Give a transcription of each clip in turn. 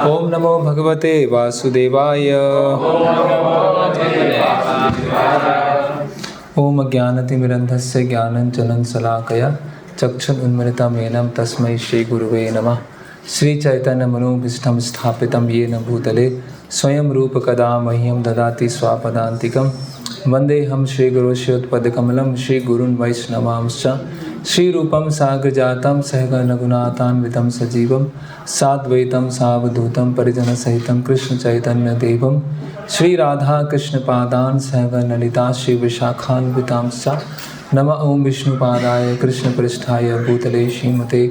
ओम नमो भगवते वासुदेवाय। ओम अज्ञानतिमिरन्धस्य ज्ञानाञ्जनं शलाकया चक्षुरुन्मिलितं येन तस्मै श्री गुरुवे नमः। श्री चैतन्य मनोभीष्टं स्थापितं येन भूतले स्वयं रूप कदा मह्यं ददाति स्वापदान्तिकं। वन्देऽहं श्रीगुरुश्रीयुतपदकमलं श्रीगुरून् वैष्णवांश्च श्रीरूपं साग्रजातं सहगणरघुनाथान्वितं सजीवं साद्वैतं सावधूतं परिजनसहितं कृष्णचैतन्यदेवं श्रीराधाकृष्णपादान् सहगणललिता श्रीविशाखान्वितांश्च। नमः ओं विष्णुपादाय कृष्णपृष्ठाय भूतले श्रीमते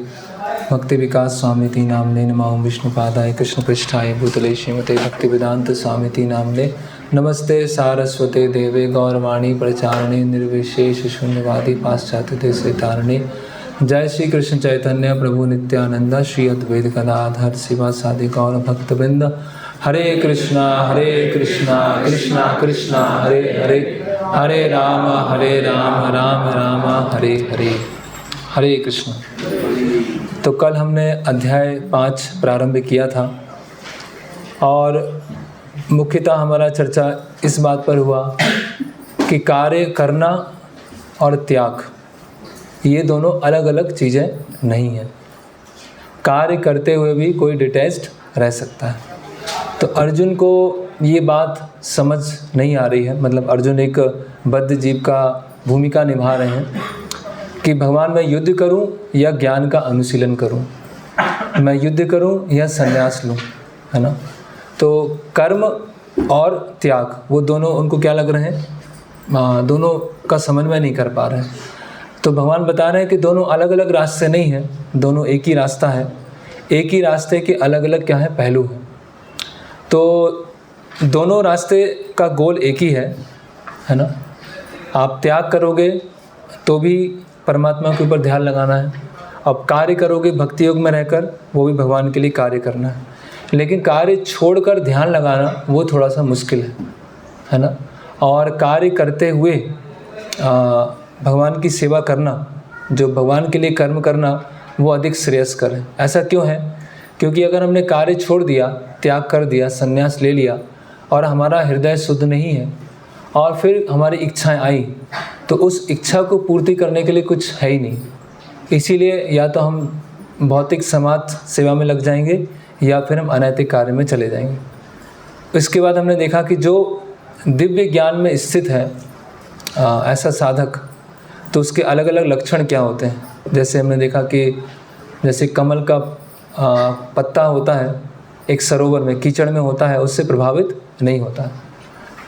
भक्तिविकास स्वामिति नाम्ने। नमः ओं विष्णुपादाय कृष्णपृष्ठाय भूतले श्रीमते भक्तिवेदांत स्वामिति नाम्ने। नमस्ते सारस्वते देवे गौरवाणी प्रचारणे निर्विशेष शून्यवादी पाश्चात्य देशतारिणे। जय श्री कृष्ण चैतन्य प्रभु नित्यानंद श्री अद्वैत गदाधर शिवासादि गौर भक्तवृंद। हरे कृष्णा कृष्णा कृष्णा हरे हरे, हरे राम राम राम हरे हरे। हरे कृष्ण। तो कल हमने अध्याय 5 प्रारंभ किया था और मुख्यतः हमारा चर्चा इस बात पर हुआ कि कार्य करना और त्याग ये दोनों अलग अलग चीज़ें नहीं हैं। कार्य करते हुए भी कोई डिटैच्ड रह सकता है। तो अर्जुन को ये बात समझ नहीं आ रही है, मतलब अर्जुन एक बद्ध जीव का भूमिका निभा रहे हैं कि भगवान मैं युद्ध करूं या ज्ञान का अनुशीलन करूं, मैं युद्ध करूं या संन्यास लूं, है ना। तो कर्म और त्याग वो दोनों उनको क्या लग रहे हैं, दोनों का समन्वय नहीं कर पा रहे हैं। तो भगवान बता रहे हैं कि दोनों अलग अलग रास्ते नहीं हैं, दोनों एक ही रास्ता है। एक ही रास्ते के अलग अलग क्या है, पहलू हैं। तो दोनों रास्ते का गोल एक ही है ना। आप त्याग करोगे तो भी परमात्मा के ऊपर ध्यान लगाना है, अब कार्य करोगे भक्ति योग में रहकर वो भी भगवान के लिए कार्य करना है। लेकिन कार्य छोड़कर ध्यान लगाना वो थोड़ा सा मुश्किल है ना। और कार्य करते हुए भगवान की सेवा करना, जो भगवान के लिए कर्म करना, वो अधिक श्रेयस्कर है। ऐसा क्यों है? क्योंकि अगर हमने कार्य छोड़ दिया, त्याग कर दिया, संन्यास ले लिया और हमारा हृदय शुद्ध नहीं है और फिर हमारी इच्छाएं आई, तो उस इच्छा को पूर्ति करने के लिए कुछ है ही नहीं। इसीलिए या तो हम भौतिक समाज सेवा में लग जाएंगे या फिर हम अनैतिक कार्य में चले जाएंगे। इसके बाद हमने देखा कि जो दिव्य ज्ञान में स्थित है ऐसा साधक, तो उसके अलग अलग लक्षण क्या होते हैं। जैसे हमने देखा कि जैसे कमल का पत्ता होता है एक सरोवर में, कीचड़ में होता है, उससे प्रभावित नहीं होता।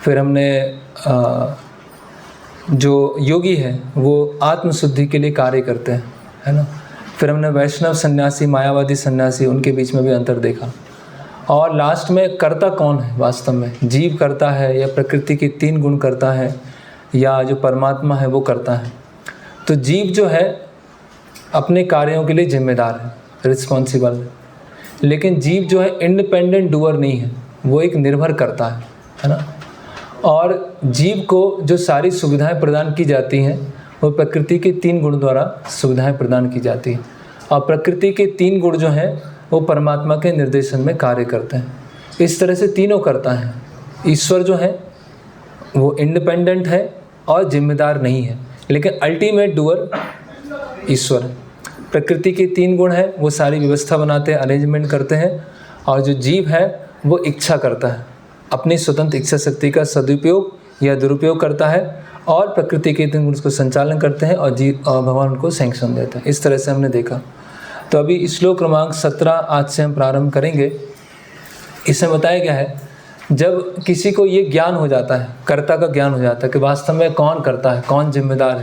फिर हमने जो योगी है वो आत्मशुद्धि के लिए कार्य करते हैं, है ना। फिर हमने वैष्णव सन्यासी, मायावादी सन्यासी, उनके बीच में भी अंतर देखा। और लास्ट में कर्ता कौन है वास्तव में, जीव करता है या प्रकृति के 3 गुण करता है या जो परमात्मा है वो करता है। तो जीव जो है अपने कार्यों के लिए जिम्मेदार है, रिस्पॉन्सिबल है। लेकिन जीव जो है इंडिपेंडेंट डूअर नहीं है, वो एक निर्भर करता है ना। और जीव को जो सारी सुविधाएं प्रदान की जाती हैं वो प्रकृति के 3 गुण द्वारा सुविधाएं प्रदान की जाती हैं। और प्रकृति के 3 गुण जो हैं वो परमात्मा के निर्देशन में कार्य करते हैं। इस तरह से तीनों करता है। ईश्वर जो है वो इंडिपेंडेंट है और जिम्मेदार नहीं है, लेकिन अल्टीमेट डूअर ईश्वर है। प्रकृति के 3 गुण हैं, वो सारी व्यवस्था बनाते हैं, अरेंजमेंट करते हैं। और जो जीव है वो इच्छा करता है, अपनी स्वतंत्र इच्छा शक्ति का सदुपयोग या दुरुपयोग करता है और प्रकृति के 3 गुण उसको संचालन करते हैं और भगवान उनको सैंक्शन देते हैं। इस तरह से हमने देखा। तो अभी श्लोक क्रमांक 17 आज से हम प्रारंभ करेंगे। इसमें बताया गया है जब किसी को ये ज्ञान हो जाता है, कर्ता का ज्ञान हो जाता है कि वास्तव में कौन करता है, कौन जिम्मेदार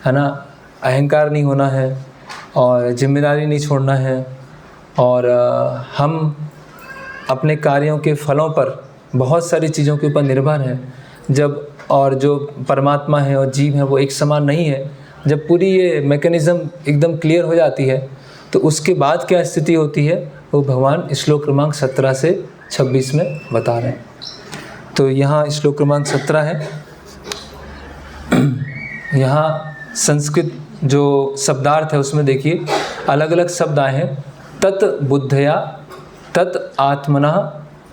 है ना। अहंकार नहीं होना है और जिम्मेदारी नहीं छोड़ना है और हम अपने कार्यों के फलों पर बहुत सारी चीज़ों के ऊपर निर्भर हैं जब, और जो परमात्मा है और जीव है वो एक समान नहीं है। जब पूरी ये मैकेनिज़्म एकदम क्लियर हो जाती है तो उसके बाद क्या स्थिति होती है वो भगवान श्लोक क्रमांक 17 से 26 में बता रहे हैं। तो यहाँ श्लोक क्रमांक 17 है। यहाँ संस्कृत जो शब्दार्थ है उसमें देखिए अलग अलग शब्द आए हैं। तत् बुद्धया तत् आत्मनः,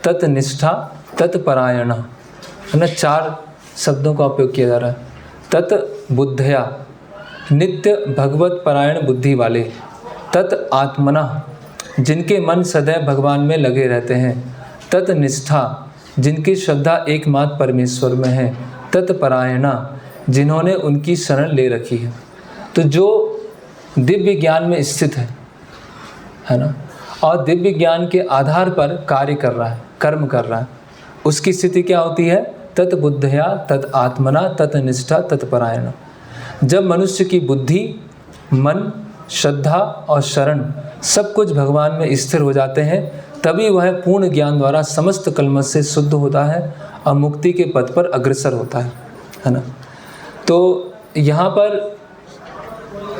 तत् निष्ठा, तत्परायण, है ना, 4 शब्दों का उपयोग किया जा रहा है। तत् बुद्धया, नित्य भगवत परायण बुद्धि वाले। तत् आत्मनः, जिनके मन सदैव भगवान में लगे रहते हैं। तत् निष्ठा, जिनकी श्रद्धा एकमात्र परमेश्वर में है। तत्परायणा, जिन्होंने उनकी शरण ले रखी है। तो जो दिव्य ज्ञान में स्थित है ना, और दिव्य ज्ञान के आधार पर कार्य कर रहा है, कर्म कर रहा है, उसकी स्थिति क्या होती है? तत् बुद्धया, तत् आत्मना, तत् निष्ठा, तत्परायण। जब मनुष्य की बुद्धि, मन, श्रद्धा और शरण सब कुछ भगवान में स्थिर हो जाते हैं, तभी वह पूर्ण ज्ञान द्वारा समस्त कलमश से शुद्ध होता है और मुक्ति के पथ पर अग्रसर होता है ना। तो यहाँ पर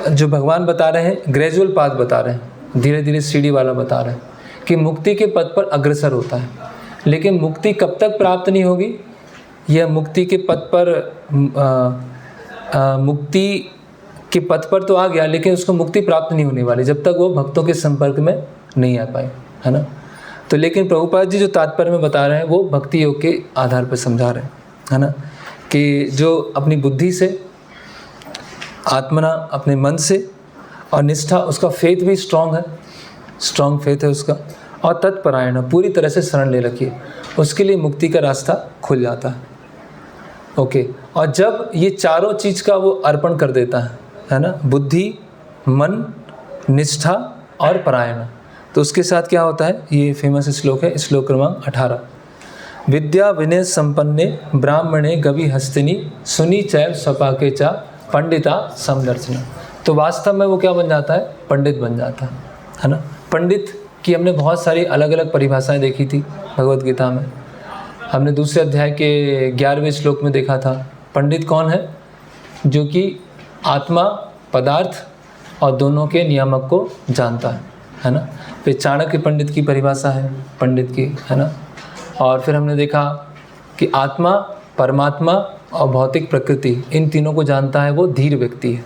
जो भगवान बता रहे हैं, ग्रेजुअल पाथ बता रहे हैं, धीरे धीरे सीढ़ी वाला बता रहे हैं कि मुक्ति के पथ पर अग्रसर होता है। लेकिन मुक्ति कब तक प्राप्त नहीं होगी? यह मुक्ति के पथ पर मुक्ति के पथ पर तो आ गया, लेकिन उसको मुक्ति प्राप्त नहीं होने वाली जब तक वो भक्तों के संपर्क में नहीं आ पाए, है ना। तो लेकिन प्रभुपाद जी जो तात्पर्य में बता रहे हैं वो भक्ति योग के आधार पर समझा रहे हैं, है ना, कि जो अपनी बुद्धि से, आत्मना, अपने मन से, और निष्ठा, उसका फेथ भी स्ट्रांग है, स्ट्रांग फेथ है उसका, और तत्परायण, पूरी तरह से शरण ले रखी है, उसके लिए मुक्ति का रास्ता खुल जाता है। ओके। और जब ये चारों चीज़ का वो अर्पण कर देता है ना, बुद्धि, मन, निष्ठा और परायण, तो उसके साथ क्या होता है? ये फेमस श्लोक है, श्लोक क्रमांक 18। विद्या विनय संपन्ने ब्राह्मणे गवि हस्तिनी सुनी चैव स्वपाके चा पंडिता समदर्शना। तो वास्तव में वो क्या बन जाता है? पंडित बन जाता है ना। पंडित की हमने बहुत सारी अलग अलग परिभाषाएं देखी थी भगवत गीता में। हमने दूसरे अध्याय के 11वें श्लोक में देखा था, पंडित कौन है? जो कि आत्मा, पदार्थ और दोनों के नियामक को जानता है ना। फिर चाणक्य पंडित की परिभाषा है पंडित की, है ना। और फिर हमने देखा कि आत्मा, परमात्मा और भौतिक प्रकृति, इन तीनों को जानता है वो धीर व्यक्ति है।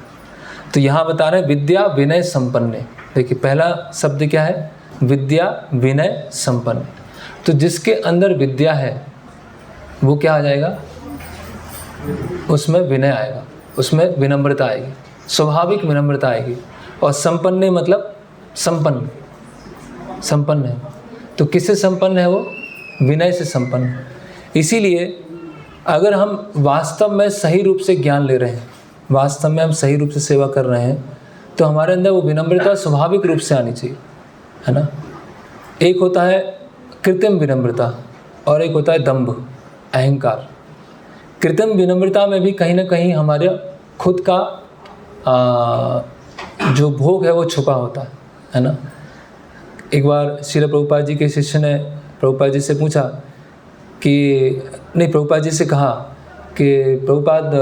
तो यहाँ बता रहे हैं विद्या विनय संपन्न। देखिए पहला शब्द क्या है? विद्या विनय संपन्न। तो जिसके अंदर विद्या है वो क्या आ जाएगा? उसमें विनय आएगा, उसमें विनम्रता आएगी, स्वाभाविक विनम्रता आएगी। और संपन्न मतलब संपन्न, संपन्न है। तो किससे संपन्न है वो? विनय से संपन्न है। इसीलिए अगर हम वास्तव में सही रूप से ज्ञान ले रहे हैं, वास्तव में हम सही रूप से सेवा कर रहे हैं, तो हमारे अंदर वो विनम्रता स्वाभाविक रूप से आनी चाहिए, है ना। एक होता है कृत्रिम विनम्रता और एक होता है दंभ, अहंकार। कृत्रिम विनम्रता में भी कहीं ना कहीं हमारे खुद का जो भोग है वो छुपा होता है ना। एक बार श्रील प्रभुपाद जी के शिष्य ने प्रभुपाद जी से पूछा कि नहीं, प्रभुपाद जी से कहा कि प्रभुपाद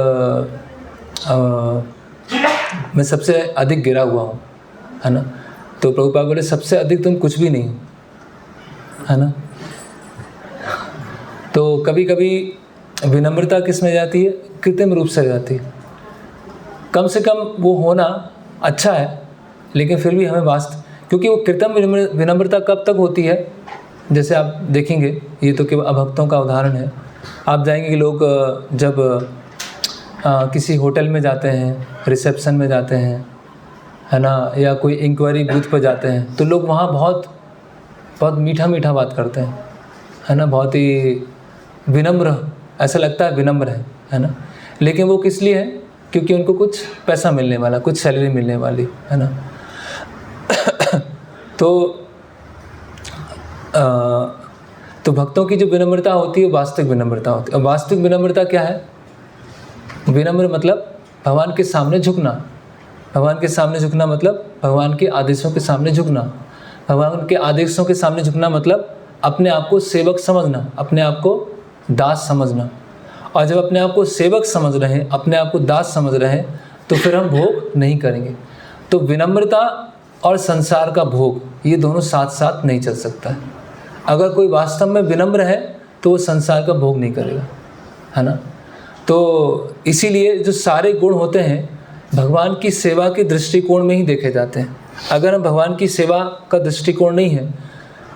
मैं सबसे अधिक गिरा हुआ हूँ, है ना। तो प्रभुपाद बोले सबसे अधिक तुम कुछ भी नहीं हो, है ना। तो कभी कभी विनम्रता किस में जाती है? कृत्रिम रूप से जाती है। कम से कम वो होना अच्छा है, लेकिन फिर भी हमें क्योंकि वो कृत्रिम विनम्रता कब तक होती है? जैसे आप देखेंगे, ये तो केवल अभक्तों का उदाहरण है। आप जाएंगे कि लोग जब किसी होटल में जाते हैं, रिसेप्शन में जाते हैं, है ना, या कोई इंक्वायरी बूथ पर जाते हैं, तो लोग वहाँ बहुत बहुत मीठा मीठा बात करते हैं, है ना, बहुत ही विनम्र, ऐसा लगता है विनम्र है ना। लेकिन वो किस लिए है? क्योंकि उनको कुछ पैसा मिलने वाला, कुछ सैलरी मिलने वाली, है ना। तो भक्तों की जो विनम्रता होती है वास्तविक विनम्रता होती है। और वास्तविक विनम्रता क्या है? विनम्र मतलब भगवान के सामने झुकना। भगवान के सामने झुकना मतलब भगवान के आदेशों के सामने झुकना। भगवान के आदेशों के सामने झुकना मतलब अपने आप को सेवक समझना, अपने आप को दास समझना। और जब अपने आप को सेवक समझ रहे हैं, अपने आप को दास समझ रहे हैं, तो फिर हम भोग नहीं करेंगे। तो विनम्रता और संसार का भोग, ये दोनों साथ साथ नहीं चल सकता है। अगर कोई वास्तव में विनम्र है तो वो संसार का भोग नहीं करेगा, है ना। तो इसीलिए जो सारे गुण होते हैं भगवान की सेवा के दृष्टिकोण में ही देखे जाते हैं। अगर हम भगवान की सेवा का दृष्टिकोण नहीं है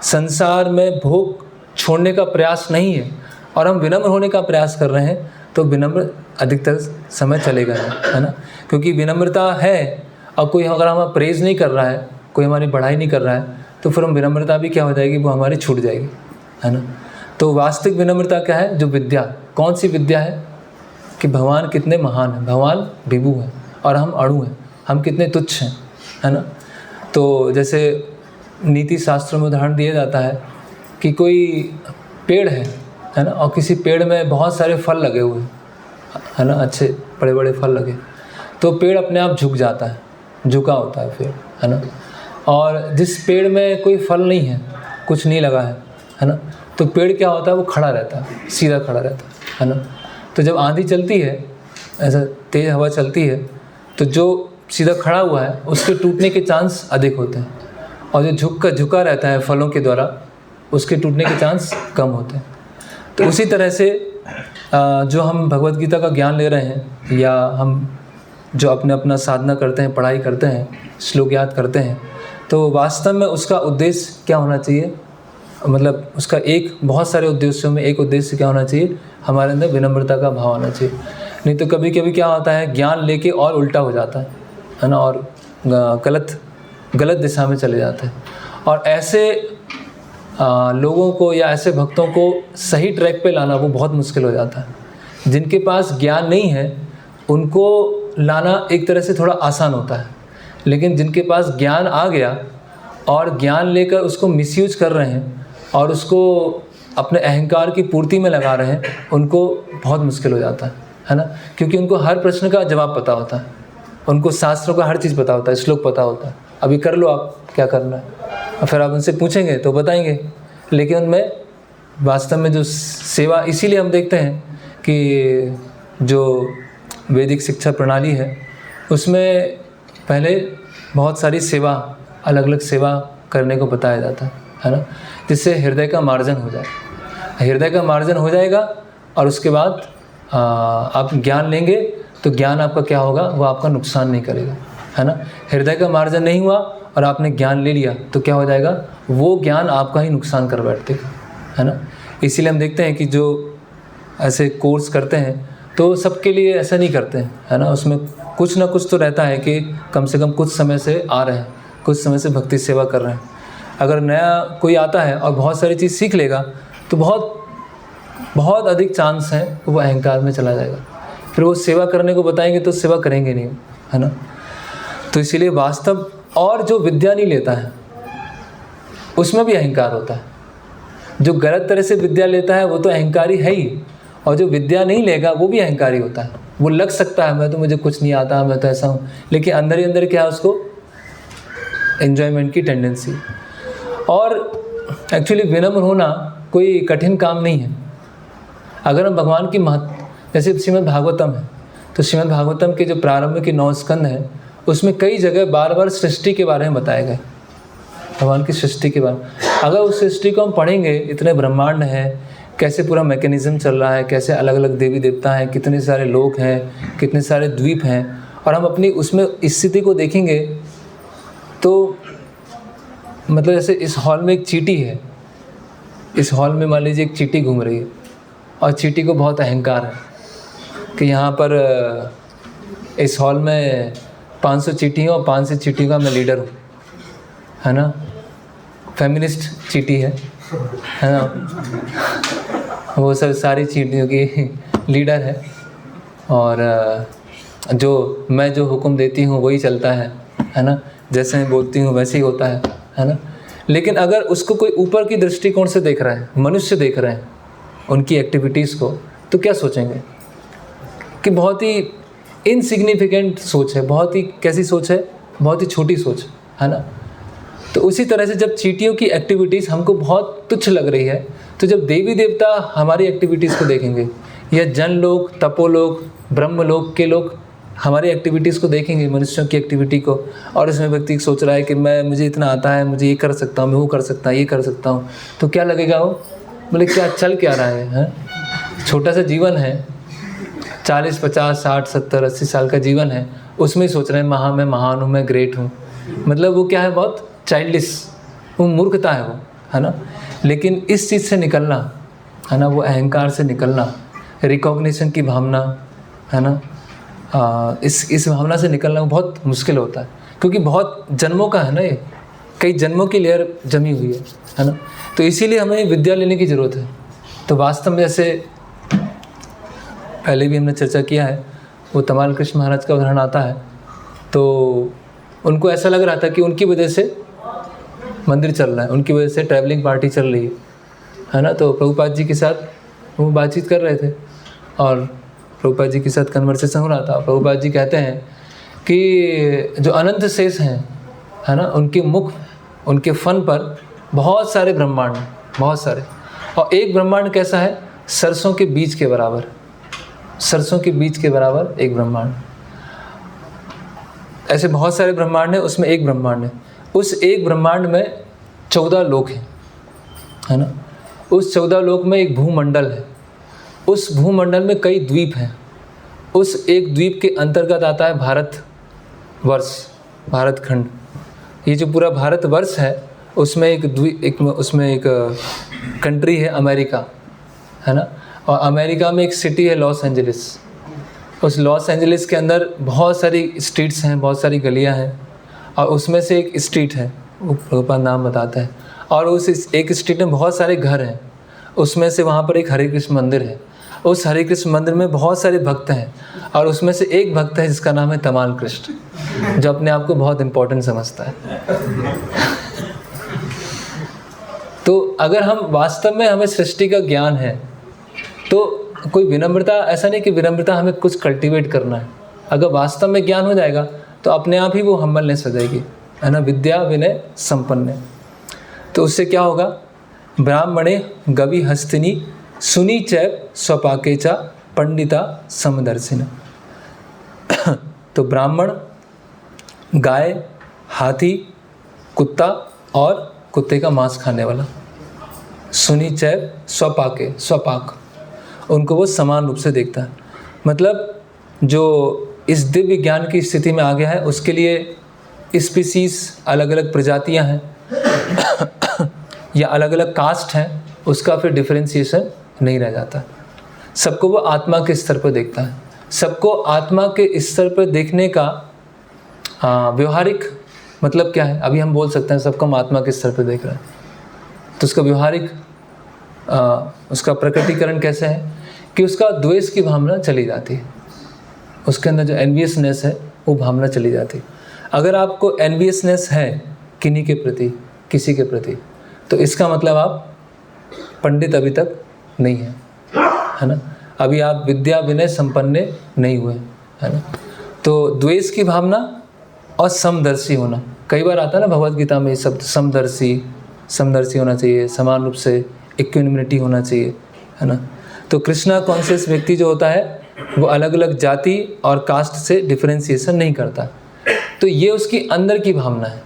संसार में भोग छोड़ने का प्रयास नहीं है और हम विनम्र होने का प्रयास कर रहे हैं, तो विनम्र अधिकतर समय चलेगा नहीं, है ना। क्योंकि विनम्रता है, और कोई अगर हमारा प्रेज़ नहीं कर रहा है, कोई हमारी बढ़ाई नहीं कर रहा है, तो फिर हम विनम्रता भी क्या हो जाएगी, वो हमारी छूट जाएगी, है ना। तो वास्तविक विनम्रता क्या है, जो विद्या, कौन सी विद्या है कि भगवान कितने महान हैं, भगवान विभु हैं और हम अणु हैं, हम कितने तुच्छ हैं, है ना। तो जैसे नीति शास्त्रों में उदाहरण दिया जाता है कि कोई पेड़ है ना, और किसी पेड़ में बहुत सारे फल लगे हुए हैं, है ना, अच्छे बड़े बड़े फल लगे, तो पेड़ अपने आप झुक जाता है, झुका होता है फिर, है ना। और जिस पेड़ में कोई फल नहीं है, कुछ नहीं लगा है ना, तो पेड़ क्या होता है, वो खड़ा रहता है, सीधा खड़ा रहता है ना। तो जब आंधी चलती है, ऐसा तेज़ हवा चलती है, तो जो सीधा खड़ा हुआ है उसके टूटने के चांस अधिक होते हैं, और जो झुका रहता है फलों के द्वारा, उसके टूटने के चांस कम होते हैं। तो उसी तरह से जो हम भगवद गीता का ज्ञान ले रहे हैं, या हम जो अपना साधना करते हैं, पढ़ाई करते हैं, श्लोक याद करते हैं, तो वास्तव में उसका उद्देश्य क्या होना चाहिए, मतलब उसका एक, बहुत सारे उद्देश्यों में एक उद्देश्य क्या होना चाहिए, हमारे अंदर विनम्रता का भाव आना चाहिए। नहीं तो कभी कभी क्या होता है, ज्ञान लेके और उल्टा हो जाता है ना, और गलत दिशा में चले जाते हैं। और ऐसे लोगों को या ऐसे भक्तों को सही ट्रैक पे लाना वो बहुत मुश्किल हो जाता है। जिनके पास ज्ञान नहीं है उनको लाना एक तरह से थोड़ा आसान होता है, लेकिन जिनके पास ज्ञान आ गया और ज्ञान लेकर उसको मिसयूज कर रहे हैं और उसको अपने अहंकार की पूर्ति में लगा रहे हैं, उनको बहुत मुश्किल हो जाता है ना। क्योंकि उनको हर प्रश्न का जवाब पता होता है, उनको शास्त्रों का हर चीज़ पता होता है, श्लोक पता होता है, अभी कर लो आप क्या करना है, और फिर आप उनसे पूछेंगे तो बताएंगे, लेकिन उनमें वास्तव में जो सेवा, इसीलिए हम देखते हैं कि जो वैदिक शिक्षा प्रणाली है उसमें पहले बहुत सारी सेवा, अलग अलग सेवा करने को बताया जाता है ना, जिससे हृदय का मार्जन हो जाए। हृदय का मार्जन हो जाएगा और उसके बाद आप ज्ञान लेंगे तो ज्ञान आपका क्या होगा, वो आपका नुकसान नहीं करेगा, है ना। हृदय का मार्जन नहीं हुआ और आपने ज्ञान ले लिया तो क्या हो जाएगा, वो ज्ञान आपका ही नुकसान कर बैठेगा, है ना। इसीलिए हम देखते हैं कि जो ऐसे कोर्स करते हैं तो सबके लिए ऐसा नहीं करते हैं, है ना। उसमें कुछ ना कुछ तो रहता है कि कम से कम कुछ समय से आ रहे हैं, कुछ समय से भक्ति सेवा कर रहे हैं। अगर नया कोई आता है और बहुत सारी चीज़ सीख लेगा तो बहुत अधिक चांस है वो अहंकार में चला जाएगा, फिर वो सेवा करने को बताएंगे तो सेवा करेंगे नहीं, है ना। तो इसीलिए वास्तव, और जो विद्या नहीं लेता है उसमें भी अहंकार होता है। जो गलत तरह से विद्या लेता है वो तो अहंकारी है ही, और जो विद्या नहीं लेगा वो भी अहंकारी होता है। वो लग सकता है मैं तो, मुझे कुछ नहीं आता, मैं तो ऐसा हूँ, लेकिन अंदर ही अंदर क्या है, उसको एन्जॉयमेंट की टेंडेंसी। और एक्चुअली विनम्र होना कोई कठिन काम नहीं है। अगर हम भगवान की जैसे श्रीमद् भागवतम है, तो श्रीमद् भागवतम के जो प्रारंभ के 9 स्कंद हैं उसमें कई जगह बार बार सृष्टि के बारे में बताया गया, भगवान की सृष्टि के बारे में। अगर उस सृष्टि को हम पढ़ेंगे, इतने ब्रह्मांड हैं, कैसे पूरा मैकेनिज्म चल रहा है, कैसे अलग अलग देवी देवता हैं, कितने सारे लोग हैं, कितने सारे द्वीप हैं, और हम अपनी उसमें स्थिति को देखेंगे तो मतलब जैसे इस हॉल में एक चींटी है, इस हॉल में मान लीजिए एक चींटी घूम रही है, और चींटी को बहुत अहंकार है कि यहाँ पर इस हॉल में 500 चींटी और 500 चींटी का मैं लीडर हूँ, है ना। फेमिनिस्ट चींटी है ना, वो सब सारी चींटियों की लीडर है, और मैं जो हुक्म देती हूँ वही चलता है ना, जैसे मैं बोलती हूँ वैसे ही होता है ना। लेकिन अगर उसको कोई ऊपर की दृष्टिकोण से देख रहा है, मनुष्य देख रहे हैं उनकी एक्टिविटीज़ को, तो क्या सोचेंगे कि बहुत ही इनसिग्निफिकेंट सोच है, बहुत ही कैसी सोच है, बहुत ही छोटी सोच है ना। तो उसी तरह से जब चींटियों की एक्टिविटीज़ हमको बहुत तुच्छ लग रही है, तो जब देवी देवता हमारी एक्टिविटीज़ को देखेंगे, या जन लोग, तपोलोक, ब्रह्मलोक के लोग हमारी एक्टिविटीज़ को देखेंगे, मनुष्यों की एक्टिविटी को, और इसमें व्यक्ति सोच रहा है कि मुझे इतना आता है, मुझे ये कर सकता हूँ, मैं वो कर सकता हूँ, ये कर सकता हूँ, तो क्या लगेगा वो, बोले क्या चल क्या रहा है? छोटा सा जीवन है, 40, 50, 60, 70, 80 साल का जीवन है, उसमें ही सोच रहे हैं मैं महान हूँ, मैं ग्रेट हूँ। मतलब वो क्या है, बहुत चाइल्डिश, वो मूर्खता है वो, है ना। लेकिन इस चीज़ से निकलना, है ना, वो अहंकार से निकलना, रिकॉग्निशन की भावना, है ना, इस भावना से निकलना बहुत मुश्किल होता है, क्योंकि बहुत जन्मों का है ना, ये कई जन्मों की लेयर जमी हुई है ना। तो इसीलिए हमें विद्या लेने की ज़रूरत है। तो वास्तव में जैसे पहले भी हमने चर्चा किया है, वो तमाल कृष्ण महाराज का उदाहरण आता है। तो उनको ऐसा लग रहा था कि उनकी वजह से मंदिर चल रहा है, उनकी वजह से ट्रैवलिंग पार्टी चल रही है ना। तो प्रभुपाद जी के साथ वो बातचीत कर रहे थे और प्रभुपाद जी के साथ कन्वर्सेशन हो रहा था। प्रभुपाद जी कहते हैं कि जो अनंत शेष हैं, है ना, उनके मुख, उनके फन पर बहुत सारे ब्रह्मांड, बहुत सारे, और एक ब्रह्मांड कैसा है, सरसों के बीज के बराबर, सरसों के बीज के बराबर एक ब्रह्मांड। ऐसे बहुत सारे ब्रह्मांड हैं, उसमें एक ब्रह्मांड है। उस एक ब्रह्मांड में 14 लोक हैं, है ना। उस 14 लोक में एक भूमंडल है, उस भूमंडल में कई द्वीप हैं। उस एक द्वीप के अंतर्गत आता है भारत वर्ष, भारत खंड। ये जो पूरा भारत वर्ष है, उसमें उसमें एक कंट्री है अमेरिका, है ना। और अमेरिका में एक सिटी है लॉस एंजलिस। उस लॉस एंजलिस के अंदर बहुत सारी स्ट्रीट्स हैं, बहुत सारी गलियां हैं, और उसमें से एक स्ट्रीट है, वो प्रभुपाद नाम बताता है, और उस एक स्ट्रीट में बहुत सारे घर हैं। उसमें से वहाँ पर एक हरे कृष्ण मंदिर है। उस हरे कृष्ण मंदिर में बहुत सारे भक्त हैं, और उसमें से एक भक्त है जिसका नाम है तमाल कृष्ण, जो अपने आप को बहुत इम्पोर्टेंट समझता है। तो अगर हम वास्तव में, हमें सृष्टि का ज्ञान है, तो कोई विनम्रता, ऐसा नहीं कि विनम्रता हमें कुछ कल्टीवेट करना है। अगर वास्तव में ज्ञान हो जाएगा तो अपने आप ही वो हम्बलनेस हो जाएगी, है ना, विद्या विनय संपन्न। तो उससे क्या होगा, ब्राह्मणे गवि हस्तिनी सुनी चैव स्वपाकेचा पंडिता समदर्शिन। तो ब्राह्मण, गाय, हाथी, कुत्ता और कुत्ते का मांस खाने वाला, सुनी चैव स्वपाके, स्वपाक, उनको वो समान रूप से देखता है। मतलब जो इस दिव्य ज्ञान की स्थिति में आ गया है, उसके लिए स्पीसीज, अलग अलग प्रजातियां हैं या अलग अलग कास्ट हैं, उसका फिर डिफरेंशिएशन नहीं रह जाता। सबको वो आत्मा के स्तर पर देखता है। सबको आत्मा के स्तर पर देखने का व्यवहारिक मतलब क्या है, अभी हम बोल सकते हैं सबको हम आत्मा के स्तर पर देख रहे हैं। तो उसका व्यवहारिक उसका प्रकटीकरण कैसे है कि उसका द्वेष की भावना चली जाती है, उसके अंदर जो एनवियसनेस है वो भावना चली जाती है। अगर आपको एनवियसनेस है किन्हीं के प्रति, किसी के प्रति, तो इसका मतलब आप पंडित अभी तक नहीं है, है ना। अभी आप विद्या विनय संपन्न नहीं हुए, है ना। तो द्वेष की भावना और समदर्शी होना, कई बार आता है ना भगवद गीता में ये शब्द, समदर्शी होना चाहिए, समान रूप से इक्विनिमिटी होना चाहिए, है ना। तो कृष्णा कॉन्शियस व्यक्ति जो होता है वो अलग अलग जाति और कास्ट से डिफरेंशिएशन नहीं करता। तो ये उसकी अंदर की भावना है,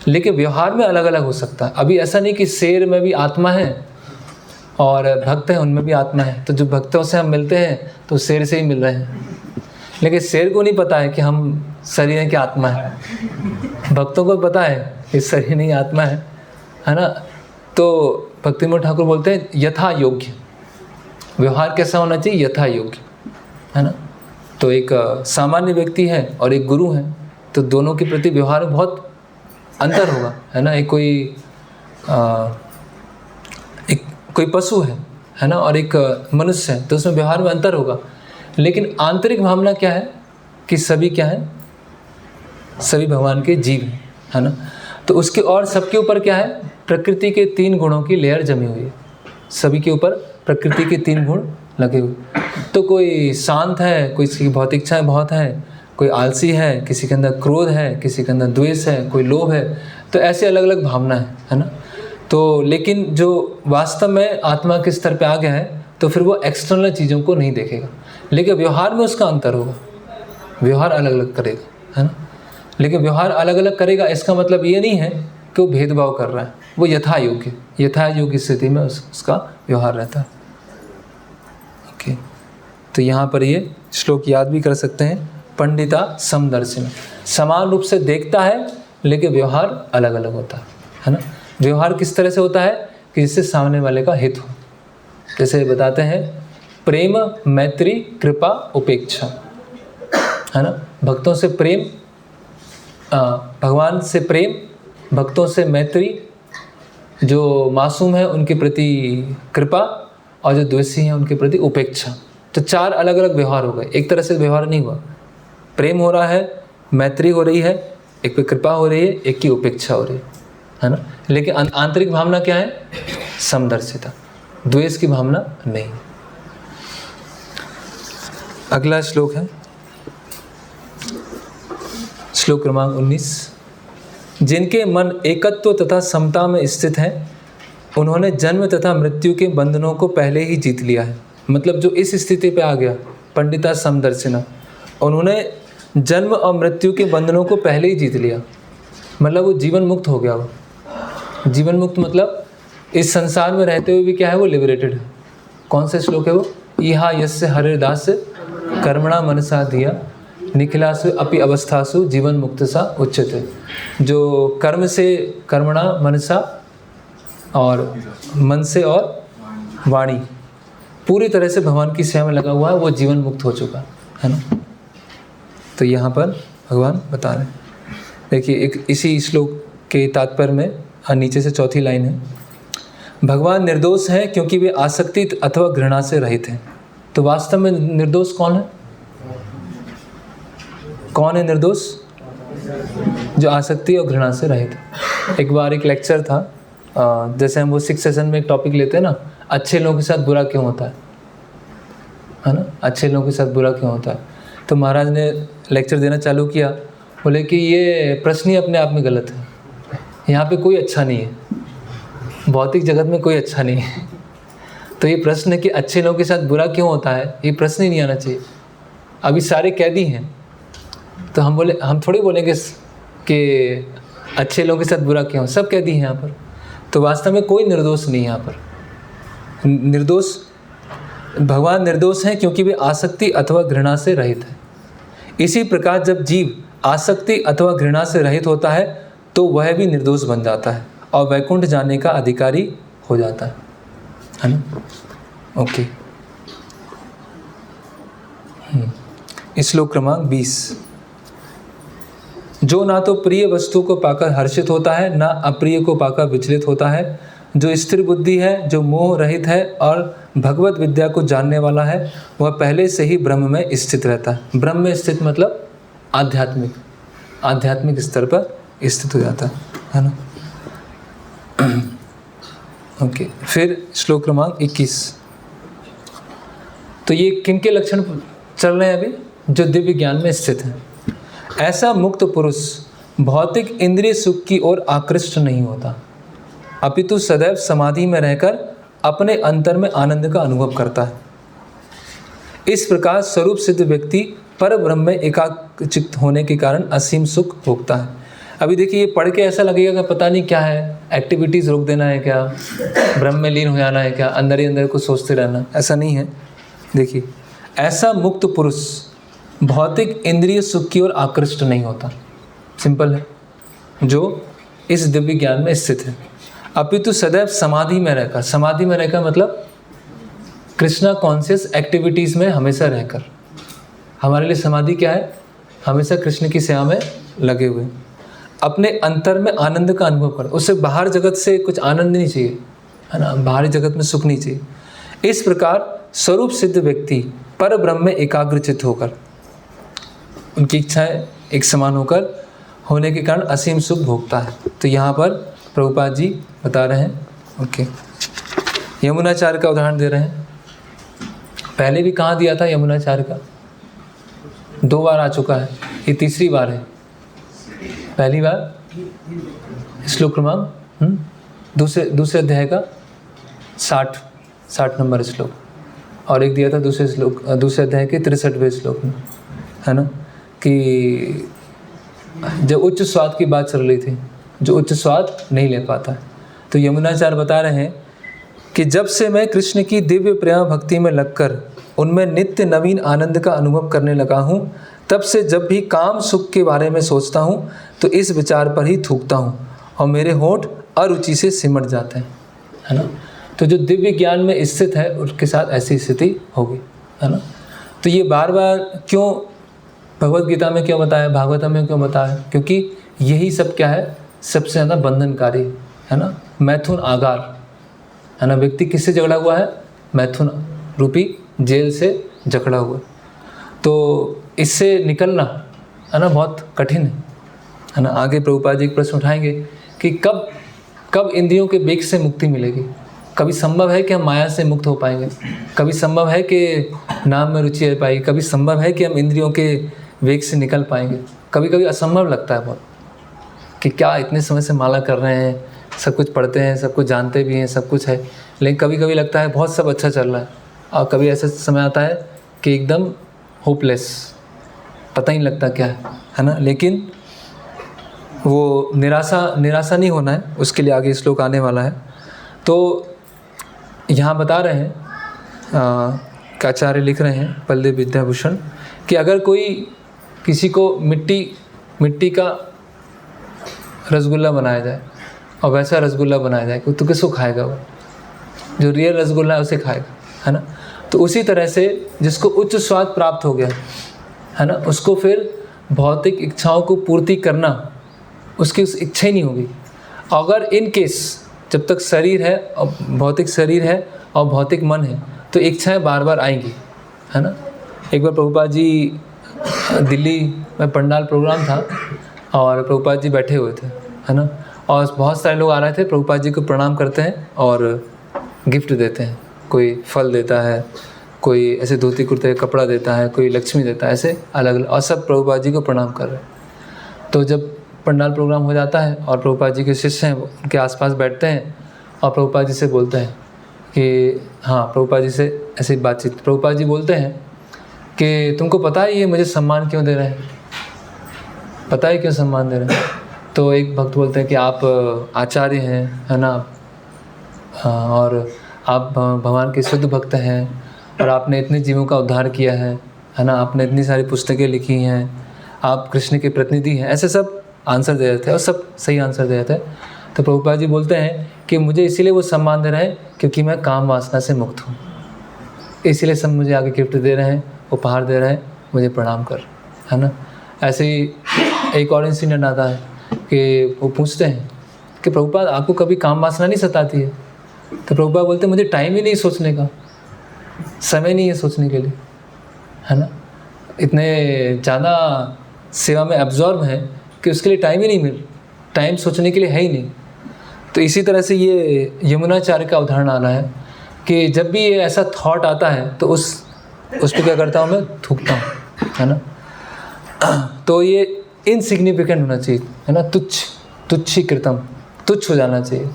लेकिन व्यवहार में अलग अलग हो सकता है। अभी ऐसा नहीं कि शेर में भी आत्मा है और भक्त हैं उनमें भी आत्मा है। तो जो भक्तों से हम मिलते हैं तो शेर से ही मिल रहे हैं, लेकिन शेर को नहीं पता है कि हम शरीर है कि आत्मा है। भक्तों को पता है कि शरीर नहीं आत्मा है ना। तो भक्तिमोहन ठाकुर बोलते हैं यथा योग्य व्यवहार कैसा होना चाहिए, यथा योग्य, है ना। तो एक सामान्य व्यक्ति है और एक गुरु है, तो दोनों के प्रति व्यवहार में बहुत अंतर होगा, है ना। एक कोई पशु है ना, और एक मनुष्य है, तो उसमें व्यवहार में अंतर होगा। लेकिन आंतरिक भावना क्या है कि सभी क्या है, सभी भगवान के जीव हैं, है ना। तो उसके और सबके ऊपर क्या है, प्रकृति के 3 गुणों की लेयर जमी हुई है। सभी के ऊपर प्रकृति के 3 गुण लगे हुए। तो कोई शांत है, कोई की भौतिक इच्छाएं बहुत हैं, कोई आलसी है, किसी के अंदर क्रोध है, किसी के अंदर द्वेष है, कोई लोभ है। तो ऐसे अलग अलग भावना है ना। तो लेकिन जो वास्तव में आत्मा के स्तर पे आ गया है, तो फिर वो एक्सटर्नल चीज़ों को नहीं देखेगा, लेकिन व्यवहार में उसका अंतर होगा, व्यवहार अलग अलग करेगा, है ना। लेकिन व्यवहार अलग अलग करेगा इसका मतलब ये नहीं है कि वो भेदभाव कर रहा है, वो यथा योग्य स्थिति में उसका व्यवहार रहता है। ओके, तो यहाँ पर ये श्लोक याद भी कर सकते हैं। पंडिता समदर्शिन, समान रूप से देखता है लेकिन व्यवहार अलग अलग होता है ना। व्यवहार किस तरह से होता है कि जिससे सामने वाले का हित हो। जैसे बताते हैं प्रेम, मैत्री, कृपा, उपेक्षा, है ना। भक्तों से प्रेम, भगवान से प्रेम, भक्तों से मैत्री, जो मासूम है उनके प्रति कृपा, और जो द्वेषी हैं उनके प्रति उपेक्षा। तो 4 अलग अलग व्यवहार हो गए। एक तरह से व्यवहार नहीं हुआ, प्रेम हो रहा है, मैत्री हो रही है, एक पे कृपा हो रही है, एक की उपेक्षा हो रही है ना। लेकिन आंतरिक भावना क्या है? समदर्शिता, द्वेष की भावना नहीं। अगला श्लोक है श्लोक क्रमांक 19। जिनके मन एकत्व तथा समता में स्थित है, उन्होंने जन्म तथा मृत्यु के बंधनों को पहले ही जीत लिया है। मतलब जो इस स्थिति पे आ गया, पंडिता समदर्शिना, उन्होंने जन्म और मृत्यु के बंधनों को पहले ही जीत लिया। मतलब वो जीवन मुक्त हो गया। वो जीवन मुक्त मतलब इस संसार में रहते हुए भी क्या है, वो लिबरेटेड है। कौन सा श्लोक है वो? इहा यस्य हरिर्दास कर्मणा मनसा धिया निखिलासु अपि अवस्थासु जीवन मुक्त सा उच्यते। जो कर्म से, कर्मणा मनसा, और मन से और वाणी पूरी तरह से भगवान की सेवा में लगा हुआ है, वो जीवन मुक्त हो चुका है ना। तो यहाँ पर भगवान बता रहे हैं, देखिए एक इसी श्लोक के तात्पर्य में नीचे से चौथी लाइन है, भगवान निर्दोष हैं क्योंकि वे आसक्ति अथवा घृणा से रहित हैं। तो वास्तव में निर्दोष कौन है? कौन है निर्दोष? जो आसक्ति और घृणा से रहित है। एक बार एक लेक्चर था, जैसे हम वो 6 सेशन में एक टॉपिक लेते हैं ना, अच्छे लोगों के साथ बुरा क्यों होता है ना, अच्छे लोगों के साथ बुरा क्यों होता है। तो महाराज ने लेक्चर देना चालू किया, बोले कि ये प्रश्न ही अपने आप में गलत है। यहाँ पे कोई अच्छा नहीं है, भौतिक जगत में कोई अच्छा नहीं है। तो ये प्रश्न कि अच्छे लोगों के साथ बुरा क्यों होता है, ये प्रश्न ही नहीं आना चाहिए। अभी सारे कैदी हैं, तो हम थोड़ी बोलेंगे कि अच्छे लोगों के साथ बुरा क्यों, सब कैदी हैं यहाँ पर। तो वास्तव में कोई निर्दोष नहीं है यहाँ पर। निर्दोष, भगवान निर्दोष हैं क्योंकि वे आसक्ति अथवा घृणा से रहित है। इसी प्रकार जब जीव आसक्ति अथवा घृणा से रहित होता है तो वह भी निर्दोष बन जाता है और वैकुंठ जाने का अधिकारी हो जाता है ना। ओके, श्लोक क्रमांक 20। जो ना तो प्रिय वस्तु को पाकर हर्षित होता है, ना अप्रिय को पाकर विचलित होता है, जो स्थिर बुद्धि है, जो मोह रहित है और भगवत विद्या को जानने वाला है, वह पहले से ही ब्रह्म में स्थित रहता है। ब्रह्म में स्थित मतलब आध्यात्मिक स्तर पर स्थित हो जाता है ना। ओके, फिर श्लोक क्रमांक 21। तो ये किनके लक्षण चल रहे हैं अभी? जो दिव्य ज्ञान में स्थित है। ऐसा मुक्त पुरुष भौतिक इंद्रिय सुख की ओर आकृष्ट नहीं होता, अपितु सदैव समाधि में रहकर अपने अंतर में आनंद का अनुभव करता है। इस प्रकार स्वरूप सिद्ध व्यक्ति पर ब्रह्म में एकाग्रचित्त होने के कारण असीम सुख भोगता है। अभी देखिए, ये पढ़ के ऐसा लगेगा कि पता नहीं क्या है, एक्टिविटीज़ रोक देना है क्या, ब्रह्म में लीन हो जाना है क्या, अंदर ही अंदर को सोचते रहना, ऐसा नहीं है। देखिए, ऐसा मुक्त पुरुष भौतिक इंद्रिय सुख की ओर आकृष्ट नहीं होता, सिंपल है, जो इस दिव्य ज्ञान में स्थित है। अपितु सदैव समाधि में रहकर, समाधि में रहकर मतलब कृष्णा कॉन्शियस एक्टिविटीज़ में हमेशा रहकर। हमारे लिए समाधि क्या है? हमेशा कृष्ण की सेवा में लगे हुए, अपने अंतर में आनंद का अनुभव कर। उससे बाहर जगत से कुछ आनंद नहीं चाहिए, है ना, बाहरी जगत में सुख नहीं चाहिए। इस प्रकार स्वरूप सिद्ध व्यक्ति पर ब्रह्म में एकाग्रचित्त होकर, उनकी इच्छाएं एक समान होकर होने के कारण असीम सुख भोगता है। तो यहाँ पर प्रभुपाद जी बता रहे हैं, ओके, यमुनाचार्य का उदाहरण दे रहे हैं। पहले भी कहाँ दिया था यमुनाचार्य का? 2 बार आ चुका है, ये तीसरी बार है। पहली बार श्लोक क्रमांक दूसरे अध्याय का 60 नंबर श्लोक, और एक दिया था दूसरे अध्याय के 63वें श्लोक में, है ना, कि जब उच्च स्वाद की बात चल रही थी, जो उच्च स्वाद नहीं ले पाता है। तो यमुनाचार्य बता रहे हैं कि जब से मैं कृष्ण की दिव्य प्रेम भक्ति में लगकर उनमें नित्य नवीन आनंद का अनुभव करने लगा हूँ, तब से जब भी काम सुख के बारे में सोचता हूँ तो इस विचार पर ही थूकता हूँ और मेरे होंठ अरुचि से सिमट जाते हैं, है ना। तो जो दिव्य ज्ञान में स्थित है उसके साथ ऐसी स्थिति होगी, है ना। तो ये बार बार क्यों भगवत गीता में क्यों बताया, भागवतम में क्यों बताया, क्योंकि यही सब क्या है, सबसे ज़्यादा बंधनकारी, है ना। मैथुन आगार, है ना। व्यक्ति किससे जकड़ा हुआ है, मैथुन रूपी जेल से जकड़ा हुआ। तो इससे निकलना, है ना, बहुत कठिन है ना। आगे प्रभुपाद जी एक प्रश्न उठाएंगे कि कब इंद्रियों के वेग से मुक्ति मिलेगी। कभी संभव है कि हम माया से मुक्त हो पाएंगे, कभी संभव है कि नाम में रुचि आ पाएगी, कभी संभव है कि हम इंद्रियों के वेग से निकल पाएंगे। कभी कभी असंभव लगता है बहुत कि क्या इतने समय से माला कर रहे हैं, सब कुछ पढ़ते हैं, सब कुछ जानते भी हैं, सब कुछ है, लेकिन कभी कभी लगता है बहुत सब अच्छा चल रहा है। और कभी ऐसा समय आता है कि एकदम होपलेस, पता ही नहीं लगता क्या है ना। लेकिन वो निराशा नहीं होना है, उसके लिए आगे श्लोक आने वाला है। तो यहाँ बता रहे हैं आचार्य लिख रहे हैं बलदेव विद्याभूषण कि अगर कोई किसी को मिट्टी का रसगुल्ला बनाया जाए और वैसा रसगुल्ला बनाया जाए तो किसको खाएगा, वो जो रियल रसगुल्ला है उसे खाएगा, है ना। तो उसी तरह से जिसको उच्च स्वाद प्राप्त हो गया, है ना, उसको फिर भौतिक इच्छाओं को पूर्ति करना, उसकी उस इच्छा ही नहीं होगी। अगर इन केस जब तक शरीर है और भौतिक शरीर है और भौतिक मन है तो इच्छाएं बार बार आएंगी, है ना। एक बार प्रभुपाद जी दिल्ली में पंडाल प्रोग्राम था और प्रभुपाद जी बैठे हुए थे, है ना, और बहुत सारे लोग आ रहे थे, प्रभुपाद जी को प्रणाम करते हैं और गिफ्ट देते हैं। कोई फल देता है, कोई ऐसे धोती कुर्ते का कपड़ा देता है, कोई लक्ष्मी देता है, ऐसे अलग अलग, और सब प्रभुपाद जी को प्रणाम कर रहे हैं। तो जब पंडाल प्रोग्राम हो जाता है और प्रभुपाद जी के शिष्य हैं उनके आसपास बैठते हैं और प्रभुपाद जी से बोलते हैं कि हाँ, प्रभुपाद जी से ऐसी बातचीत, प्रभुपाद जी बोलते हैं कि तुमको पता है ये मुझे सम्मान क्यों दे रहे हैं, पता है क्यों सम्मान दे रहे हैं। तो एक भक्त बोलते हैं कि आप आचार्य हैं, है ना, और आप भगवान के शुद्ध भक्त हैं और आपने इतने जीवों का उद्धार किया है ना, आपने इतनी सारी पुस्तकें लिखी हैं, आप कृष्ण के प्रतिनिधि हैं, ऐसे सब आंसर दे रहे थे और सब सही आंसर दे रहे थे। तो प्रभुपाद जी बोलते हैं कि मुझे इसीलिए वो सम्मान दे रहे हैं क्योंकि मैं काम वासना से मुक्त हूँ, इसीलिए सब मुझे आगे गिफ्ट दे रहे हैं, उपहार दे रहे हैं, मुझे प्रणाम कर, है ना। ऐसे ही एक और इंसिडेंट आता है कि वो पूछते हैं कि प्रभुपाद आपको कभी काम वासना नहीं सताती है। तो प्रभुपाद बोलते हैं मुझे टाइम ही नहीं सोचने का, समय नहीं है सोचने के लिए, है ना। इतने ज़्यादा सेवा में एब्जॉर्ब है कि उसके लिए टाइम ही नहीं मिल, टाइम सोचने के लिए है ही नहीं। तो इसी तरह से ये यमुनाचार्य का उदाहरण आ रहा है कि जब भी ये ऐसा थॉट आता है तो उस पर क्या करता हूँ मैं, थूकता हूँ, है ना। तो ये इनसिग्निफिकेंट होना चाहिए, है ना, तुच्छ कृतम, तुच्छ हो जाना चाहिए,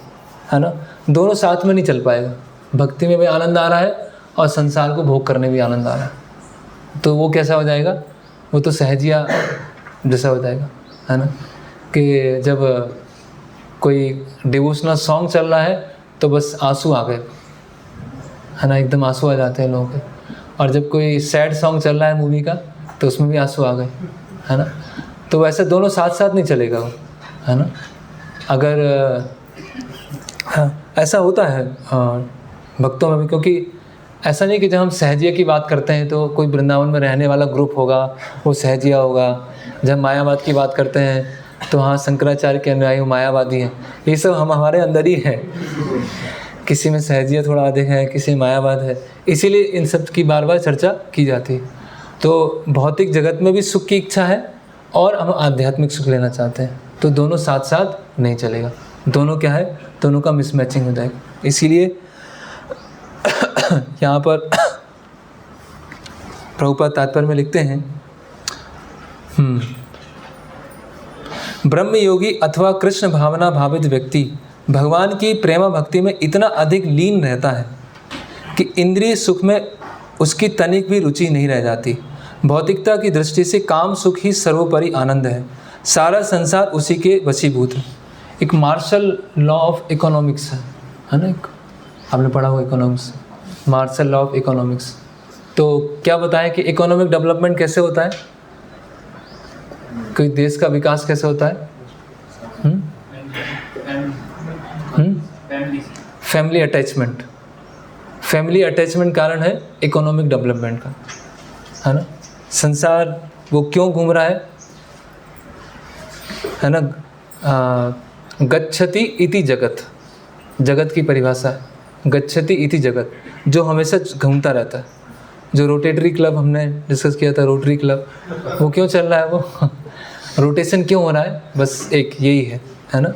है ना। दोनों साथ में नहीं चल पाएगा, भक्ति में भी आनंद आ रहा है और संसार को भोग करने भी आनंद आ रहा है, तो वो कैसा हो जाएगा, वो तो सहजिया जैसा हो जाएगा, है ना। कि जब कोई डिवोशनल सॉन्ग चल रहा है तो बस आंसू आ गए, है ना, एकदम आंसू आ जाते हैं लोगों के, और जब कोई सैड सॉन्ग चल रहा है मूवी का तो उसमें भी आंसू आ गए, है ना। तो वैसे दोनों साथ साथ नहीं चलेगा वो, है ना। अगर ऐसा होता है भक्तों में भी, क्योंकि ऐसा नहीं कि जब हम सहजिया की बात करते हैं तो कोई वृंदावन में रहने वाला ग्रुप होगा वो सहजिया होगा, जब मायावाद की बात करते हैं तो हाँ शंकराचार्य के अनुयायी मायावादी हैं, ये सब हमारे अंदर ही है। किसी में सहजिया थोड़ा अधिक है, किसी में मायावाद है, इसीलिए इन सब की बार बार चर्चा की जाती है। तो भौतिक जगत में भी सुख की इच्छा है और हम आध्यात्मिक सुख लेना चाहते हैं, तो दोनों साथ साथ नहीं चलेगा, दोनों क्या है, दोनों का मिसमैचिंग हो जाएगा। इसीलिए यहाँ पर प्रभुपाद तात्पर्य में लिखते हैं, ब्रह्म योगी अथवा कृष्ण भावना भावित व्यक्ति भगवान की प्रेमा भक्ति में इतना अधिक लीन रहता है कि इंद्रिय सुख में उसकी तनिक भी रुचि नहीं रह जाती। भौतिकता की दृष्टि से काम सुख ही सर्वोपरि आनंद है, सारा संसार उसी के वशीभूत है। एक मार्शल लॉ ऑफ इकोनॉमिक्स है ना, आपने पढ़ा हुआ economics, Marshall law of economics. तो क्या बताएं कि इकोनॉमिक डेवलपमेंट कैसे होता है, कोई देश का विकास कैसे होता है, फैमिली अटैचमेंट। फैमिली अटैचमेंट कारण है इकोनॉमिक डेवलपमेंट का, है ना। संसार वो क्यों घूम रहा है ना। गच्छति इति जगत, जगत की परिभाषा है गच्छति इति जगत, जो हमेशा घूमता रहता है। जो रोटेटरी क्लब हमने डिस्कस किया था, रोटरी क्लब, वो क्यों चल रहा है, वो रोटेशन क्यों हो रहा है, बस एक यही है ना,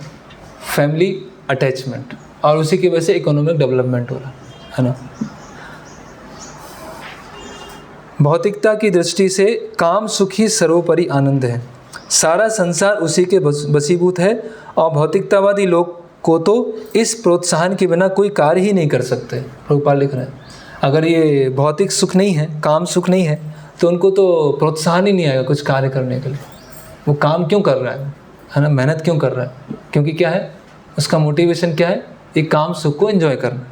फैमिली अटैचमेंट, और उसी की वजह से इकोनॉमिक डेवलपमेंट हो रहा है ना। भौतिकता की दृष्टि से काम सुख ही सर्वोपरि आनंद है, सारा संसार उसी के बसीभूत है, और भौतिकतावादी लोग को तो इस प्रोत्साहन के बिना कोई कार्य ही नहीं कर सकते। प्रभुपाद लिख रहे हैं, अगर ये भौतिक सुख नहीं है, काम सुख नहीं है, तो उनको तो प्रोत्साहन ही नहीं आएगा कुछ कार्य करने के लिए। वो काम क्यों कर रहा है ना, मेहनत क्यों कर रहा है, क्योंकि क्या है उसका मोटिवेशन क्या है, एक काम सुख को एंजॉय करना।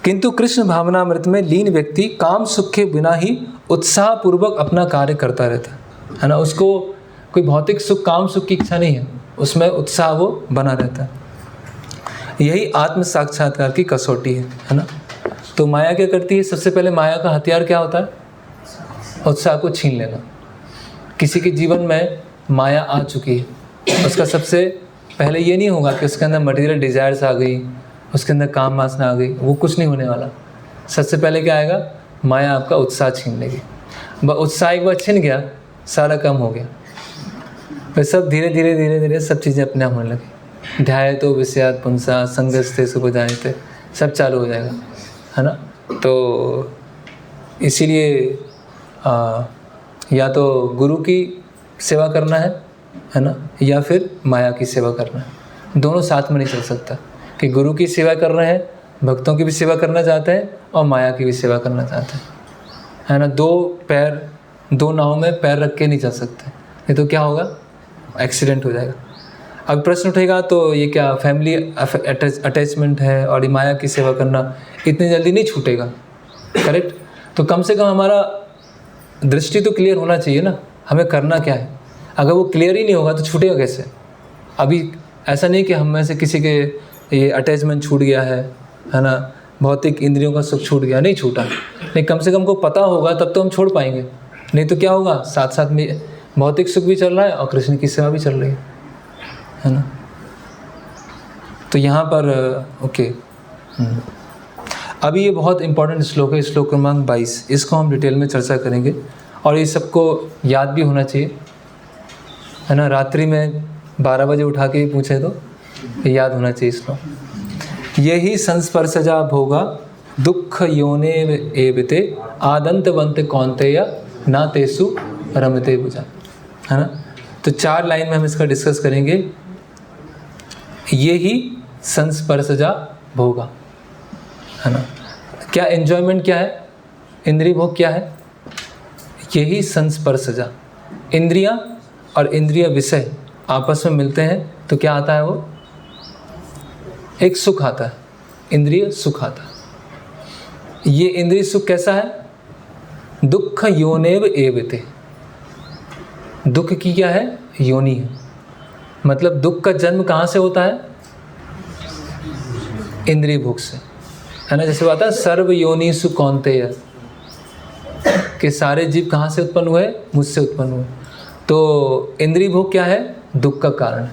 किंतु कृष्ण भावनामृत में लीन व्यक्ति काम सुख के बिना ही उत्साहपूर्वक अपना कार्य करता रहता है ना। उसको कोई भौतिक सुख, काम सुख की इच्छा नहीं है, उसमें उत्साह वो बना रहता है। यही आत्म साक्षात्कार की कसौटी है ना। तो माया क्या करती है, सबसे पहले माया का हथियार क्या होता है, उत्साह को छीन लेना। किसी के जीवन में माया आ चुकी है, उसका सबसे पहले ये नहीं होगा कि उसके अंदर मटेरियल डिजायर्स आ गई, उसके अंदर काम वासना आ गई, वो कुछ नहीं होने वाला। सबसे पहले क्या आएगा, माया आपका उत्साह छीन लेगी। उत्साह एक बार छिन गया, सारा कम हो गया, फिर सब धीरे धीरे धीरे धीरे सब चीज़ें अपने आप होने लगी। ध्यायतो विषयात् पुंसा संगस्ते सुबुधायते, सब चालू हो जाएगा, है ना। तो इसीलिए या तो गुरु की सेवा करना है ना, या फिर माया की सेवा करना है। दोनों साथ में नहीं चल सकता कि गुरु की सेवा कर रहे हैं, भक्तों की भी सेवा करना चाहते हैं, और माया की भी सेवा करना चाहते हैं, है ना। दो नाव में पैर रख के नहीं चल सकते, नहीं तो क्या होगा, एक्सीडेंट हो जाएगा। अब प्रश्न उठेगा तो ये क्या फैमिली अटैचमेंट है और माया की सेवा करना इतनी जल्दी नहीं छूटेगा, करेक्ट। तो कम से कम हमारा दृष्टि तो क्लियर होना चाहिए ना, हमें करना क्या है। अगर वो क्लियर ही नहीं होगा तो छूटेगा कैसे। अभी ऐसा नहीं कि हम में से किसी के ये अटैचमेंट छूट गया है ना, भौतिक इंद्रियों का सुख छूट गया, नहीं छूटा, नहीं कम से कम को पता होगा तब तो हम छोड़ पाएंगे। नहीं तो क्या होगा, साथ साथ में भौतिक सुख भी चल रहा है और कृष्ण की सेवा भी चल रही है ना। तो यहाँ पर ओके, अभी ये बहुत इंपॉर्टेंट श्लोक है, श्लोक क्रमांक 22, इसको हम डिटेल में चर्चा करेंगे, और ये सबको याद भी होना चाहिए, है ना। रात्रि में 12 बजे उठा के पूछे तो याद होना चाहिए श्लोक। यही संस्पर्शजा भोगा दुख योने एवते आदंतवंत कौन्तेय ना तेसु रमते बुझा, है ना। तो 4 लाइन में हम इसका डिस्कस करेंगे। ये ही संस्पर्शजा भोगा, है ना। क्या एंजॉयमेंट क्या है, इंद्रिय भोग क्या है, यही संस्पर्शजा। इंद्रियां और इंद्रिय विषय आपस में मिलते हैं तो क्या आता है, वो एक सुख आता है, इंद्रिय सुख आता है। ये इंद्रिय सुख कैसा है, दुख योनेव एवते, दुख की क्या है, योनि है। मतलब दुख का जन्म कहाँ से होता है, इंद्रिय भोग से, है ना। जैसे बात है सर्व योनिषु कौन्तेय, कि सारे जीव कहाँ से उत्पन्न हुए, मुझसे उत्पन्न हुए। तो इंद्रिय भोग क्या है, दुख का कारण है।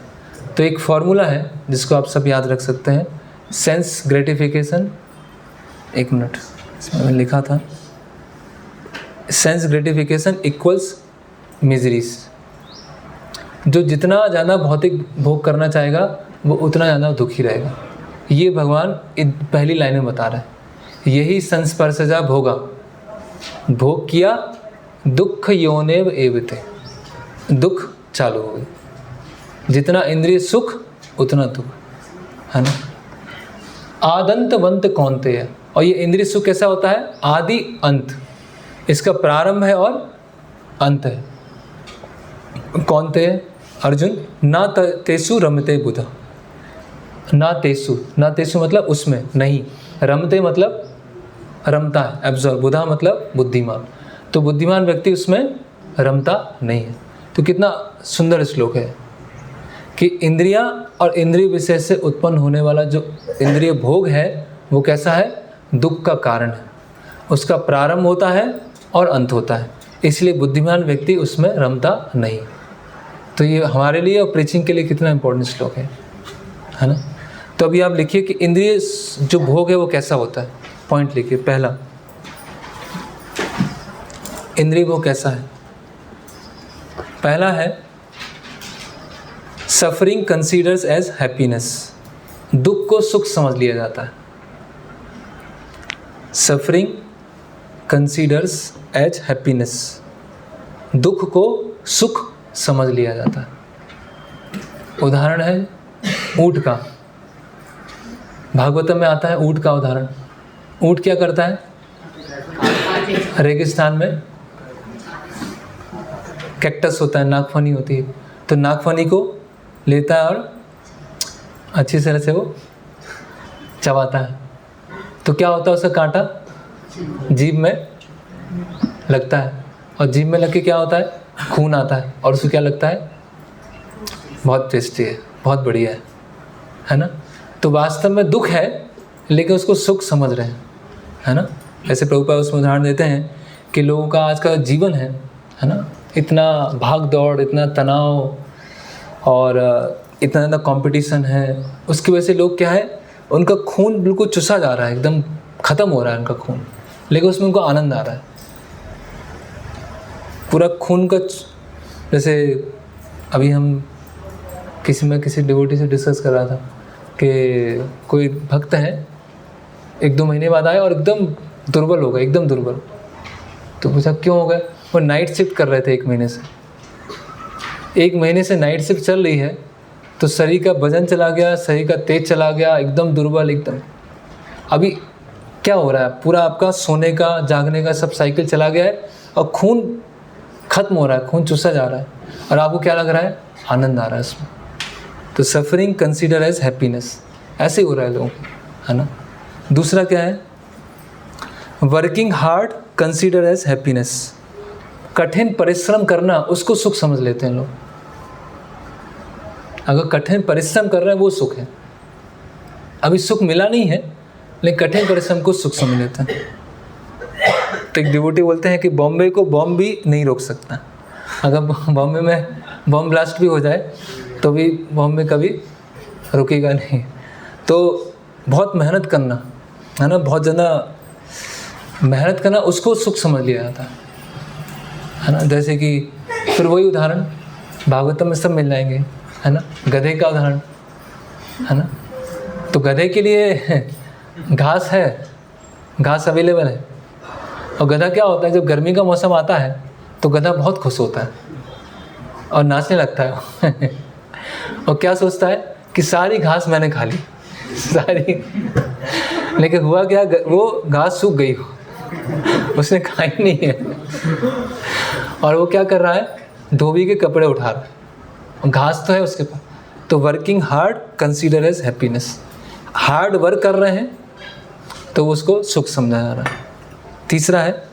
तो एक फॉर्मूला है जिसको आप सब याद रख सकते हैं, सेंस ग्रेटिफिकेशन। एक मिनट, इसमें मैंने लिखा था, सेंस ग्रेटिफिकेशन इक्वल्स मिजरीज। जो जितना ज़्यादा भौतिक भोग करना चाहेगा वो उतना ज़्यादा दुखी रहेगा। ये भगवान पहली लाइन में बता रहा है। यही संस्पर्शजा भोगा, भोग किया, दुख योनेव एवते, दुख चालू हो गई। जितना इंद्रिय सुख उतना दुख, है ना। आदंतवंत कौन्तेय, और ये इंद्रिय सुख कैसा होता है, आदि अंत, इसका प्रारंभ है और अंत है। कौन्तेय अर्जुन, ना तेसु रमते बुधा, ना तेसु, ना तेसु मतलब उसमें नहीं, रमते मतलब रमता है, एब्जॉर्ब, बुधा मतलब बुद्धिमान। तो बुद्धिमान व्यक्ति उसमें रमता नहीं है। तो कितना सुंदर श्लोक है कि इंद्रियां और इंद्रिय विषय से उत्पन्न होने वाला जो इंद्रिय भोग है वो कैसा है, दुख का कारण है। उसका प्रारंभ होता है और अंत होता है, इसलिए बुद्धिमान व्यक्ति उसमें रमता नहीं। तो ये हमारे लिए और प्रीचिंग के लिए कितना इंपॉर्टेंट श्लोक है ना। तो अभी आप लिखिए कि इंद्रिय जो भोग है वो कैसा होता है, पॉइंट लिखिए। पहला, इंद्रिय भोग कैसा है? पहला है सफरिंग कंसीडर्स एज हैप्पीनेस, दुख को सुख समझ लिया जाता है। सफरिंग कंसीडर्स एज हैप्पीनेस, दुख को सुख समझ लिया जाता है। उदाहरण है ऊंट का, भागवतम में आता है ऊंट का उदाहरण। ऊंट क्या करता है? रेगिस्तान में कैक्टस होता है, नागफनी होती है, तो नागफनी को लेता है और अच्छी तरह से वो चबाता है। तो क्या होता है, उसका कांटा जीभ में लगता है, और जीभ में लग के क्या होता है, खून आता है, और उसको क्या लगता है, बहुत टेस्टी है, बहुत बढ़िया है ना। तो वास्तव में दुख है, लेकिन उसको सुख समझ रहे हैं, है ना। ऐसे प्रभुपाद उसमें उदाहरण देते हैं कि लोगों का आज का जीवन है ना, इतना भाग दौड़, इतना तनाव और इतना ज़्यादा कंपटीशन है, उसकी वजह से लोग क्या है, उनका खून बिल्कुल चुसा जा रहा है, एकदम ख़त्म हो रहा है उनका खून, लेकिन उसमें उनको आनंद आ रहा है। पूरा खून का, जैसे अभी हम किसी डिवोटी से डिस्कस कर रहा था कि कोई भक्त है 1-2 महीने बाद आए और एकदम दुर्बल हो गए, एकदम दुर्बल। तो पूछा क्यों हो गए? वो नाइट शिफ्ट कर रहे थे 1 महीने से। 1 महीने से नाइट शिफ्ट चल रही है, तो शरीर का वजन चला गया, शरीर का तेज चला गया, एकदम दुर्बल एकदम। अभी क्या हो रहा है, पूरा आपका सोने का जागने का सब साइकिल चला गया है, और खून खत्म हो रहा है, खून चूसा जा रहा है, और आपको क्या लग रहा है, आनंद आ रहा है उसमें। तो सफरिंग कंसीडर एज हैप्पीनेस, ऐसे हो रहा है लोगों को, है ना। दूसरा क्या है, working hard consider as happiness, कठिन परिश्रम करना उसको सुख समझ लेते हैं लोग। अगर कठिन परिश्रम कर रहे हैं वो सुख है। अभी सुख मिला नहीं है, लेकिन कठिन परिश्रम को सुख समझ लेते हैं। तो एक डिवोटी बोलते हैं कि बॉम्बे को बॉम्ब भी नहीं रोक सकता। अगर बॉम्बे में बॉम्ब ब्लास्ट भी हो जाए तो भी बॉम्बे कभी रुकेगा नहीं। तो बहुत मेहनत करना, है ना, बहुत ज़्यादा मेहनत करना उसको सुख समझ लिया जाता है ना। जैसे कि फिर वही उदाहरण भागवतम में सब मिल जाएंगे, है ना। गधे का उदाहरण, है ना। तो गधे के लिए घास है, घास अवेलेबल है, और गधा क्या होता है, जब गर्मी का मौसम आता है तो गधा बहुत खुश होता है और नाचने लगता है और क्या सोचता है कि सारी घास मैंने खा ली सारी। लेकिन हुआ क्या, वो घास सूख गई, उसने खाई नहीं है, और वो क्या कर रहा है, धोबी के कपड़े उठा रहा है, घास तो है उसके पास। तो working hard consider as happiness, hard work कर रहे हैं तो उसको सुख समझा जा रहा है। तीसरा है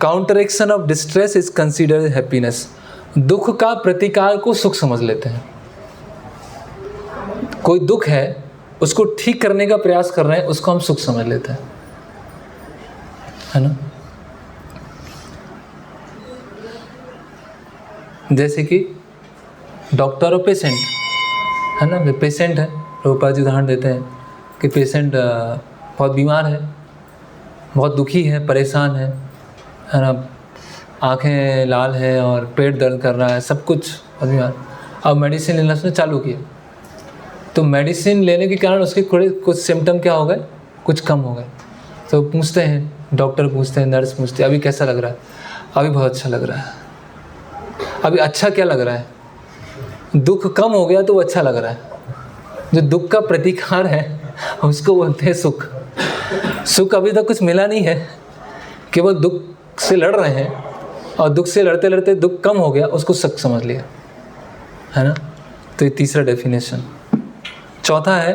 counteraction of distress is consider as happiness, दुख का प्रतिकार को सुख समझ लेते हैं। कोई दुख है, उसको ठीक करने का प्रयास कर रहे हैं, उसको हम सुख समझ लेते हैं, है ना। जैसे कि डॉक्टर और पेशेंट, है ना। पेशेंट है, प्रभुपाद जी उदाहरण देते हैं कि पेशेंट बहुत बीमार है, बहुत दुखी है, परेशान है ना, आंखें लाल है और पेट दर्द कर रहा है, सब कुछ बीमार। अब मेडिसिन लेना उसने चालू किया, तो मेडिसिन लेने के कारण उसके कुछ सिम्टम क्या हो गए, कुछ कम हो गए। तो पूछते हैं, डॉक्टर पूछते हैं, नर्स पूछते हैं, अभी कैसा लग रहा है? अभी बहुत अच्छा लग रहा है। अभी अच्छा क्या लग रहा है? दुख कम हो गया तो वो अच्छा लग रहा है। जो दुख का प्रतिकार है उसको बोलते हैं सुख। सुख अभी तक कुछ मिला नहीं है, केवल दुख से लड़ रहे हैं, और दुख से लड़ते लड़ते दुख कम हो गया, उसको सुख समझ लिया, है ना। तो ये तीसरा डेफिनेशन। चौथा है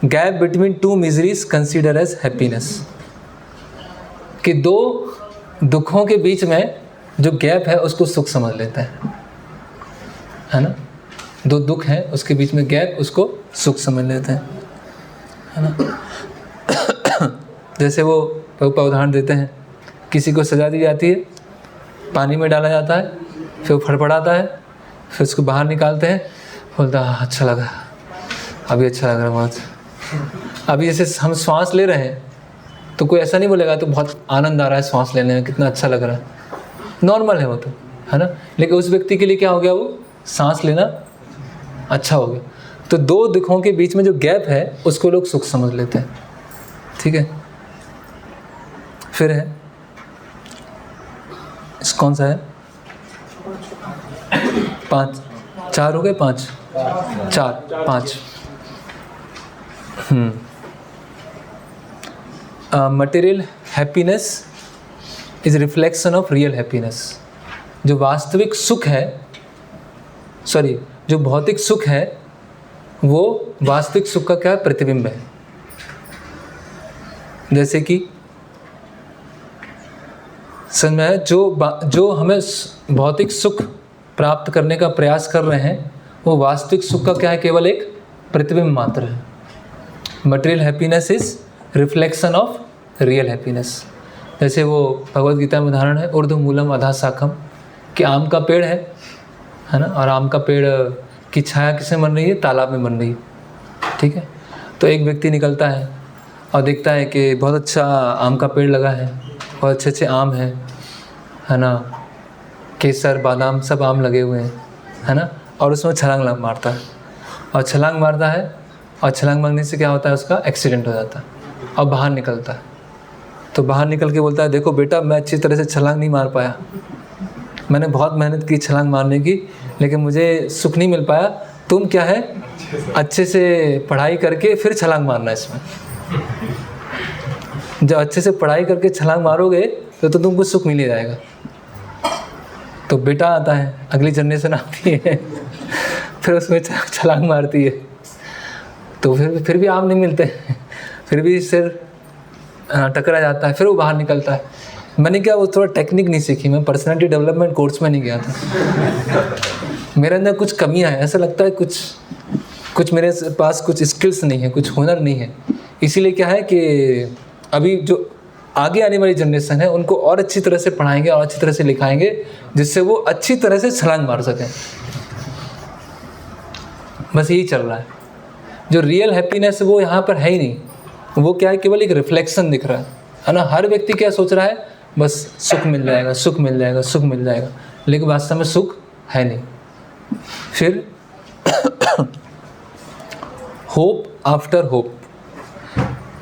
gap between two miseries consider as happiness, कि दो दुखों के बीच में जो गैप है उसको सुख समझ लेता है। है ना, दो दुख हैं उसके बीच में गैप, उसको सुख समझ लेते हैं, है ना। जैसे वो प्रभुपाद उदाहरण देते हैं, किसी को सजा दी जाती है, पानी में डाला जाता है, फिर वो फड़फड़ाता है, फिर उसको बाहर निकालते हैं, बोलता है अच्छा लगा, अभी अच्छा लग रहा है बहुत। अभी जैसे हम श्वास ले रहे हैं तो कोई ऐसा नहीं बोलेगा तो बहुत आनंद आ रहा है श्वास लेने में, कितना अच्छा लग रहा है, नॉर्मल है वो तो, है ना। लेकिन उस व्यक्ति के लिए क्या हो गया, वो सांस लेना अच्छा हो गया। तो दो दुखों के बीच में जो गैप है उसको लोग सुख समझ लेते हैं, ठीक है। फिर है इस कौन सा है, 5 4 हो गए, 5 4 5 material happiness is reflection of real happiness. जो वास्तविक सुख है, सॉरी, जो भौतिक सुख है वो वास्तविक सुख का क्या प्रतिबिंब है। जैसे कि समय जो हमें भौतिक सुख प्राप्त करने का प्रयास कर रहे हैं वो वास्तविक सुख का क्या है, केवल एक प्रतिबिंब मात्र है। Material happiness is reflection of real happiness. जैसे वो भगवद गीता में उदाहरण है, ऊर्ध्व मूलम अधः शाखम, कि आम का पेड़ है ना, और आम का पेड़ की छाया किसमें बन रही है, तालाब में बन रही है, ठीक है। तो एक व्यक्ति निकलता है और देखता है कि बहुत अच्छा आम का पेड़ लगा है, बहुत अच्छे अच्छे आम हैं, है ना, केसर बादाम सब आम लगे हुए हैं, है ना, और उसमें छलांग मारता है, और छलांग मारता है, और छलांग मारने से क्या होता है, उसका एक्सीडेंट हो जाता है और बाहर निकलता है। तो बाहर निकल के बोलता है, देखो बेटा मैं अच्छी तरह से छलांग नहीं मार पाया, मैंने बहुत मेहनत की छलांग मारने की, लेकिन मुझे सुख नहीं मिल पाया। तुम क्या है, अच्छे से पढ़ाई करके फिर छलांग मारना। इसमें जब अच्छे से पढ़ाई करके छलांग मारोगे तो तुमको सुख मिल ही जाएगा। तो बेटा आता है, अगली जनरेशन आती है, फिर उसमें छलांग मारती है, तो फिर भी आम नहीं मिलते, फिर भी सिर टकरा जाता है, फिर वो बाहर निकलता है। मैंने क्या वो थोड़ा टेक्निक नहीं सीखी, मैं पर्सनालिटी डेवलपमेंट कोर्स में नहीं गया था, मेरे अंदर कुछ कमियां हैं, ऐसा लगता है कुछ मेरे पास कुछ स्किल्स नहीं है, कुछ हुनर नहीं है। इसीलिए क्या है कि अभी जो आगे आने वाली जनरेशन है उनको और अच्छी तरह से पढ़ाएंगे और अच्छी तरह से लिखाएंगे, जिससे वो अच्छी तरह से छलांग मार सकें। बस यही चल रहा है। जो रियल हैप्पीनेस वो यहाँ पर है ही नहीं, वो क्या है, केवल एक रिफ्लेक्शन दिख रहा है ना। हर व्यक्ति क्या सोच रहा है, बस सुख मिल जाएगा, सुख मिल जाएगा, सुख मिल जाएगा, लेकिन वास्तव में सुख है नहीं। फिर होप आफ्टर होप,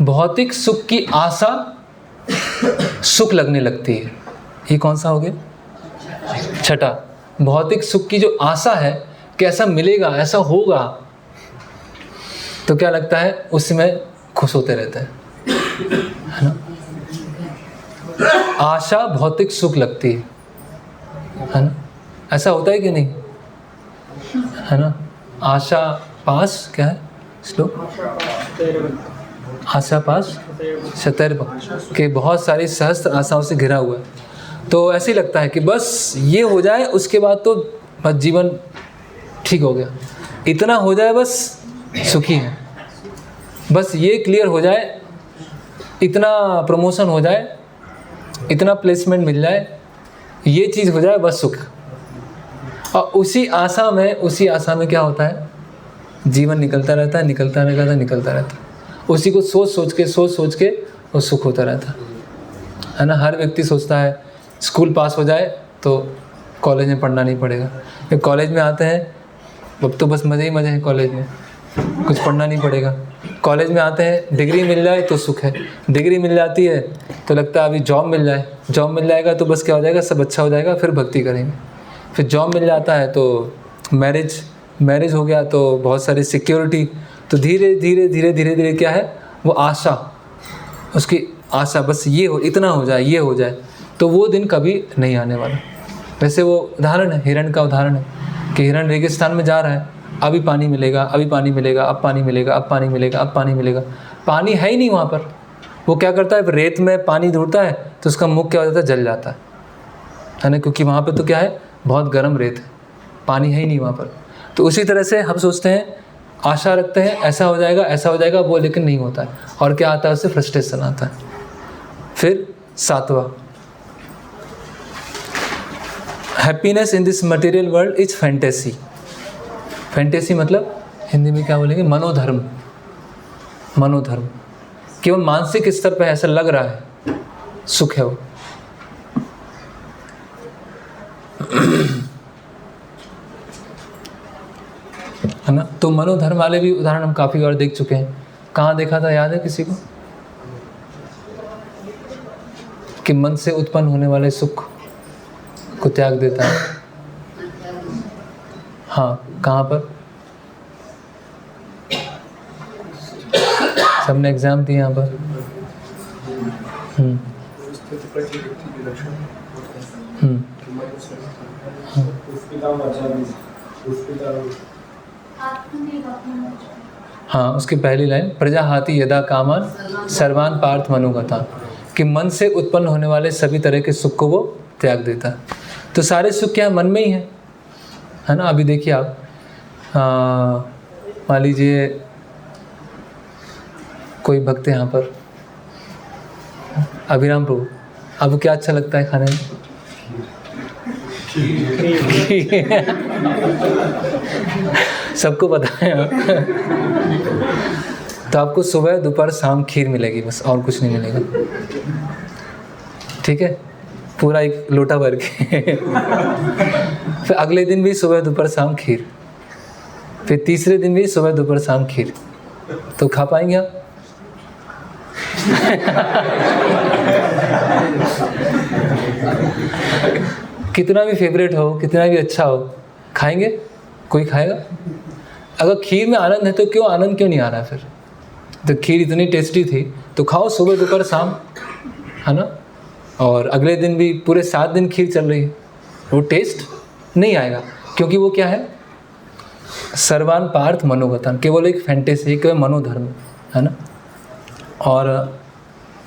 भौतिक सुख की आशा सुख लगने लगती है। ये कौन सा हो गया, छठा। भौतिक सुख की जो आशा है कि ऐसा मिलेगा, ऐसा होगा, तो क्या लगता है, उसमें खुश होते रहते हैं, है ना। आशा भौतिक सुख लगती है ना, ऐसा होता है कि नहीं, है ना। आशा पास क्या है श्लोक, आशा पास शतैर्भ, के बहुत सारी सहस्त्र आशाओं से घिरा हुआ है। तो ऐसे ही लगता है कि बस ये हो जाए, उसके बाद तो बस जीवन ठीक हो गया, इतना हो जाए बस सुखी है, बस ये क्लियर हो जाए, इतना प्रमोशन हो जाए, इतना प्लेसमेंट मिल जाए, ये चीज़ हो जाए, बस सुख। और उसी आशा में क्या होता है, जीवन निकलता रहता है, निकलता रहता है। उसी को सोच सोच के वो सुख होता रहता है ना। हर व्यक्ति सोचता है स्कूल पास हो जाए तो कॉलेज में पढ़ना नहीं पड़ेगा, फिर कॉलेज में आते हैं, अब तो बस मज़े ही मज़े हैं, कॉलेज में कुछ पढ़ना नहीं पड़ेगा। कॉलेज में आते हैं, डिग्री मिल जाए तो सुख है, डिग्री मिल जाती है तो लगता है अभी जॉब मिल जाए, जॉब मिल जाएगा तो बस क्या हो जाएगा, सब अच्छा हो जाएगा, फिर भक्ति करेंगे। फिर जॉब मिल जाता है तो मैरिज हो गया तो बहुत सारी सिक्योरिटी, तो धीरे धीरे क्या है, वो आशा, उसकी आशा बस ये हो, इतना हो जाए, ये हो जाए, तो वो दिन कभी नहीं आने वाला। वैसे वो उदाहरण है, हिरण का उदाहरण है कि हिरण रेगिस्तान में जा रहा है, अभी पानी मिलेगा, अभी पानी मिलेगा, अब पानी मिलेगा, अब पानी मिलेगा, अब पानी मिलेगा, पानी है ही नहीं वहाँ पर। वो क्या करता है, रेत में पानी ढूंढता है तो उसका मुख क्या हो जाता है, जल जाता है ना, क्योंकि वहाँ पे तो क्या है, बहुत गर्म रेत पानी है ही नहीं वहाँ पर। तो उसी तरह से हम सोचते हैं, आशा रखते हैं ऐसा हो जाएगा वो, लेकिन नहीं होता है। और क्या आता है उससे? फ्रस्ट्रेशन आता है। फिर 7वां, happiness in this material world is fantasy. Fantasy मतलब हिंदी में क्या बोलेंगे? मनोधर्म। मनोधर्म, केवल मानसिक स्तर पर ऐसा लग रहा है सुख है वो। है ना? तो मनोधर्म वाले भी उदाहरण हम काफ़ी बार देख चुके हैं। कहाँ देखा था, याद है किसी को? कि मन से उत्पन्न होने वाले सुख को त्याग देता है। हाँ, कहाँ पर? सबने एग्जाम दिए यहाँ पर। हाँ, उसकी पहली लाइन, प्रजाहाति यदा कामान सर्वान पार्थ मनोगता, कि मन से उत्पन्न होने वाले सभी तरह के सुख को वो त्याग देता है। तो सारे सुख क्या मन में ही है ना? अभी देखिए आप, मान लीजिए कोई भक्त है यहाँ पर, अभिराम प्रभु, आपको क्या अच्छा लगता है खाने में? सबको पता है। तो आपको सुबह दोपहर शाम खीर मिलेगी बस, और कुछ नहीं मिलेगा। ठीक है, पूरा एक लोटा भर के। फिर अगले दिन भी सुबह दोपहर शाम खीर, फिर तीसरे दिन भी सुबह दोपहर शाम खीर। तो खा पाएंगे आप? कितना भी फेवरेट हो, कितना भी अच्छा हो, खाएंगे? कोई खाएगा? अगर खीर में आनंद है तो आनंद क्यों नहीं आ रहा है फिर? तो खीर इतनी टेस्टी थी तो खाओ सुबह दोपहर शाम, है ना? और अगले दिन भी पूरे 7 दिन खीर चल रही है, वो टेस्ट नहीं आएगा, क्योंकि वो क्या है? सर्वान पार्थ मनोगतन, केवल एक फैंटेसी, केवल मनोधर्म, है ना? और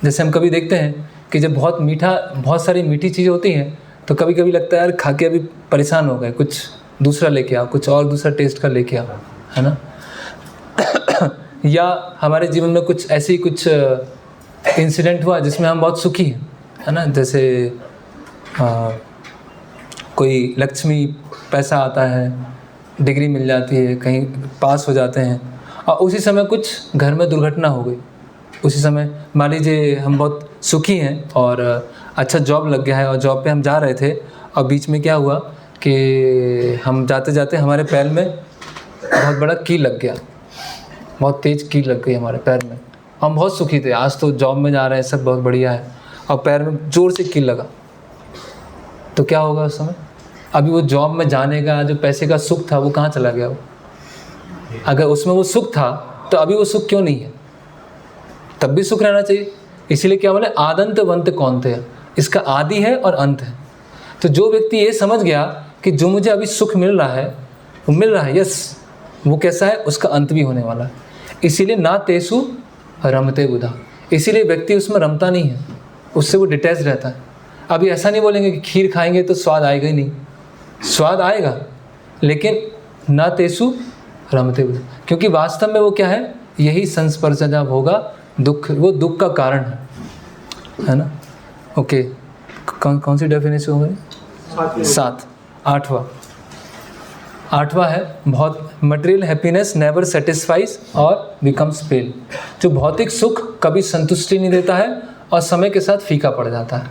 जैसे हम कभी देखते हैं कि जब बहुत सारी मीठी चीज़ें होती हैं तो कभी कभी लगता है यार खा के अभी परेशान हो गए, कुछ दूसरा लेके आओ, कुछ और दूसरा टेस्ट का लेके आओ, है ना? या हमारे जीवन में कुछ ऐसी कुछ इंसिडेंट हुआ जिसमें हम बहुत सुखी हैं, है ना? जैसे कोई लक्ष्मी पैसा आता है, डिग्री मिल जाती है, कहीं पास हो जाते हैं, और उसी समय कुछ घर में दुर्घटना हो गई। उसी समय मान लीजिए हम बहुत सुखी हैं और अच्छा जॉब लग गया है और जॉब पे हम जा रहे थे, और बीच में क्या हुआ कि हम जाते जाते हमारे पैर में बहुत बड़ा कील लग गया, बहुत तेज़ कील लग गई हमारे पैर में। हम बहुत सुखी थे, आज तो जॉब में जा रहे हैं, सब बहुत बढ़िया है, और पैर में ज़ोर से कील लगा। तो क्या होगा उस समय? अभी वो जॉब में जाने का जो पैसे का सुख था वो कहाँ चला गया? वो अगर उसमें वो सुख था तो अभी वो सुख क्यों नहीं है? तब भी सुख रहना चाहिए। इसीलिए क्या बोले, आदंत वंत कौनते, इसका आदि है और अंत है। तो जो व्यक्ति ये समझ गया कि जो मुझे अभी सुख मिल रहा है वो मिल रहा है, यस, वो कैसा है, उसका अंत भी होने वाला है। इसीलिए ना तेसु रमते बुधा, इसीलिए व्यक्ति उसमें रमता नहीं है, उससे वो डिटैच रहता है। अभी ऐसा नहीं बोलेंगे कि खीर खाएंगे तो स्वाद आएगा ही नहीं, स्वाद आएगा, लेकिन ना तेसु रमते बुधा, क्योंकि वास्तव में वो क्या है, यही संस्पर्श जब होगा दुख, वो दुख का कारण है ना? ओके, कौन सी डेफिनेशन हो गई? 7। 8वां है बहुत, मटेरियल हैप्पीनेस नेवर सेटिस्फाइज और बिकम्स पेल, जो भौतिक सुख कभी संतुष्टि नहीं देता है और समय के साथ फीका पड़ जाता है।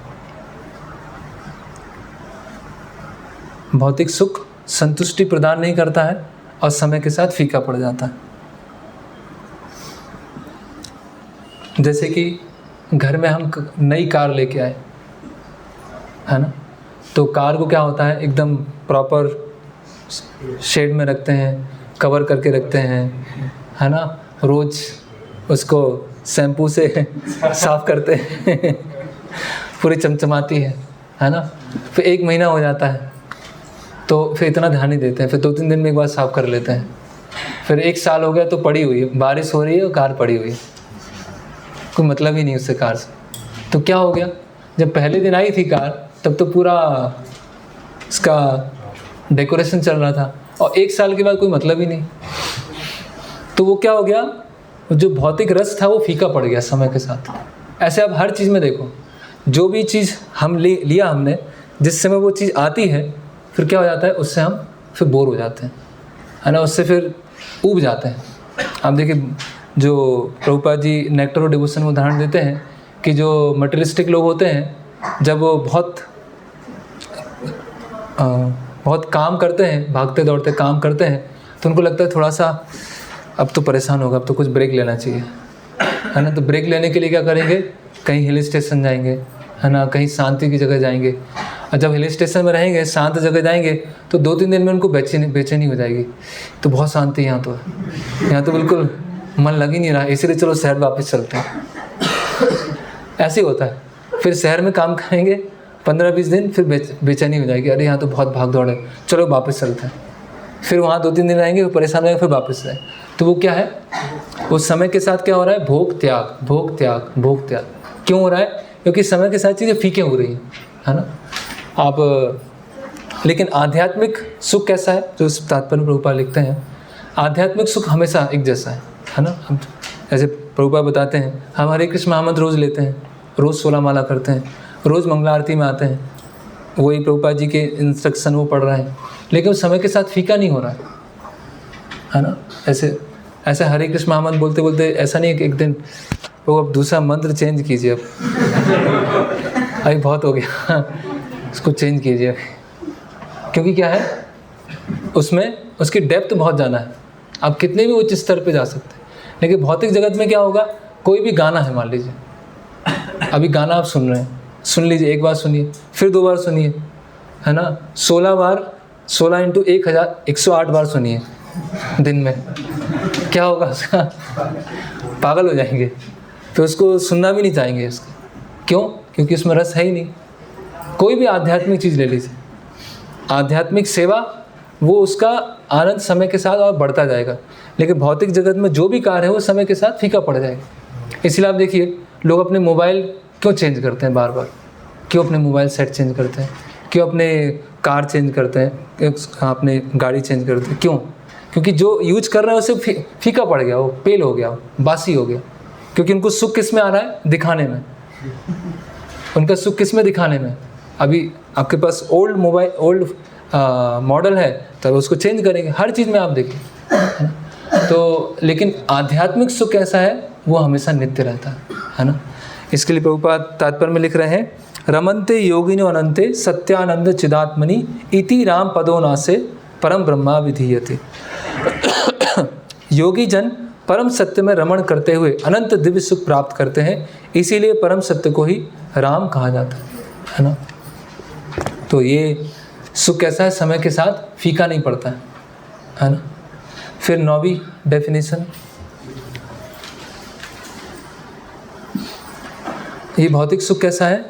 भौतिक सुख संतुष्टि प्रदान नहीं करता है और समय के साथ फीका पड़ जाता है। जैसे कि घर में हम नई कार लेके आए, है ना? तो कार को क्या होता है, एकदम प्रॉपर शेड में रखते हैं, कवर करके रखते हैं, है ना? रोज़ उसको शैम्पू से साफ़ करते हैं, पूरी चमचमाती है ना? फिर 1 महीना हो जाता है तो फिर इतना ध्यान नहीं देते हैं, फिर 2-3 दिन में एक बार साफ़ कर लेते हैं। फिर 1 साल हो गया तो पड़ी हुई है, बारिश हो रही है और कार पड़ी हुई है, कोई मतलब ही नहीं उससे कार से। तो क्या हो गया, जब पहले दिन आई थी कार तब तो पूरा इसका डेकोरेशन चल रहा था, और 1 साल के बाद कोई मतलब ही नहीं। तो वो क्या हो गया, जो भौतिक रस था वो फीका पड़ गया समय के साथ। ऐसे आप हर चीज़ में देखो, जो भी चीज़ हम लिया हमने, जिस समय वो चीज़ आती है फिर क्या हो जाता है, उससे हम फिर बोर हो जाते हैं, है ना, उससे फिर ऊब जाते हैं। आप देखिए, जो Prabhupada ji nectar of devotion में उदाहरण देते हैं कि जो मटेरियलिस्टिक लोग होते हैं, जब वो बहुत काम करते हैं, भागते दौड़ते काम करते हैं, तो उनको लगता है थोड़ा सा अब तो परेशान होगा, अब तो कुछ ब्रेक लेना चाहिए, है ना। तो ब्रेक लेने के लिए क्या करेंगे, कहीं हिल स्टेशन जाएंगे, है ना, कहीं शांति की जगह जाएंगे। और जब हिल स्टेशन में रहेंगे, शांत जगह जाएंगे, तो 2-3 दिन में उनको बेचैनी हो जाएगी, तो बहुत शांति यहाँ तो है, यहाँ तो बिल्कुल मन लग ही नहीं रहा, इसीलिए चलो शहर वापस चलते हैं। ऐसे ही होता है। फिर शहर में काम करेंगे 15-20 दिन, फिर बेचैनी हो जाएगी, अरे यहाँ तो बहुत भाग दौड़ है, चलो वापस चलते हैं। फिर वहाँ 2-3 दिन रहेंगे, फिर परेशान रहेंगे, फिर वापस जाए। तो वो क्या है, उस समय के साथ क्या हो रहा है, भोग त्याग, भोग त्याग, भोग त्याग। क्यों हो रहा है, क्योंकि समय के साथ चीज़ें फीके हो रही हैं, है ना। आप लेकिन आध्यात्मिक सुख कैसा है, जो तात्पर्य प्रभुपाद लिखते हैं, आध्यात्मिक सुख हमेशा एक जैसा है ना। हम ऐसे प्रभुपाद बताते हैं, हम हरे कृष्ण महामंत्र रोज़ लेते हैं, रोज़ 16 माला करते हैं, रोज़ मंगला आरती में आते हैं, वही प्रभुपाद जी के इंस्ट्रक्शन वो पढ़ रहे हैं, लेकिन समय के साथ फीका नहीं हो रहा है ना। ऐसे हरे कृष्ण महामंत्र बोलते बोलते ऐसा नहीं है कि एक दिन वो अब दूसरा मंत्र चेंज कीजिए, अब अभी बहुत हो गया, उसको चेंज कीजिए अभी। क्योंकि क्या है, उसमें उसकी डेप्थ बहुत ज़्यादा है, आप कितने भी उच्च स्तर पे जा सकते हैं। लेकिन भौतिक जगत में क्या होगा, कोई भी गाना है, मान लीजिए अभी गाना आप सुन रहे हैं, सुन लीजिए, एक बार सुनिए, फिर 2 बार सुनिए, है ना, 16 बार, 16 × 1000, 108 बार सुनिए दिन में, क्या होगा उसका, पागल हो जाएंगे, फिर उसको सुनना भी नहीं चाहेंगे उसका। क्यों, क्योंकि उसमें रस है ही नहीं। कोई भी आध्यात्मिक चीज़ ले लीजिए, आध्यात्मिक सेवा, वो उसका आनंद समय के साथ और बढ़ता जाएगा। लेकिन भौतिक जगत में जो भी कार्य है वो समय के साथ फीका पड़ जाएगा। इसलिए आप देखिए, लोग अपने मोबाइल क्यों चेंज करते हैं बार बार, क्यों अपने मोबाइल सेट चेंज करते हैं, क्यों अपने कार चेंज करते हैं, अपने गाड़ी चेंज करते हैं, क्यों? क्योंकि जो यूज कर रहे हैं उसे फीका पड़ गया, वो पेल हो गया, वो बासी हो गया। क्योंकि उनको सुख किस में आ रहा है, दिखाने में। उनका सुख किस में, दिखाने में। अभी आपके पास ओल्ड मोबाइल, ओल्ड मॉडल है, तो उसको चेंज करेंगे, हर चीज़ में आप देखिए। तो लेकिन आध्यात्मिक सुख ऐसा है, वो हमेशा नित्य रहता है ना। इसके लिए प्रभुपाद तात्पर्य में लिख रहे हैं, रमन्ते योगिनो अनंते सत्यानंद चिदात्मनि इति राम पदो नासे परम ब्रह्मा विधीयते। योगी जन परम सत्य में रमण करते हुए अनंत दिव्य सुख प्राप्त करते हैं, इसीलिए परम सत्य को ही राम कहा जाता है ना। तो ये सुख कैसा है, समय के साथ फीका नहीं पड़ता है ना। फिर 9वीं डेफिनेशन, ये भौतिक सुख कैसा है,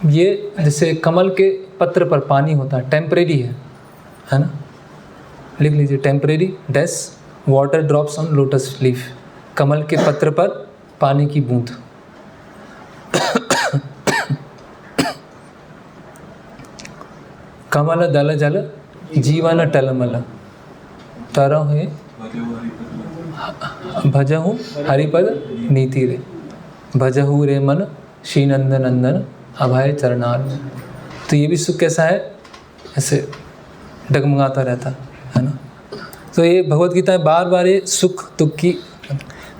ये जैसे कमल के पत्र पर पानी होता है, टेम्परेरी है ना। लिख लीजिए, temporary dash water drops on lotus leaf, कमल के पत्र पर पानी की बूंद। कमल दल जल जीवन टलमल तरह है भजहु हरिपद नीति रे, भजहु रे मन श्री नंदन नंदन अभय चरणार। तो ये भी सुख कैसा है, ऐसे डगमगाता रहता है ना। तो ये भगवत गीता में बार बार ये सुख दुख की,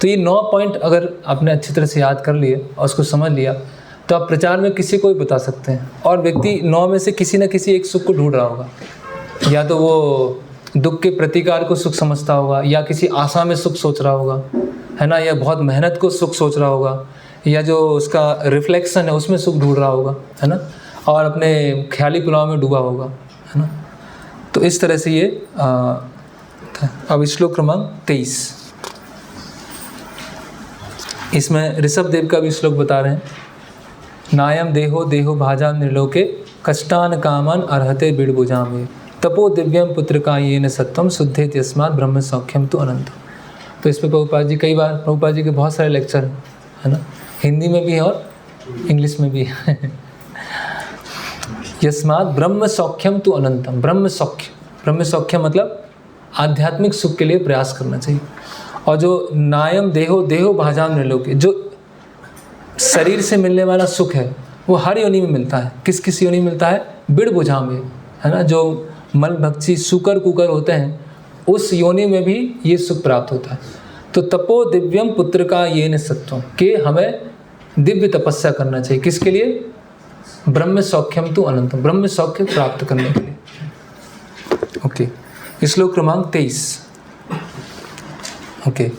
तो ये 9 पॉइंट अगर आपने अच्छी तरह से याद कर लिए और उसको समझ लिया, तो आप प्रचार में किसी को भी बता सकते हैं। और व्यक्ति 9 में से किसी न किसी एक सुख को ढूंढ रहा होगा, या तो वो दुख के प्रतिकार को सुख समझता होगा, या किसी आशा में सुख सोच रहा होगा, है ना, या बहुत मेहनत को सुख सोच रहा होगा, या जो उसका रिफ्लेक्शन है उसमें सुख ढूंढ रहा होगा, है ना, और अपने ख्याली पुलाव में डूबा होगा, है ना। तो इस तरह से ये अब श्लोक क्रमांक 23, इसमें ऋषभ देव का भी श्लोक बता रहे हैं। नायम देहो देहो भाजा निर्लोके कष्टान कामान अर्हते बिड़बुजामे तपो दिव्यम पुत्र का ये न सत्वम शुद्धे यस्मात् ब्रह्म सौख्यम तो अनंत। तो इस पर प्रभुपाद जी कई बार, प्रभुपाद जी के बहुत सारे लेक्चर हैं, है ना, हिंदी में भी है और इंग्लिश में भी है। यस्मात् ब्रह्म सौख्यम तो अनंतम, ब्रह्म सौख्य, ब्रह्म सौख्यम मतलब आध्यात्मिक सुख के लिए प्रयास करना चाहिए। और जो नायम देहो देहो भाजाम निलोके, जो शरीर से मिलने वाला सुख है वो हर योनि में मिलता है। किस किस योनि में मिलता है? बिड़ बुझा में, है ना। जो मल भक्षी सूकर कुकर होते हैं उस योनि में भी ये सुख प्राप्त होता है। तो तपो दिव्यम पुत्र का ये न सत्वम, कि हमें दिव्य तपस्या करना चाहिए। किसके लिए? ब्रह्म सौख्यम तु अनंतम, ब्रह्म सौख्य प्राप्त करने के लिए। ओके, श्लोक क्रमांक 23। ओके,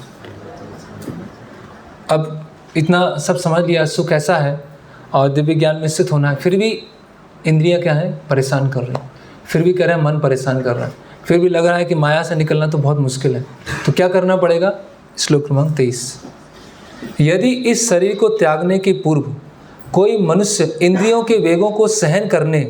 अब इतना सब समझ लिया, सुख ऐसा है और दिव्य ज्ञान में स्थित होना है। फिर भी इंद्रियां क्या है? परेशान कर रही हैं। फिर भी कह रहे हैं मन परेशान कर रहा है। फिर भी लग रहा है कि माया से निकलना तो बहुत मुश्किल है। तो क्या करना पड़ेगा? श्लोक क्रमांक 23। यदि इस शरीर को त्यागने के पूर्व कोई मनुष्य इंद्रियों के वेगों को सहन करने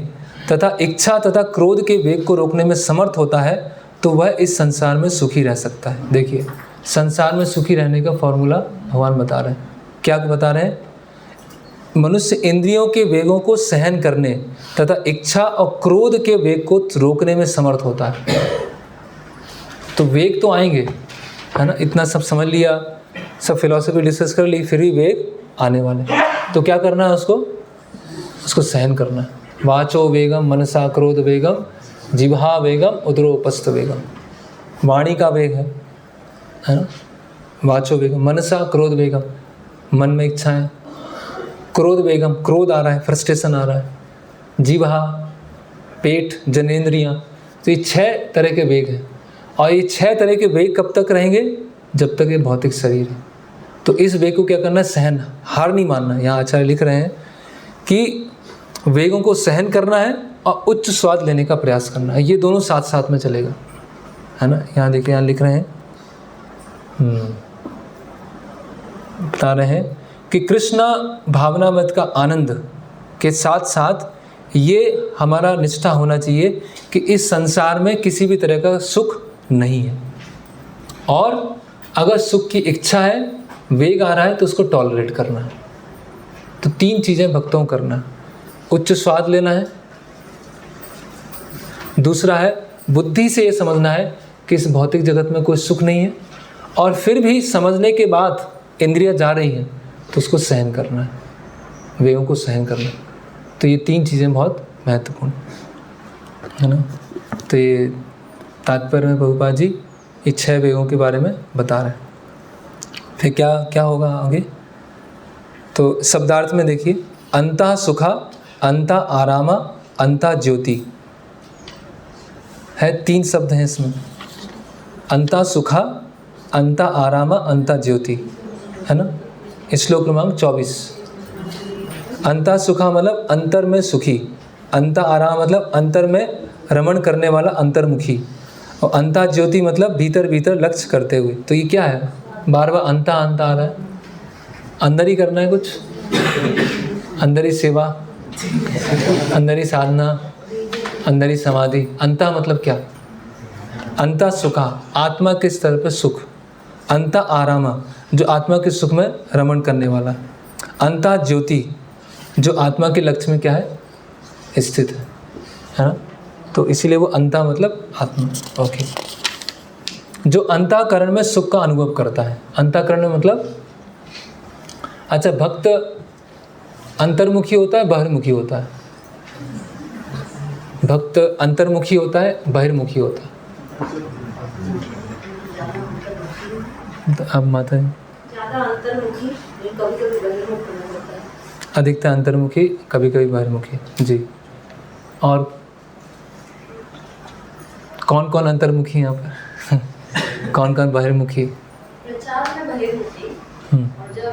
तथा इच्छा तथा क्रोध के वेग को रोकने में समर्थ होता है तो वह इस संसार में सुखी रह सकता है। देखिए, संसार में सुखी रहने का फॉर्मूला भगवान बता रहे हैं। क्या बता रहे हैं? मनुष्य इंद्रियों के वेगों को सहन करने तथा इच्छा और क्रोध के वेग को रोकने में समर्थ होता है। तो वेग तो आएंगे, है ना। इतना सब समझ लिया, सब फिलॉसफी डिस्कस कर ली, फिर भी वेग आने वाले। तो क्या करना है? उसको सहन करना है। वाचो वेगम मनसा क्रोध वेगम जिह्वा वेगम उदरोपस्थ वेगम। वाणी का वेग है ना। वाचो वेगम, मनसा क्रोध वेगम, मन में इच्छाएं। क्रोध वेगम, क्रोध आ रहा है, फ्रस्ट्रेशन आ रहा है। जिह्वा, पेट, जननेंद्रियां। तो ये 6 तरह के वेग हैं। और ये 6 तरह के वेग कब तक रहेंगे? जब तक ये भौतिक शरीर है। तो इस वेग को क्या करना है? सहन, हार नहीं मानना। यहाँ आचार्य लिख रहे हैं कि वेगों को सहन करना है और उच्च स्वाद लेने का प्रयास करना है। ये दोनों साथ साथ में चलेगा, है ना। यहाँ देखिए, यहाँ लिख रहे हैं, बता रहे हैं कि कृष्णा भावनामृत का आनंद के साथ साथ ये हमारा निष्ठा होना चाहिए कि इस संसार में किसी भी तरह का सुख नहीं है। और अगर सुख की इच्छा है, वेग आ रहा है, तो उसको टॉलरेट करना है। तो 3 चीज़ें भक्तों को करना है। उच्च स्वाद लेना है, दूसरा है बुद्धि से ये समझना है कि इस भौतिक जगत में कोई सुख नहीं है, और फिर भी समझने के बाद इंद्रियां जा रही हैं तो उसको सहन करना है, वेगों को सहन करना है। तो ये 3 चीज़ें बहुत महत्वपूर्ण है ना। तो ये तात्पर्य में प्रभुपाद जी ये 6 वेगों के बारे में बता रहे हैं। फिर क्या क्या होगा आगे? तो शब्दार्थ में देखिए, अंतः सुखा, अंतः आरामा, अंतः ज्योति है। 3 शब्द हैं इसमें। अंतः सुखा, अंतः आरामा, अंतः ज्योति, है ना। श्लोक क्रमांक 24। अंतः सुखा मतलब अंतर में सुखी, अंतः आराम मतलब अंतर में रमण करने वाला अंतर्मुखी, और अंतः ज्योति मतलब भीतर भीतर लक्ष्य करते हुए। तो ये क्या है? बार बार अंतः अंतः आ रहा है। अंदर ही करना है कुछ, अंदर ही सेवा, अंदर ही साधना, अंदर ही समाधि। अंतः मतलब क्या? अंतः सुखा, आत्मा के स्तर पर सुख। अंतः आरामा, जो आत्मा के सुख में रमण करने वाला। अंतः ज्योति, जो आत्मा के लक्ष्य में क्या है? स्थित है ना। तो इसीलिए वो अंतः मतलब आत्मा। ओके, जो अंतःकरण में सुख का अनुभव करता है। अंतःकरण में मतलब, अच्छा, भक्त अंतर्मुखी होता है, बहिर्मुखी होता है? भक्त अंतर्मुखी होता है, बहिर्मुखी होता है? तो अब माता जी, ज़्यादा अंतर्मुखी, कभी-कभी बहिर्मुख होता है। अधिकतर अंतर्मुखी, कभी कभी बहिर्मुखी। जी। और कौन कौन अंतर्मुखी यहाँ पर? कौन कौन बहिर्मुखी? प्रचार में बहिर्मुखी और जब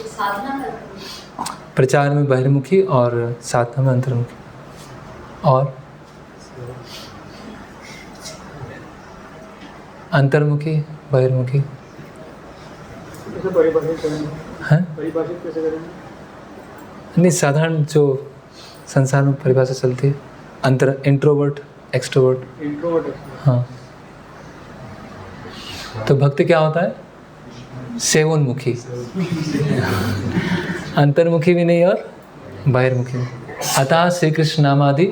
साधना करते हैं। प्रचार में बहिर्मुखी और साधना में अंतर्मुखी। और अंतर्मुखी, बहिर्मुखी हैं? परिभाषित कैसे करेंगे? नहीं, साधारण जो संसार में परिभाषा चलती है, अंतर, इंट्रोवर्ट, एक्सट्रोवर्ट। इंट्रोवर्ट। हाँ। तो भक्त क्या होता है? सेवोन्मुखी। अंतर्मुखी भी नहीं और बहिर्मुखी भी। अतः श्री कृष्ण नामादि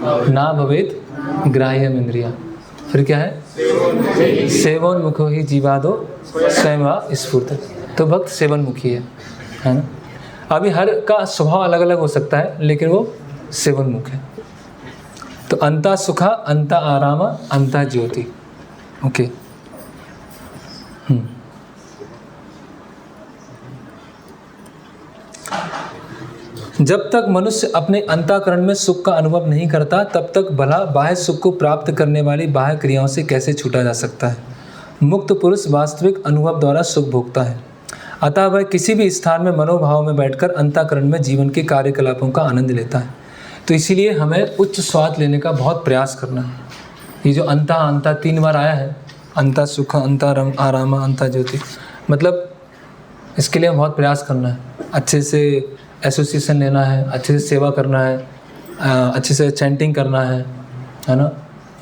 ना भवेत ग्राह्यम इंद्रिया। फिर क्या है? सेवोन्मुखो ही जीवादो स्वयं वा स्फूर्त। तो भक्त सेवनमुखी है ना। अभी हर का स्वभाव अलग अलग हो सकता है, लेकिन वो सेवनमुख है। तो अंता सुखा, अंता आराम, अंता ज्योति। ओके। जब तक मनुष्य अपने अंतःकरण में सुख का अनुभव नहीं करता, तब तक भला बाह्य सुख को प्राप्त करने वाली बाह्य क्रियाओं से कैसे छूटा जा सकता है। मुक्त पुरुष वास्तविक अनुभव द्वारा सुख भोगता है। अतः वह किसी भी स्थान में मनोभाव में बैठकर अंतःकरण में जीवन के कार्यकलापों का आनंद लेता है। तो इसीलिए हमें उच्च स्वाद लेने का बहुत प्रयास करना है। ये जो अंता 3 बार आया है, अंता सुख, अंता आराम, अंता ज्योति, मतलब इसके लिए बहुत प्रयास करना है। अच्छे से एसोसिएशन लेना है, अच्छे से सेवा करना है, अच्छे से चैंटिंग करना है ना।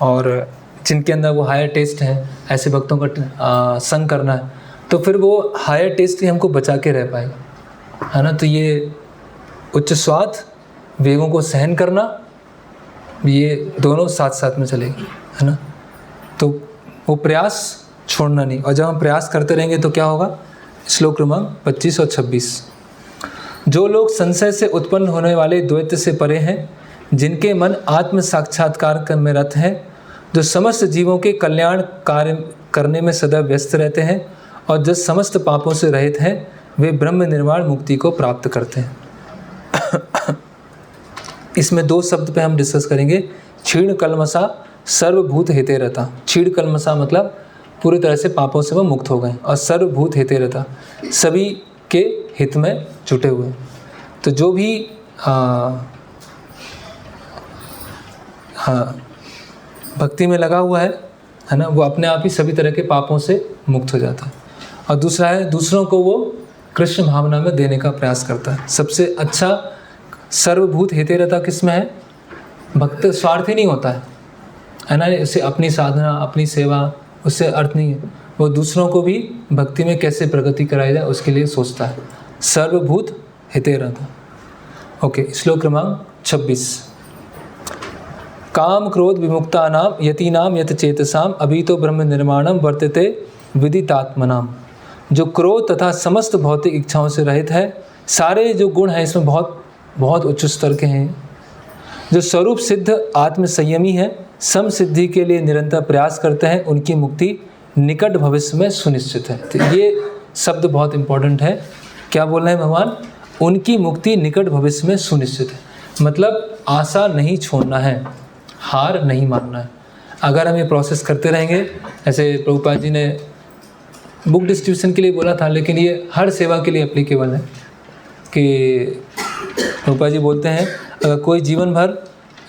और जिनके अंदर वो हायर टेस्ट है, ऐसे भक्तों का संग करना है, तो फिर वो हायर टेस्ट ही हमको बचा के रह पाएगा, है ना। तो ये उच्च स्वाद, वेगों को सहन करना, ये दोनों साथ साथ में चलेगी, है ना। तो वो प्रयास छोड़ना नहीं। और जब हम प्रयास करते रहेंगे तो क्या होगा? श्लोक क्रमांक 25 और 26। जो लोग संशय से उत्पन्न होने वाले द्वैत से परे हैं, जिनके मन आत्म साक्षात्कार में रत हैं, जो समस्त जीवों के कल्याण कार्य करने में सदा व्यस्त रहते हैं और जो समस्त पापों से रहित हैं, वे ब्रह्म निर्वाण मुक्ति को प्राप्त करते हैं। इसमें 2 शब्द पे हम डिस्कस करेंगे। क्षीण कल्मषा सर्वभूत हितेरता। क्षीण कल्मषा मतलब पूरी तरह से पापों से वह मुक्त हो गए, और सर्वभूत हितेरता, सभी के हित में जुटे हुए। तो जो भी भक्ति में लगा हुआ है ना, वो अपने आप ही सभी तरह के पापों से मुक्त हो जाता है। और दूसरा है, दूसरों को वो कृष्ण भावना में देने का प्रयास करता है। सबसे अच्छा सर्वभूत हितेरता किस में है? भक्त स्वार्थी नहीं होता है ना। उसे अपनी साधना, अपनी सेवा, उससे अर्थ नहीं है। वो दूसरों को भी भक्ति में कैसे प्रगति कराई जाए उसके लिए सोचता है। सर्वभूत हितेरता। ओके, श्लोक क्रमांक 26। काम क्रोध विमुक्तानाम यतीनाम यत चेतसाम अभीतो ब्रह्म निर्माणम वर्तते विदितात्मनाम। जो क्रोध तथा समस्त भौतिक इच्छाओं से रहित है, सारे जो गुण हैं इसमें बहुत बहुत उच्च स्तर के हैं, जो स्वरूप सिद्ध आत्म संयमी है, सम सिद्धि के लिए निरंतर प्रयास करते हैं, उनकी मुक्ति निकट भविष्य में सुनिश्चित है। तो ये शब्द बहुत इंपॉर्टेंट है। क्या बोल रहे हैं भगवान? उनकी मुक्ति निकट भविष्य में सुनिश्चित है। मतलब आशा नहीं छोड़ना है, हार नहीं मानना है। अगर हम ये प्रोसेस करते रहेंगे, ऐसे प्रभुपाद जी ने बुक डिस्ट्रीब्यूशन के लिए बोला था, लेकिन ये हर सेवा के लिए एप्लीकेबल है कि प्रभुपाद जी बोलते हैं, अगर कोई जीवन भर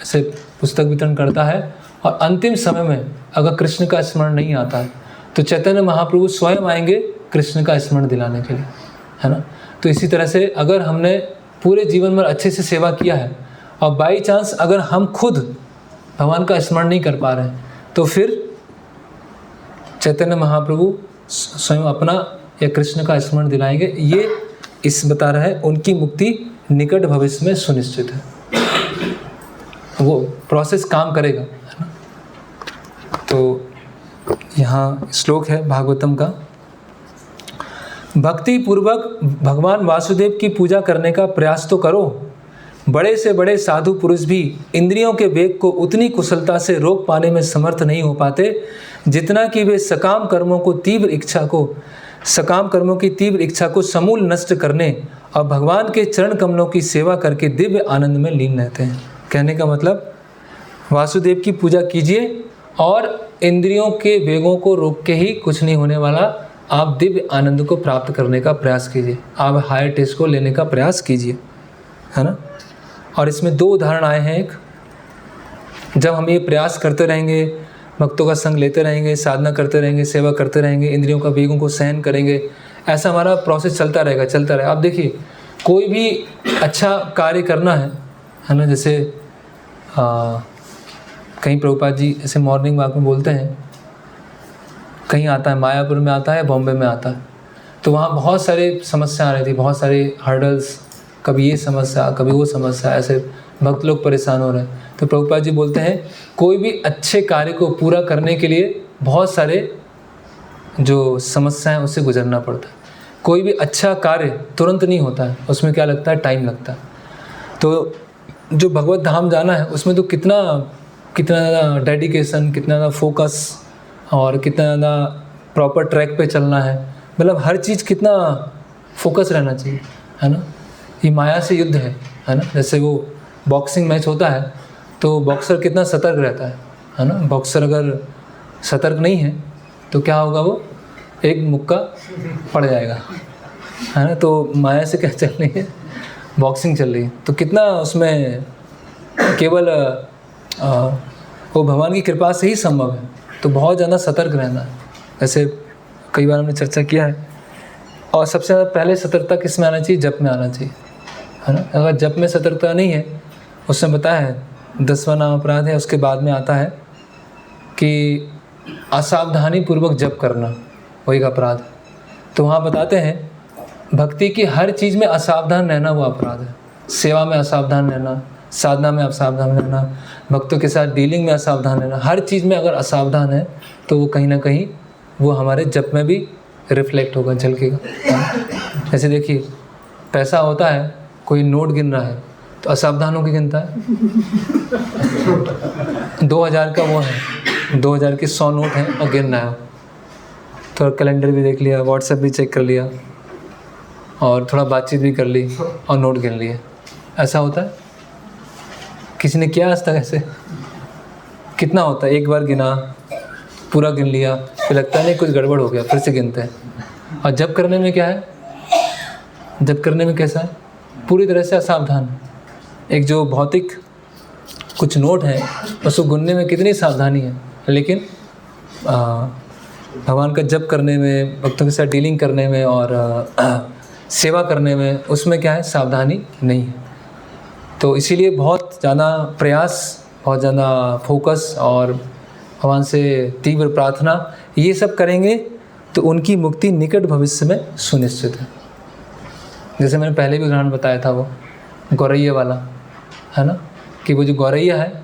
ऐसे पुस्तक वितरण करता है और अंतिम समय में अगर कृष्ण का स्मरण नहीं आता है, तो चैतन्य महाप्रभु स्वयं आएंगे कृष्ण का स्मरण दिलाने के लिए, है ना। तो इसी तरह से अगर हमने पूरे जीवन भर अच्छे से सेवा किया है और बाई चांस अगर हम खुद भगवान का स्मरण नहीं कर पा रहे हैं, तो फिर चैतन्य महाप्रभु स्वयं अपना या कृष्ण का स्मरण दिलाएंगे। ये इस बता रहा है उनकी मुक्ति निकट भविष्य में सुनिश्चित है। वो प्रोसेस काम करेगा, है ना। तो यहाँ श्लोक है भागवतम का। भक्ति पूर्वक भगवान वासुदेव की पूजा करने का प्रयास तो करो। बड़े से बड़े साधु पुरुष भी इंद्रियों के वेग को उतनी कुशलता से रोक पाने में समर्थ नहीं हो पाते जितना कि वे सकाम कर्मों की तीव्र इच्छा को समूल नष्ट करने और भगवान के चरण कमलों की सेवा करके दिव्य आनंद में लीन रहते हैं। कहने का मतलब, वासुदेव की पूजा कीजिए और इंद्रियों के वेगों को रोक के ही कुछ नहीं होने वाला, आप दिव्य आनंद को प्राप्त करने का प्रयास कीजिए, आप हायर टेस्ट को लेने का प्रयास कीजिए, है ना। और इसमें 2 उदाहरण आए हैं। एक, जब हम ये प्रयास करते रहेंगे, भक्तों का संग लेते रहेंगे, साधना करते रहेंगे, सेवा करते रहेंगे, इंद्रियों का वेगों को सहन करेंगे, ऐसा हमारा प्रोसेस चलता रहेगा। आप देखिए, कोई भी अच्छा कार्य करना है ना। जैसे कहीं प्रभुपाद जी ऐसे मॉर्निंग वॉक में बोलते हैं, कहीं आता है, मायापुर में आता है, बॉम्बे में आता है, तो वहाँ बहुत सारे समस्या आ रही थी, बहुत सारे हर्डल्स, कभी ये समस्या, कभी वो समस्या, ऐसे भक्त लोग परेशान हो रहे हैं। तो प्रभुपाद जी बोलते हैं कोई भी अच्छे कार्य को पूरा करने के लिए बहुत सारे जो समस्याएं उससे गुजरना पड़ता है। कोई भी अच्छा कार्य तुरंत नहीं होता है, उसमें क्या लगता है, टाइम लगता है। तो जो भगवत धाम जाना है उसमें तो कितना ज़्यादा डेडिकेशन, कितना ज़्यादा फोकस और कितना ज़्यादा प्रॉपर ट्रैक पे चलना है, मतलब हर चीज़ कितना फोकस रहना चाहिए, है ना। ये माया से युद्ध है ना। जैसे वो बॉक्सिंग मैच होता है तो बॉक्सर कितना सतर्क रहता है ना। बॉक्सर अगर सतर्क नहीं है तो क्या होगा, वो एक मुक्का पड़ जाएगा, है ना। तो माया से क्या चल रही है, बॉक्सिंग चल रही है। तो कितना उसमें केवल वो भगवान की कृपा से ही संभव है। तो बहुत ज़्यादा सतर्क रहना है, ऐसे कई बार हमने चर्चा किया है। और सबसे ज़्यादा पहले सतर्कता किस में आना चाहिए, जप में आना चाहिए, है ना। अगर जप में सतर्कता नहीं है, उसमें बताया है 10वां नाम अपराध है, उसके बाद में आता है कि असावधानी पूर्वक जप करना वही का अपराध है। तो वहाँ बताते हैं भक्ति की हर चीज़ में असावधान रहना वो अपराध है। सेवा में असावधान रहना, साधना में असावधान रहना, भक्तों के साथ डीलिंग में असावधान रहना, हर चीज़ में अगर असावधान है तो वो कहीं ना कहीं वो हमारे जप में भी रिफ्लेक्ट होगा, झलकेगा। जैसे देखिए पैसा होता है, कोई नोट गिन रहा है तो असावधान होकर गिनता है। 2000 का वो है, 2000 के 100 नोट हैं और गिन रहा है। थोड़ा कैलेंडर भी देख लिया, व्हाट्सएप भी चेक कर लिया और थोड़ा बातचीत भी कर ली और नोट गिन लिए। ऐसा होता है? किसी ने किया आज तक ऐसे? कितना होता है, एक बार गिना, पूरा गिन लिया, फिर लगता है नहीं कुछ गड़बड़ हो गया, फिर से गिनते हैं। और जब करने में क्या है, जब करने में कैसा है, पूरी तरह से असावधान। एक जो भौतिक कुछ नोट है उसको गिनने में कितनी सावधानी है, लेकिन भगवान का जप करने में, भक्तों के साथ डीलिंग करने में और सेवा करने में, उसमें क्या है, सावधानी नहीं है। तो इसीलिए बहुत ज़्यादा प्रयास, बहुत ज़्यादा फोकस और भगवान से तीव्र प्रार्थना, ये सब करेंगे तो उनकी मुक्ति निकट भविष्य में सुनिश्चित है। जैसे मैंने पहले भी उदाहरण बताया था वो गौरैया वाला, है ना, कि वो जो गौरैया है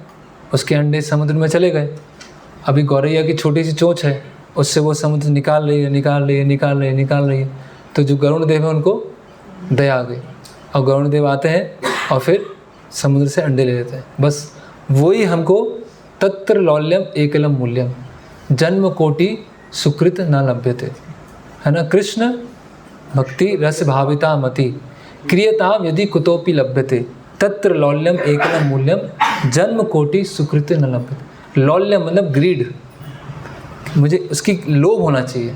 उसके अंडे समुद्र में चले गए। अभी गौरैया की छोटी सी चोंच है, उससे वो समुद्र निकाल रही है। तो जो गरुण देव है उनको दया आ गई और गरुण देव आते हैं और फिर समुद्र से अंडे ले लेते हैं। बस वही हमको तत्र लौल्यम एकलम मूल्यम जन्म कोटि सुकृत न लभ्यते, है ना। कृष्ण भक्ति रस भाविता मति क्रियताम यदि कुतोपि लभ्यते तत्र लौल्यम एकलम मूल्यम जन्म कोटि सुकृत न लभ्यते। लौल्यम मतलब ग्रीड, मुझे उसकी लोभ होना चाहिए।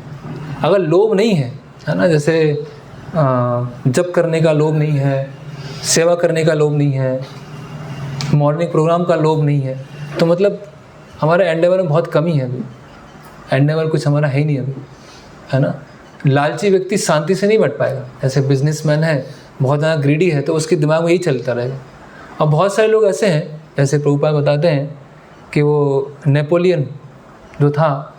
अगर लोभ नहीं है ना, जैसे जप करने का लोभ नहीं है, सेवा करने का लोभ नहीं है, मॉर्निंग प्रोग्राम का लोभ नहीं है, तो मतलब हमारे एंडेवर में बहुत कमी है। अभी एंडेवर कुछ हमारा है ही नहीं अभी, है ना। लालची व्यक्ति शांति से नहीं बैठ पाएगा। जैसे बिजनेसमैन है, बहुत ज़्यादा ग्रीडी है, तो उसके दिमाग में यही चलता रहेगा। और बहुत सारे लोग ऐसे हैं, जैसे प्रभुपाद बताते हैं कि वो नेपोलियन जो था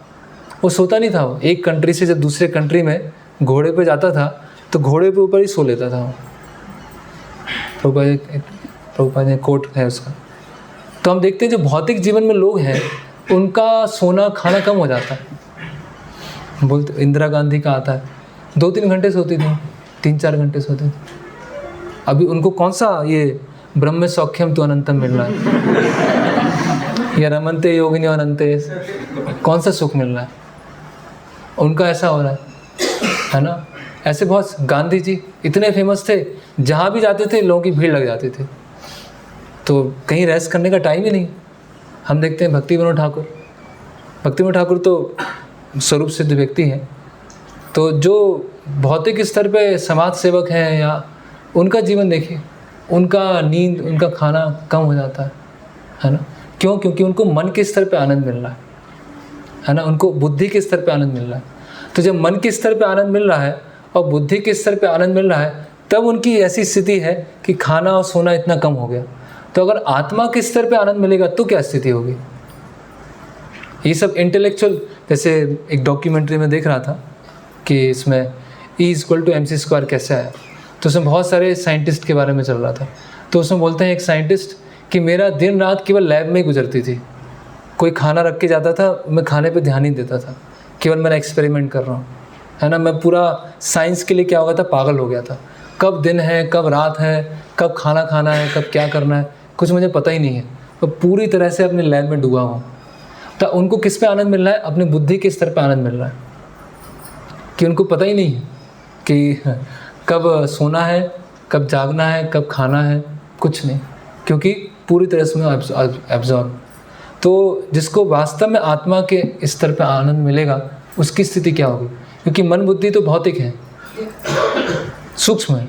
वो सोता नहीं था। वो एक कंट्री से जब दूसरे कंट्री में घोड़े पे जाता था तो घोड़े पे ऊपर ही सो लेता था। प्रभुपाद ने कोट है उसका। तो हम देखते हैं जो भौतिक जीवन में लोग हैं उनका सोना खाना कम हो जाता है। बोलते इंदिरा गांधी का आता है 2-3 घंटे सोती थी, 3-4 घंटे सोती थी। अभी उनको कौन सा ये ब्रह्म सौख्यम तो अनंतम मिल रहा है या रमनते योगिनी अनंते, कौन सा सुख मिल रहा है उनका, ऐसा हो रहा है ना। ऐसे बहुत, गांधी जी इतने फेमस थे, जहाँ भी जाते थे लोगों की भीड़ लग जाती थी, तो कहीं रेस्ट करने का टाइम ही नहीं। हम देखते हैं भक्ति विनोद ठाकुर तो स्वरूप सिद्ध व्यक्ति हैं, तो जो भौतिक स्तर पे समाज सेवक हैं या उनका जीवन देखिए, उनका नींद, उनका खाना कम हो जाता है ना। क्यों? क्योंकि उनको मन के स्तर पे आनंद मिल रहा है ना, उनको बुद्धि के स्तर पे आनंद मिल रहा है। तो जब मन के स्तर पे आनंद मिल रहा है और बुद्धि के स्तर पे आनंद मिल रहा है, तब उनकी ऐसी स्थिति है कि खाना और सोना इतना कम हो गया। तो अगर आत्मा के स्तर पे आनंद मिलेगा तो क्या स्थिति होगी। ये सब इंटेलेक्चुअल, जैसे एक डॉक्यूमेंट्री में देख रहा था कि इसमें E=mc² कैसे आया, तो उसमें बहुत सारे साइंटिस्ट के बारे में चल रहा था। तो उसमें बोलते हैं एक साइंटिस्ट कि मेरा दिन रात केवल लैब में ही गुजरती थी। कोई खाना रख के जाता था, मैं खाने पे ध्यान नहीं देता था, केवल मेरा एक्सपेरिमेंट कर रहा हूँ, है ना। मैं पूरा साइंस के लिए क्या हो गया था, पागल हो गया था। कब दिन है, कब रात है, कब खाना खाना है, कब क्या करना है, कुछ मुझे पता ही नहीं है। तो पूरी तरह से अपने लैब में डूबा हूँ। तो उनको किस पे आनंद मिल रहा है? अपने बुद्धि के स्तर पे आनंद मिल रहा है, कि उनको पता ही नहीं है कि कब सोना है, कब जागना है, कब खाना है, कुछ नहीं, क्योंकि पूरी तरह से एब्जॉर्ब। तो जिसको वास्तव में आत्मा के स्तर पे आनंद मिलेगा, उसकी स्थिति क्या होगी? क्योंकि मन बुद्धि तो भौतिक है, सूक्ष्म है,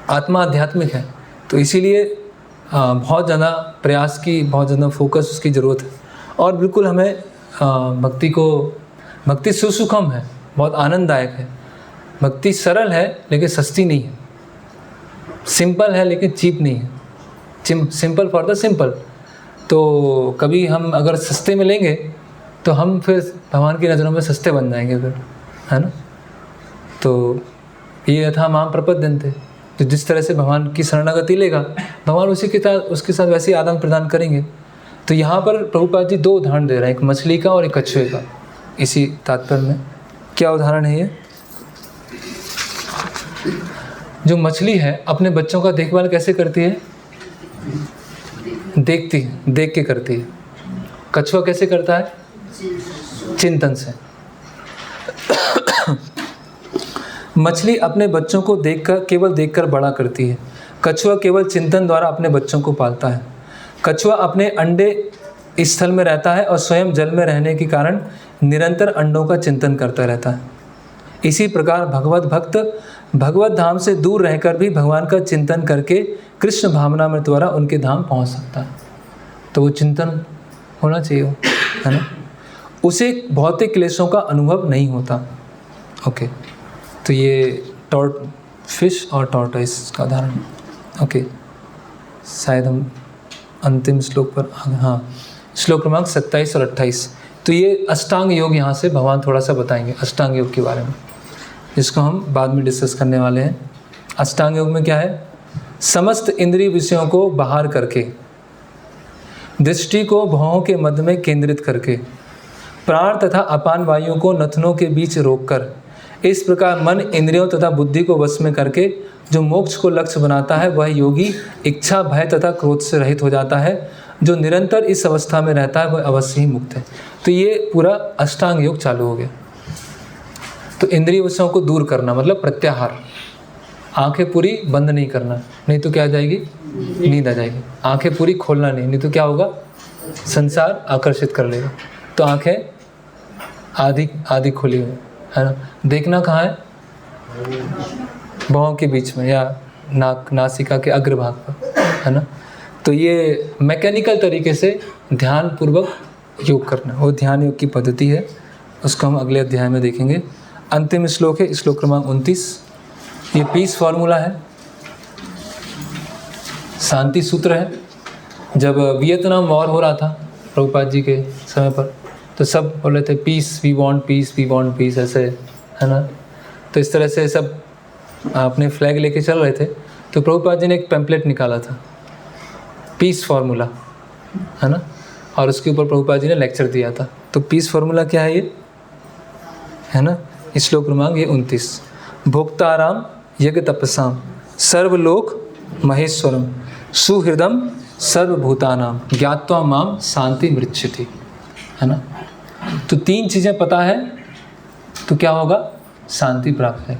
आत्मा आध्यात्मिक है। तो इसीलिए बहुत ज़्यादा प्रयास की, बहुत ज़्यादा फोकस उसकी ज़रूरत है। और बिल्कुल हमें भक्ति सुसुखम है, बहुत आनंददायक है। भक्ति सरल है लेकिन सस्ती नहीं है, सिंपल है लेकिन चीप नहीं है, सिंपल फॉर द सिंपल। तो कभी हम अगर सस्ते में लेंगे तो हम फिर भगवान की नज़रों में सस्ते बन जाएंगे फिर, है ना। तो ये यथा माम प्रपद्यन्ते, तो जिस तरह से भगवान की शरणागति लेगा, भगवान उसके साथ वैसे ही आदान प्रदान करेंगे। तो यहाँ पर प्रभुपाद जी 2 उदाहरण दे रहे हैं, एक मछली का और एक कछुए का। इसी तात्पर्य में क्या उदाहरण है ये? जो मछली है अपने बच्चों का देखभाल कैसे करती है? देख के करती है। कछुआ कैसे करता है? चिंतन से। मछली अपने बच्चों को केवल देखकर बड़ा करती है, कछुआ केवल चिंतन द्वारा अपने बच्चों को पालता है। कछुआ अपने अंडे स्थल में रहता है और स्वयं जल में रहने के कारण निरंतर अंडों का चिंतन करता रहता है। इसी प्रकार भगवत भक्त भगवत धाम से दूर रहकर भी भगवान का चिंतन करके कृष्ण भावना में द्वारा उनके धाम पहुंच सकता है। तो वो चिंतन होना चाहिए, है ना। उसे भौतिक क्लेशों का अनुभव नहीं होता। ओके, तो ये फिश और टॉर्टोइस का उदाहरण। ओके, शायद हम अंतिम श्लोक पर, हाँ, श्लोक क्रमांक 27 और 28। तो ये अष्टांग योग यहाँ से भगवान थोड़ा सा बताएंगे अष्टांग योग के बारे में, जिसको हम बाद में डिस्कस करने वाले हैं। अष्टांग योग में क्या है? समस्त इंद्रिय विषयों को बाहर करके, दृष्टि को भौहों के मध्य में केंद्रित करके, प्राण तथा अपान वायुओं को नथनों के बीच रोककर, इस प्रकार मन इंद्रियों तथा बुद्धि को वश में करके जो मोक्ष को लक्ष्य बनाता है, वह योगी इच्छा, भय तथा क्रोध से रहित हो जाता है। जो निरंतर इस अवस्था में रहता है वह अवश्य ही मुक्त है। तो ये पूरा अष्टांग योग चालू हो गया। तो इंद्रिय विषयों को दूर करना मतलब प्रत्याहार, आंखें पूरी बंद नहीं करना, नहीं तो क्या आ जाएगी? नींद आ जाएगी। आंखें पूरी खोलना नहीं तो क्या होगा? संसार आकर्षित कर लेगा। तो आंखें आधी खुली हुई, है ना। देखना कहाँ है? भौहों के बीच में या नासिका के अग्रभाग पर, है ना। तो ये मैकेनिकल तरीके से ध्यान पूर्वक योग करना, वो ध्यान योग की पद्धति है। उसको हम अगले अध्याय में देखेंगे। अंतिम श्लोक है श्लोक क्रमांक 29। ये पीस फॉर्मूला है, शांति सूत्र है। जब वियतनाम वॉर हो रहा था प्रभुपाद जी के समय पर, तो सब बोल रहे थे पीस, वी वांट पीस, ऐसे, है ना। तो इस तरह से सब अपने फ्लैग लेके चल रहे थे। तो प्रभुपाद जी ने एक पैम्पलेट निकाला था, पीस फार्मूला, है ना। और उसके ऊपर प्रभुपाद जी ने लेक्चर दिया था। तो पीस फार्मूला क्या है ये, है ना। श्लोक क्रमांक ये 29। भोक्ताराम यज्ञ तपसाम सर्वलोक महेश्वरम सुहृदम सर्वभूतानाम ज्ञात्वा माम शांति मृच्छति, है ना। तो 3 चीज़ें पता है तो क्या होगा? शांति प्राप्त है।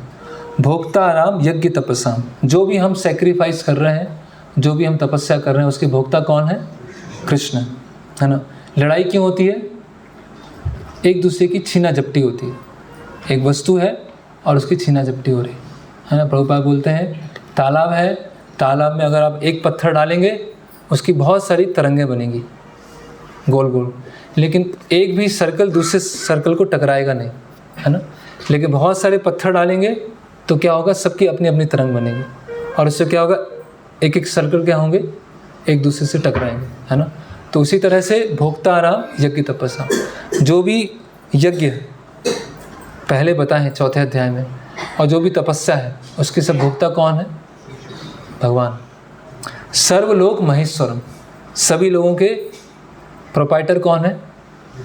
भोक्ताराम यज्ञ तपसाम, जो भी हम सेक्रीफाइस कर रहे हैं, जो भी हम तपस्या कर रहे हैं, उसके भोक्ता कौन है? कृष्ण, है ना। लड़ाई क्यों होती है? एक दूसरे की छीना झपटी होती है। एक वस्तु है और उसकी छीना झपटी हो रही है ना। प्रभुपाद बोलते हैं तालाब है, तालाब में अगर आप एक पत्थर डालेंगे उसकी बहुत सारी तरंगें बनेंगी गोल गोल, लेकिन एक भी सर्कल दूसरे सर्कल को टकराएगा नहीं, है ना। लेकिन बहुत सारे पत्थर डालेंगे तो क्या होगा? सबकी अपनी अपनी तरंग बनेगी और उससे क्या होगा? एक एक सर्कल क्या होंगे? एक दूसरे से टकराएंगे, है ना। तो उसी तरह से भोक्ताराम यज्ञ तपस्या, जो भी यज्ञ पहले बताए हैं 4थे अध्याय में, और जो भी तपस्या है उसके सब भोक्ता कौन है? भगवान। सर्वलोक महेश्वरम, सभी लोगों के प्रोपाइटर कौन है?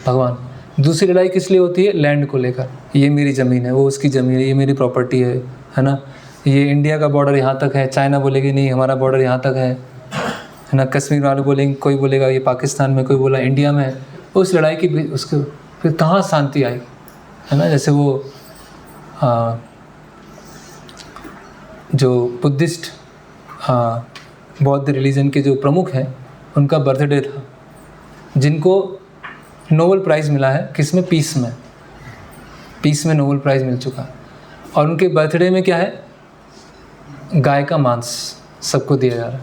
भगवान। दूसरी लड़ाई किस लिए होती है? लैंड को लेकर, ये मेरी ज़मीन है, वो उसकी ज़मीन है, ये मेरी प्रॉपर्टी है ना, ये इंडिया का बॉर्डर यहाँ तक है, चाइना बोलेगी नहीं हमारा बॉर्डर यहाँ तक है ना, कश्मीर वाले बोलेंगे, कोई बोलेगा ये पाकिस्तान में, कोई बोला इंडिया में है। उस लड़ाई की उसके फिर कहाँ शांति आएगी, है ना। जैसे वो जो बुद्धिस्ट बौद्ध रिलीजन के जो प्रमुख हैं, उनका बर्थडे था, जिनको नोबेल प्राइज़ मिला है, किस में? पीस में, पीस में नोबेल प्राइज़ मिल चुका है। और उनके बर्थडे में क्या है? गाय का मांस सबको दिया जा रहा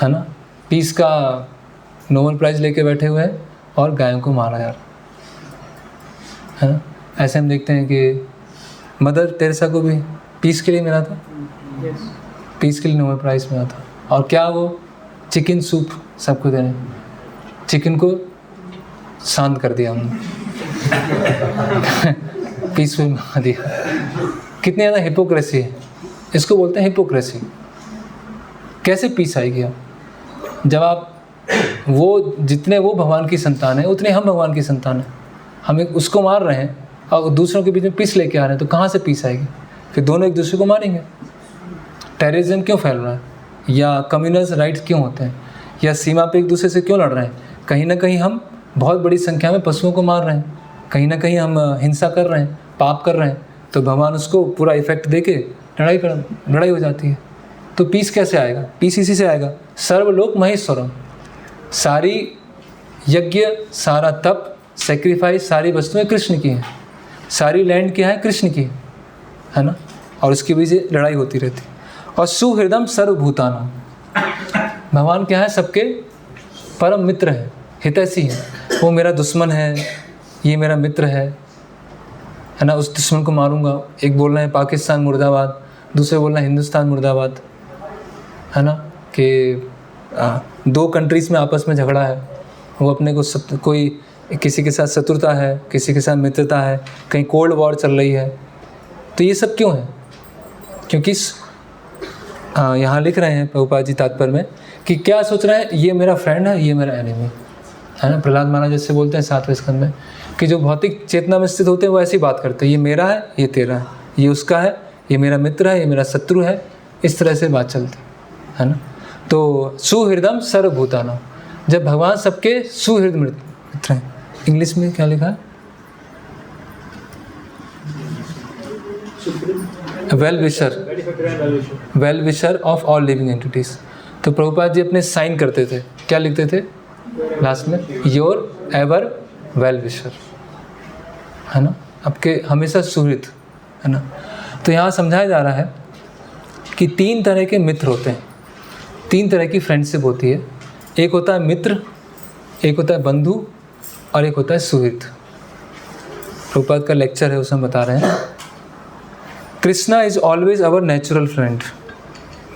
है ना। पीस का नोबेल प्राइज़ लेके बैठे हुए हैं और गायों को मारा जा रहा है ना। ऐसे हम देखते हैं कि मदर टेरेसा को भी पीस के लिए मिला था, पीस के लिए नोबेल प्राइज़ मिला था। और क्या वो चिकन सूप सबको दे रहे हैं, चिकन को शांत कर दिया हमने पीस में मंगा दिया। कितनी ज़्यादा हिपोक्रेसी है, इसको बोलते हैं हिपोक्रेसी। कैसे पीस आएगी आप, जब आप वो जितने वो भगवान की संतान है उतने हम भगवान की संतान हैं, हम एक उसको मार रहे हैं और दूसरों के बीच में पीस लेके आ रहे हैं, तो कहाँ से पीस आएगी? फिर दोनों एक दूसरे को मारेंगे। टेररिज्म क्यों फैल रहा है, या कम्युनल राइट्स क्यों होते हैं, या सीमा पे एक दूसरे से क्यों लड़ रहे हैं? कहीं ना कहीं हम बहुत बड़ी संख्या में पशुओं को मार रहे हैं, कहीं ना कहीं हम हिंसा कर रहे हैं, पाप कर रहे हैं, तो भगवान उसको पूरा इफेक्ट दे के लड़ाई हो जाती है। तो पीस कैसे आएगा? पीस इसी से आएगा, सर्वलोक महेश्वरम। सारी यज्ञ, सारा तप, सेक्रीफाइस, सारी वस्तुएं कृष्ण की हैं, सारी लैंड क्या है? कृष्ण की है ना। और उसकी वजह से लड़ाई होती रहती। और सुहृदम सर्वभूतानां, भगवान क्या है? सबके परम मित्र है, हितैषी है। वो मेरा दुश्मन है, ये मेरा मित्र है ना। उस दुश्मन को मारूंगा, एक बोल रहे हैं पाकिस्तान मुर्दाबाद, दूसरे बोल रहे हैं हिंदुस्तान मुर्दाबाद, है ना। कि दो कंट्रीज़ में आपस में झगड़ा है, वो अपने को कोई किसी के साथ शत्रुता है, किसी के साथ मित्रता है, कहीं कोल्ड वॉर चल रही है। तो ये सब क्यों है? क्योंकि यहाँ लिख रहे हैं प्रभुपाद जी तात्पर्य में कि क्या सोच रहे हैं, ये मेरा फ्रेंड है, ये मेरा एनिमी है ना। प्रहलाद महाराज जैसे बोलते हैं 7वें स्कंद में कि जो भौतिक चेतना में स्थित होते हैं वो ऐसी बात करते हैं, ये मेरा है, ये तेरा है, ये उसका है, ये मेरा मित्र है, ये मेरा शत्रु है, इस तरह से बात चलती है ना। तो सुहृदम सर्वभूतानां, जब भगवान सबके सुहृद मित्र हैं। इंग्लिश में क्या लिखा है? Well wisher of all living entities. तो प्रभुपाद जी अपने साइन करते थे, क्या लिखते थे लास्ट में? योर एवर वेल विशर, है ना, आपके हमेशा सुहृद, है ना। तो यहाँ समझाया जा रहा है कि 3 तरह के मित्र होते हैं, 3 तरह की फ्रेंडशिप होती है। एक होता है मित्र, एक होता है बंधु, और एक होता है सुहृद। प्रभुपाद का लेक्चर है, उसमें बता रहे हैं Krishna is always our natural friend.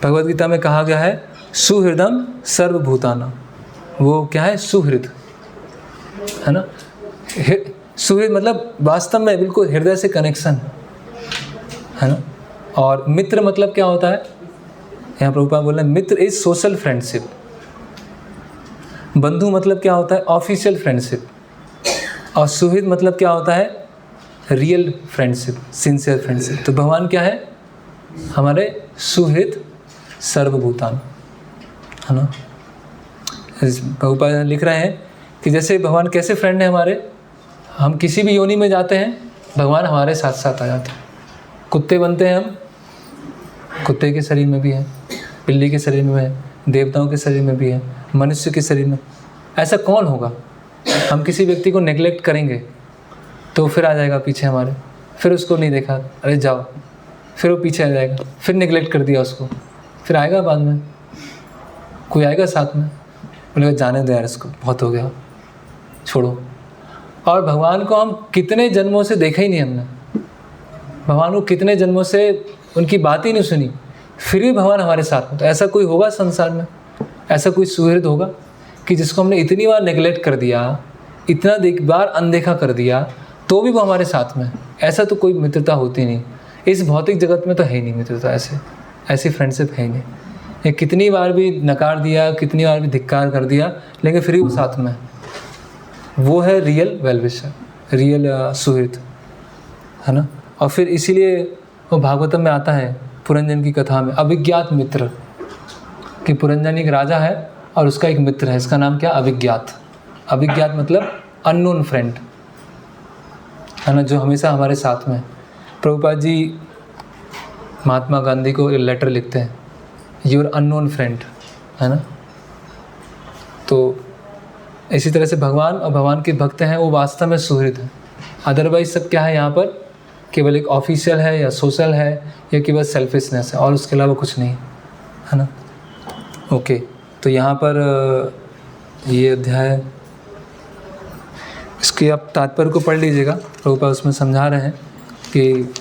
Bhagavad Gita में कहा गया है सुहृदम सर्वभूतानां, वो क्या है? सुहृद, है ना। सुहृद मतलब वास्तव में बिल्कुल हृदय से कनेक्शन, है ना। और मित्र मतलब क्या होता है? यहाँ प्रभुपाद बोल रहे हैं मित्र इज सोशल फ्रेंडशिप। बंधु मतलब क्या होता है? Official friendship. और सुहृद मतलब क्या होता है? Real friendship, sincere friendship. तो भगवान क्या है? हमारे सुहृद सर्वभूतान, है ना। प्रभुपाद लिख रहे हैं कि जैसे भगवान कैसे फ्रेंड है हमारे, हम किसी भी योनि में जाते हैं भगवान हमारे साथ साथ आ जाते हैं। कुत्ते बनते हैं हम, कुत्ते के शरीर में भी है, बिल्ली के शरीर में है, देवताओं के शरीर में भी है, मनुष्य के शरीर में। ऐसा कौन होगा? हम किसी व्यक्ति को नेग्लेक्ट करेंगे तो फिर आ जाएगा पीछे हमारे, फिर उसको नहीं देखा, अरे जाओ, फिर वो पीछे आ जाएगा, फिर नेग्लेक्ट कर दिया उसको, फिर आएगा बाद में, कोई आएगा साथ में, बोलेगा जाने दो यार इसको, बहुत हो गया, छोड़ो। और भगवान को हम कितने जन्मों से देखा ही नहीं हमने, भगवान को कितने जन्मों से उनकी बात ही नहीं सुनी, फिर भी भगवान हमारे साथ में। तो ऐसा कोई होगा संसार में, ऐसा कोई सुहृद होगा कि जिसको हमने इतनी बार नेग्लेक्ट कर दिया, इतना बार अनदेखा कर दिया, तो भी वो हमारे साथ में? ऐसा तो कोई मित्रता होती नहीं, इस भौतिक जगत में तो है ही नहीं मित्रता, ऐसी फ्रेंडशिप है ही नहीं। ये कितनी बार भी नकार दिया, कितनी बार भी धिक्कार कर दिया, लेकिन फिर भी वो साथ में है। वो है रियल वेल विशर, रियल सुहृद, है ना। और फिर इसीलिए वो भागवतम में आता है पुरंजन की कथा में, अभिज्ञात मित्र, कि पुरंजन एक राजा है और उसका एक मित्र है, इसका नाम क्या, अभिज्ञात। अभिज्ञात मतलब अननोन फ्रेंड, है ना, जो हमेशा हमारे साथ में है। प्रभुपाद जी महात्मा गांधी को एक लेटर लिखते हैं, योर अननोन फ्रेंड, है ना। तो इसी तरह से भगवान और भगवान के भक्त हैं वो वास्तव में सुहृद हैं। अदरवाइज सब क्या है यहाँ पर, केवल एक ऑफिशियल है या सोशल है या केवल सेल्फिशनेस है, और उसके अलावा कुछ नहीं, है ना। ओके, तो यहाँ पर ये अध्याय, इसके आप तात्पर्य को पढ़ लीजिएगा। प्रभुपाद उसमें समझा रहे हैं कि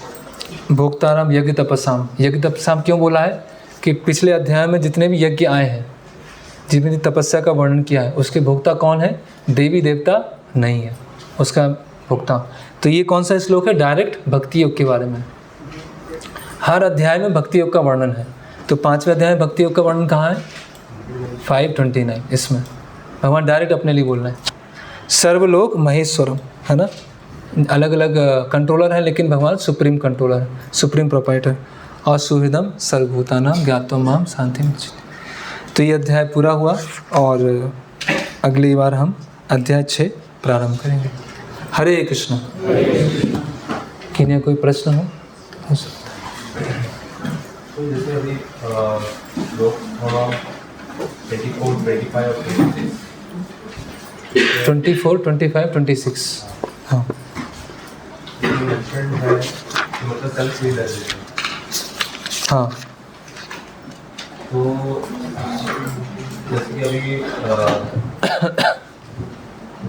भोक्ताराम यज्ञ तपस्याम, यज्ञ तपस्याम क्यों बोला है कि पिछले अध्याय में जितने भी यज्ञ आए हैं, जितनी तपस्या का वर्णन किया है, उसके भोक्ता कौन है, देवी देवता नहीं है उसका भोक्ता। तो ये कौन सा श्लोक है, डायरेक्ट भक्ति योग के बारे में। हर अध्याय में भक्ति योग का वर्णन है। तो 5वें अध्याय में भक्ति योग का वर्णन कहाँ है, 529, इसमें भगवान डायरेक्ट अपने लिए बोल रहे हैं। सर्वलोक महेश्वरम, है ना, अलग अलग कंट्रोलर हैं, लेकिन भगवान सुप्रीम कंट्रोलर है, सुप्रीम प्रोपाइटर। और सुहृदम सर्वभूतानां ज्ञात्वा माम शांतिं भजति। तो ये अध्याय पूरा हुआ और अगली बार हम अध्याय 6 प्रारंभ करेंगे। हरे कृष्ण। किन्हें कोई प्रश्न हो सकता है। तो जैसे अभी लोग थोड़ा 24, 25 और 24, 25, 26, हाँ मेंशन है, मतलब सेल्फ रियलाइजेशन। हाँ, तो जैसे कि अभी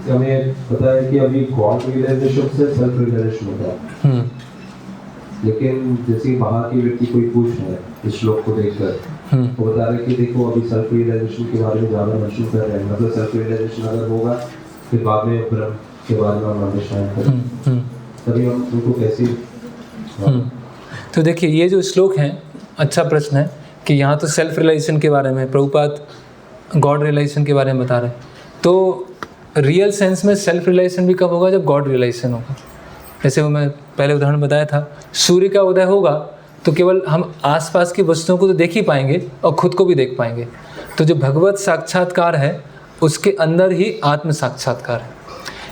हमें पता है कि अभी गॉड रियलाइजेशन से सेल्फ रियलाइजेशन होता है, लेकिन जैसे बाहर की व्यक्ति कोई पूछ रहा है इस श्लोक को देखकर, वो बता रहे कि देखो अभी सेल्फ रियलाइजेशन के बारे में ज़्यादा मेंशन कर रहे हैं, मतलब सेल्फ रियलाइजेशन अगर होगा फिर बाद में ब्रह्म के बारे में हम अंडरस्टैंड करें, तभी हम उनको कैसे। तो देखिए ये जो श्लोक है, अच्छा प्रश्न है कि यहाँ तो सेल्फ रियलाइजेशन के बारे में, प्रभुपाद गॉड रियलाइजेशन के बारे में बता रहे हैं। तो रियल सेंस में सेल्फ रियलाइजेशन भी कब होगा, जब गॉड रियलाइजेशन होगा। जैसे वो मैं पहले उदाहरण बताया था, सूर्य का उदय होगा तो केवल हम आसपास की वस्तुओं को तो देख ही पाएंगे और खुद को भी देख पाएंगे। तो जो भगवत साक्षात्कार है उसके अंदर ही आत्म साक्षात्कार है।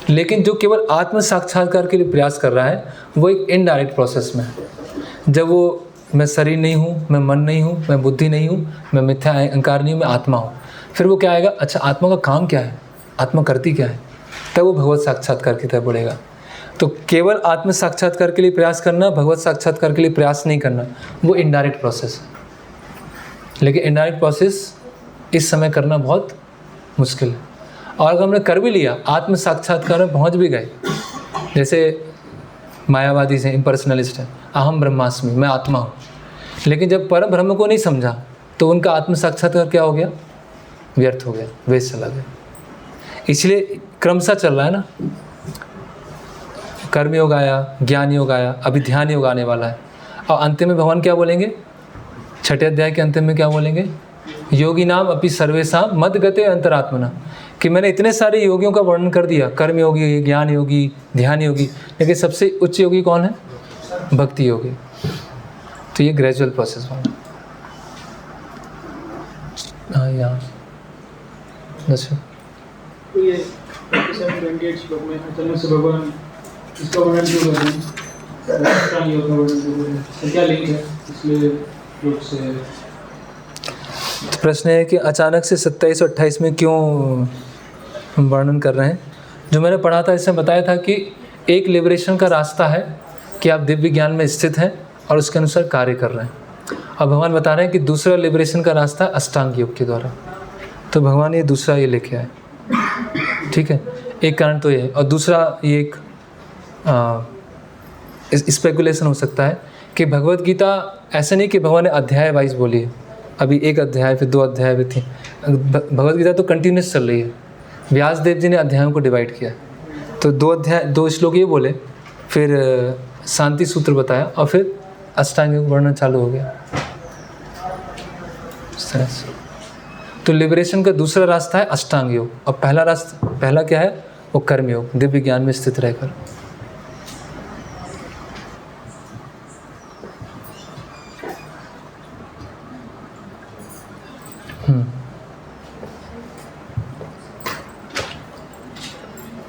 लेकिन जो केवल आत्म साक्षात्कार के लिए प्रयास कर रहा है वो एक इनडायरेक्ट प्रोसेस में है। जब वो मैं शरीर नहीं हूँ, मैं मन नहीं हूँ, मैं बुद्धि नहीं हूँ, मैं मिथ्या अहंकार नहीं हूँ, मैं आत्मा हूँ, फिर वो क्या आएगा, अच्छा आत्मा का काम क्या है, आत्मा करती क्या है, तब वो भगवत साक्षात्कार की तरफ बढ़ेगा। तो केवल आत्म साक्षात्कार के लिए प्रयास करना, भगवत साक्षात्कार के लिए प्रयास नहीं करना, वो इनडायरेक्ट प्रोसेस है। लेकिन इनडायरेक्ट प्रोसेस इस समय करना बहुत मुश्किल है। और अगर हमने कर भी लिया, आत्म साक्षात्कार में पहुंच भी गए, जैसे मायावादी से इम्पर्सनलिस्ट है, अहम ब्रह्मास्मि, मैं आत्मा हूँ, लेकिन जब परम ब्रह्म को नहीं समझा तो उनका आत्म साक्षात्कार क्या हो गया, व्यर्थ हो गया, वेस्ट चला गया। इसलिए क्रमशः चल रहा है ना, कर्म योग आया, ज्ञान योग आया, अभी ध्यान योग आने वाला है। और अंतिम में भगवान क्या बोलेंगे, 6ठे अध्याय के अंतिम में क्या बोलेंगे, योगी नाम अपि सर्वेषां मद गते अंतरात्मना, कि मैंने इतने सारे योगियों का वर्णन कर दिया, कर्म योगी, ज्ञान योगी, ध्यान योगी, लेकिन सबसे उच्च योगी कौन है, भक्ति योगी। तो ये ग्रेजुअल प्रोसेस होगा। हाँ यहाँ तो ये 27-28 श्लोक में अचानक से भगवान इसका वर्णन क्यों कर रहे हैं, अष्टांग योग का वर्णन क्यों कर रहे हैं, तो क्या लिंक है इसलिए श्लोक से। तो प्रश्न है कि अचानक से 27 और 28 में क्यों हम वर्णन कर रहे हैं। जो मैंने पढ़ा था इसमें बताया था कि एक लिबरेशन का रास्ता है कि आप दिव्य ज्ञान में स्थित हैं और उसके अनुसार कार्य कर रहे हैं। अब भगवान बता रहे हैं कि दूसरा लिबरेशन का रास्ता अष्टांग योग के द्वारा। तो भगवान ये दूसरा ये लेके आए, ठीक है, एक कारण तो ये है। और दूसरा ये एक स्पेकुलेशन हो सकता है कि भगवत गीता ऐसे नहीं कि भगवान ने अध्याय वाइज बोली है, अभी एक अध्याय फिर 2 अध्याय भी थी। भगवत गीता तो कंटिन्यूस चल रही है, व्यास देव जी ने अध्यायों को डिवाइड किया। तो 2 अध्याय 2 श्लोक ये बोले, फिर शांति सूत्र बताया और फिर अष्टांग योग वर्णन चालू हो गया। इस तरह से। तो लिबरेशन का दूसरा रास्ता है अष्टांग योग, और पहला क्या है, वो कर्म योग, दिव्य ज्ञान में स्थित रहकर।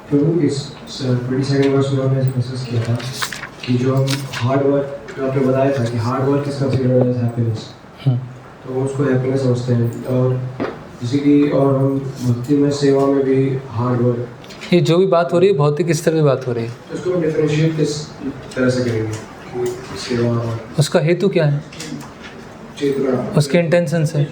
प्रभु इस 22nd वर्ष में हमने डिस्कस किया था कि जो हम हार्ड वर्क, जो आपने बताया था कि hard work is considered as happiness, तो हम उसको हैप्पीनेस समझते हैं। और जैसे कि और हम भक्ति में, सेवा में भी हार्ड वर्क, ये जो भी बात हो रही है भौतिक स्तर पे बात हो रही है, तो उसको हम डिफरेंशिएट किस तरह से करेंगे कि सेवा और उसका हेतु क्या है, चेतना, उसके इंटेंशन से।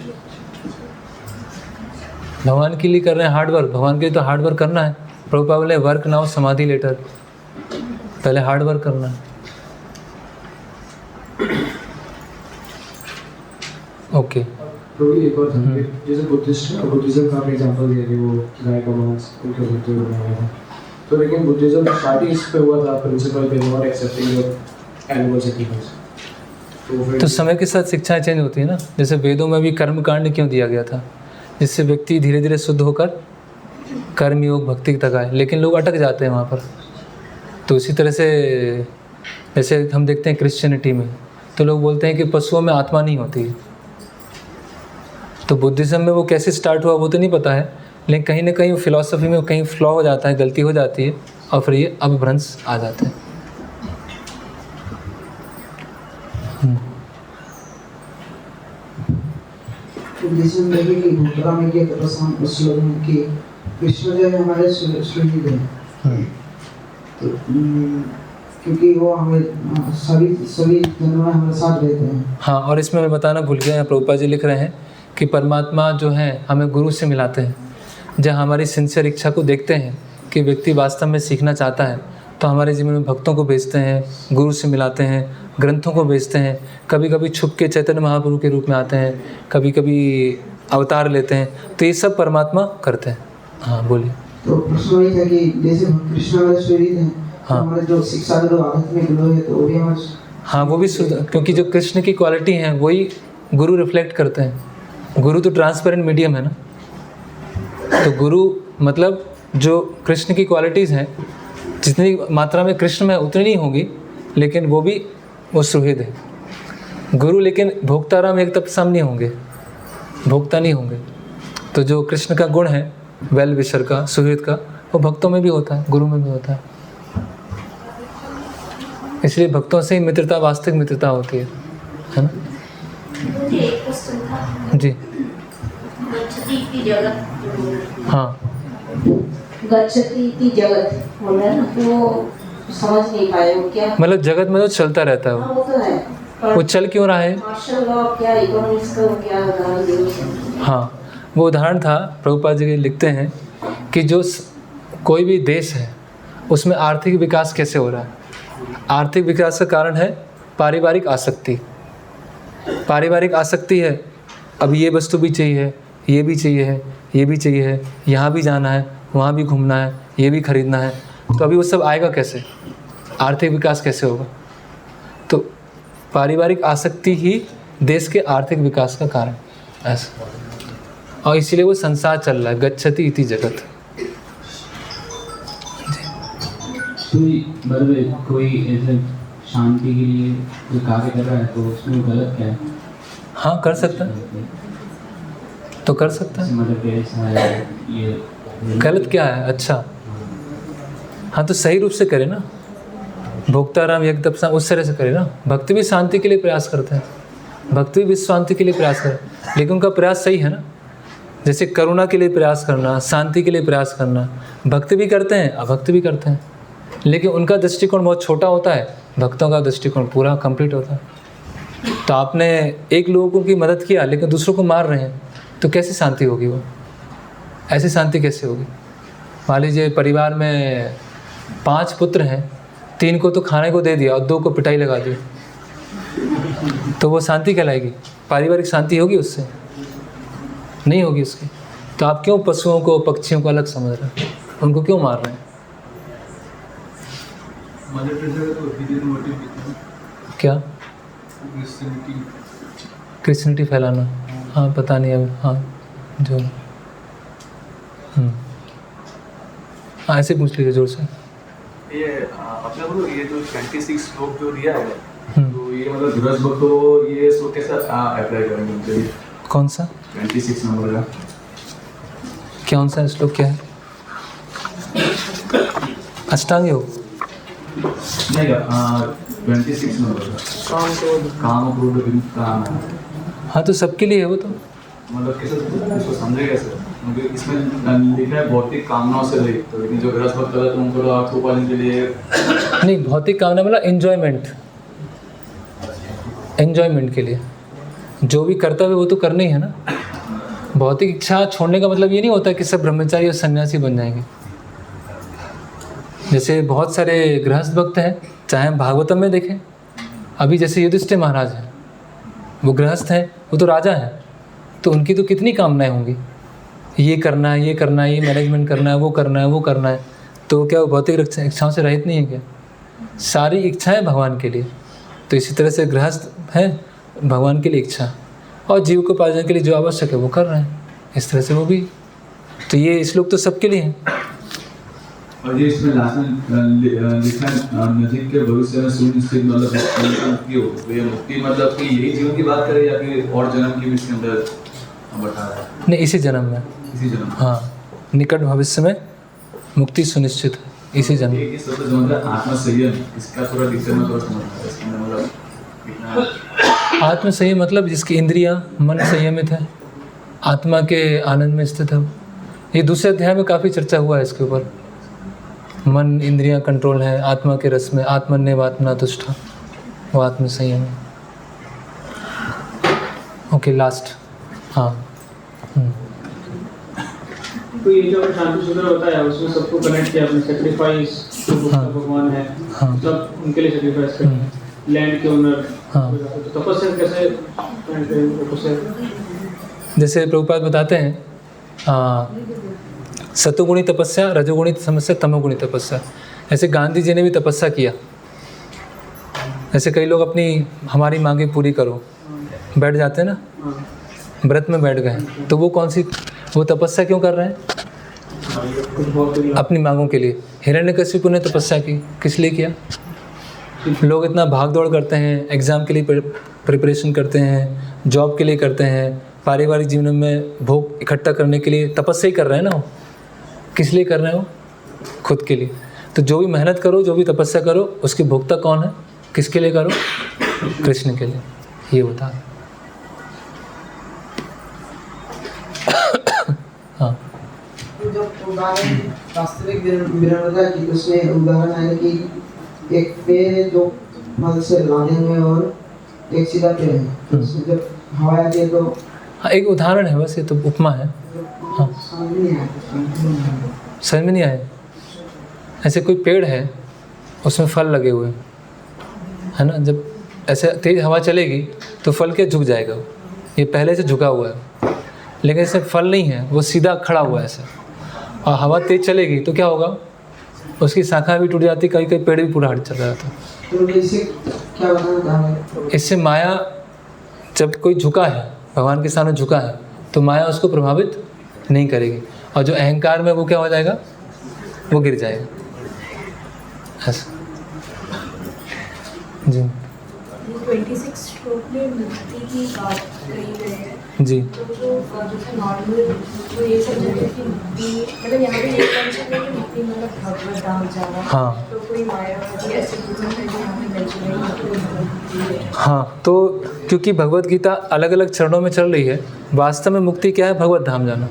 भगवान के लिए कर रहे हैं हार्ड वर्क, भगवान के लिए तो हार्ड वर्क करना है। प्रभुपाद बोले वर्क नाउ समाधि लेटर, पहले हार्ड वर्क करना है। ओके। तो एक और था कि जैसे बुद्धिज्म का एग्जांपल दिया कि वो गाय का मांस उनके बुद्धि में बनाया था, तो लेकिन बुद्धिज्म स्टार्टिंग इस पे हुआ था प्रिंसिपल पे, नॉट एक्सेप्टिंग एनिमल सैक्रिफाइस। तो समय के साथ शिक्षाएं चेंज होती है ना। जैसे वेदों में भी कर्म कांड क्यों दिया गया था, जिससे व्यक्ति धीरे धीरे शुद्ध होकर कर्म योग भक्ति तक आए, लेकिन लोग अटक जाते हैं वहाँ पर। तो इसी तरह से जैसे हम देखते हैं क्रिश्चियनिटी में, तो लोग बोलते हैं कि पशुओं में आत्मा नहीं होती। तो बुद्धिज़्म में वो कैसे स्टार्ट हुआ वो तो नहीं पता है, लेकिन कहीं ना कहीं फिलॉसफी में कहीं फ्लॉ हो जाता है, गलती हो जाती है, और फिर ये अपभ्रंश आ जाते हैं। बुद्धिज्म में भी भूतरा में किया तपस्या उस श्लोक में कि कृष्ण जो है हमारे सुहृद हैं, तो क्योंकि वो हमें सभी जन्म में हमारे साथ रहते हैं। हाँ, और इसमें मैं बताना भूल गया, प्रभुपाद जी लिख रहे हैं कि परमात्मा जो है हमें गुरु से मिलाते हैं। जब हमारी सिंसियर इच्छा को देखते हैं कि व्यक्ति वास्तव में सीखना चाहता है, तो हमारे जीवन में भक्तों को भेजते हैं, गुरु से मिलाते हैं, ग्रंथों को भेजते हैं। कभी कभी छुप के चैतन्य महाप्रभु के रूप में आते हैं, कभी कभी अवतार लेते हैं। तो ये सब परमात्मा करते हैं। हाँ बोलिए। तो प्रश्न वही था कि जैसे कृष्ण हमारे सुहृद हैं, हाँ, हमारे जो शिक्षा का जो आध्यात्मिक गुरु है, तो वो भी हमारे, हाँ वो भी क्योंकि जो कृष्ण की क्वालिटी हैं वही गुरु रिफ्लेक्ट करते हैं। गुरु तो ट्रांसपेरेंट मीडियम है ना। तो गुरु मतलब जो कृष्ण की क्वालिटीज़ हैं, जितनी मात्रा में कृष्ण में उतनी नहीं होगी, लेकिन वो सुहृद है गुरु। लेकिन भोक्ताराम एक तपसाम नहीं होंगे, भोक्ता नहीं होंगे। तो जो कृष्ण का गुण है, वेल विशर का, सुहृद का, वो भक्तों में भी होता है, गुरु में भी होता है। इसलिए भक्तों से ही मित्रता, वास्तविक मित्रता होती है ना। मुझे एक क्वेश्चन था जी। गच्छति इति जगत, हाँ, गच्छति इति जगत बोल रहे हैं ना, तो वो समझ नहीं पाए वो क्या। मतलब जगत में तो चलता रहता है हाँ वो तो है, पर वो चल क्यों रहा है। मार्शल लॉ क्या, इकोनॉमिक्स का क्या उदाहरण दिए। हाँ, वो उदाहरण था, प्रभुपाद जी लिखते हैं कि जो कोई भी देश है उसमें आर्थिक विकास कैसे हो रहा है। आर्थिक विकास का कारण है पारिवारिक आसक्ति। पारिवारिक आसक्ति है, अब ये वस्तु भी चाहिए, ये भी चाहिए है, ये भी चाहिए है, यहाँ भी जाना है, वहाँ भी घूमना है, ये भी खरीदना है। तो अभी वो सब आएगा कैसे, आर्थिक विकास कैसे होगा। तो पारिवारिक आसक्ति ही देश के आर्थिक विकास का कारण ऐसा, और इसीलिए वो संसार चल रहा है, गच्छति इति जगत। मतलब कोई ऐसे शांति के लिए जो कार्य कर रहा है, तो उसमें गलत क्या है। हाँ कर सकता है, तो कर सकता है, मतलब ऐसा है, ये गलत क्या है। अच्छा, हाँ तो सही रूप से करे ना, भोक्ताराम यज्ञ तपसा उस तरह से करे ना। भक्ति भी शांति के लिए प्रयास करते हैं, भक्ति भी विश्व शांति के लिए प्रयास करें, लेकिन उनका प्रयास सही है ना। जैसे करुणा के लिए प्रयास करना, शांति के लिए प्रयास करना, भक्ति भी करते हैं, अभक्ति भी करते हैं, लेकिन उनका दृष्टिकोण बहुत छोटा होता है, भक्तों का दृष्टिकोण पूरा कंप्लीट होता है। तो आपने एक लोगों की मदद किया लेकिन दूसरों को मार रहे हैं, तो कैसे शांति होगी वो, ऐसी शांति कैसे होगी। मान लीजिए परिवार में 5 पुत्र हैं, 3 को तो खाने को दे दिया और 2 को पिटाई लगा दी, तो वो शांति कहलाएगी। पारिवारिक शांति होगी उससे, नहीं होगी उसकी। तो आप क्यों पशुओं को, पक्षियों को अलग समझ रहे हैं, उनको क्यों मार रहे हैं। क्या क्रिश्चियनिटी फैलाना। हाँ पता नहीं अब, हाँ जो हाँ ऐसे पूछ लीजिए जोर से। ये अपने को ये जो 26 श्लोक जो दिया है, तो ये मतलब गृहस्थ भक्त को ये श्लोक कैसे अप्लाई करेंगे उनके लिए? कौन सा 26 नंबर का कौन सा श्लोक क्या है? अष्टांग योग? नहीं 26 नंबर का काम क्रोध विमुक्तान। हाँ तो सबके लिए है वो तो। मतलब कैसे उसको समझेगा सर? क्योंकि इसमें लिखा है भौतिक कामनाओं से रहित, तो लेकिन जो गृहस्थ भक्त है तो उनको तो अर्थ उपार्जन के लिए नहीं, भौतिक कामना मतलब एंजॉयमेंट के लिए जो भी कर्तव्य वो तो करना ही है ना। भौतिक इच्छा छोड़ने का मतलब ये नहीं होता कि सब ब्रह्मचारी और सन्यासी बन जाएंगे। जैसे बहुत सारे गृहस्थ भक्त हैं, चाहे हम भागवतम में देखें, अभी जैसे युधिष्ठिर महाराज हैं, वो गृहस्थ हैं, वो तो राजा हैं, तो उनकी तो कितनी कामनाएं होंगी, ये करना है, ये करना है, ये मैनेजमेंट करना है, वो करना है, वो करना है। तो क्या वो भौतिक इच्छाओं से रहित नहीं है क्या? सारी इच्छाएं भगवान के लिए। तो इसी तरह से गृहस्थ है भगवान के लिए इच्छा, और जीव को पालन के लिए जो आवश्यक है वो कर रहे हैं। इस तरह से वो भी, तो ये श्लोक तो सबके लिए है। और ये इसमें लास्ट में लिखा है नजीक के भविष्य में सुनिश्चित मतलब मुक्ति हो। तो ये मुक्ति मतलब कि यही जीवन की बात करें या फिर और जन्म की भी इसके अंदर बता रहा है? नहीं, इसी जन्म में। इसी जन्म? हाँ, निकट भविष्य में मुक्ति सुनिश्चित है इसी जन्म। ये शब्द जो मतलब आत्मसंयम, इसका थोड़ा डिटेल में थोड़ा समझना है इसके अंदर मतलब कितना आत्मसंयम मतलब जिसकी इंद्रियां मन संयमित है, आत्मा के आनंद में स्थित है। ये दूसरे अध्याय में काफ़ी चर्चा हुआ है इसके ऊपर। मन इंद्रियां कंट्रोल है, आत्मा के रस में, आत्मन्यव आत्मना तुष्टा, वो आत्मसंयम है। Okay, last. हाँ तो ये जो शांति सूत्र बताया उसमें सबको कनेक्ट किया आपने। सेक्रीफाइस जो हाँ। भगवान है, हाँ। सब उनके लिए सेक्रीफाइस करते, लैंड के ओनर। हाँ। तो तपस्या कैसे तपस्या? जैसे प्रभुपाद बताते हैं, सतोगुणी तपस्या, रजोगुणी तपस्या, तमोगुणी तपस्या। ऐसे गांधी जी ने भी तपस्या किया। ऐसे कई लोग अपनी हमारी मांगे पूरी करो बैठ जाते हैं ना, व्रत में बैठ गए, तो वो कौन सी, वो तपस्या क्यों कर रहे हैं? अपनी मांगों के लिए। हिरण्यकशिपु ने तपस्या की, किस लिए किया? लोग इतना भाग दौड़ करते हैं, एग्ज़ाम के लिए प्रिपरेशन करते हैं, जॉब के लिए करते हैं, पारिवारिक जीवन में भोग इकट्ठा करने के लिए तपस्या ही कर रहे हैं ना। वो किस लिए कर रहे हो? खुद के लिए। तो जो भी मेहनत करो, जो भी तपस्या करो, उसकी भोक्ता कौन है? किसके लिए करो? कृष्ण के लिए। ये बता। हाँ, जब उदाहरण वास्तविक विनम्रता की, उसमें उदाहरण है कि एक पेड़ है जो फल से लादे हुए और एक सीधा पेड़ है, तो उसमें जब हवा आती है तो हाँ, एक उदाहरण है बस, ये तो उपमा है। हाँ, समझ नहीं आया। समझ में नहीं आया। ऐसे कोई पेड़ है, उसमें फल लगे हुए है ना, जब ऐसे तेज़ हवा चलेगी तो फल क्या झुक जाएगा? ये पहले से झुका हुआ है, लेकिन इसमें फल नहीं है, वो सीधा खड़ा हुआ है ऐसे। और हवा तेज़ चलेगी तो क्या होगा? उसकी शाखा भी टूट जाती, कहीं कहीं पेड़ भी पूरा हट चला जाता। तो इससे क्या बताना चाह रहे हैं? इससे माया, जब कोई झुका है, भगवान के सामने झुका है, तो माया उसको प्रभावित नहीं करेगी, और जो अहंकार में वो क्या हो जाएगा? वो गिर जाएगा। ऐसा जी। 26 श्लोक में मुक्ति की बात कही गई है। जी। तो जो जैसे नॉर्मल तो ये सब जगह की मुक्ति, मतलब यहाँ पे ये कंसेप्ट है कि मुक्ति मतलब भगवत धाम जाना। हाँ। तो कोई मायावादी ऐसे दूसरे है जो यहाँ पे नेचुरली मुक्ति है। हाँ, तो क्योंकि भगवत गीता अलग अलग चरणों में चल रही है, वास्तव में मुक्ति क्या है? भगवत धाम जाना।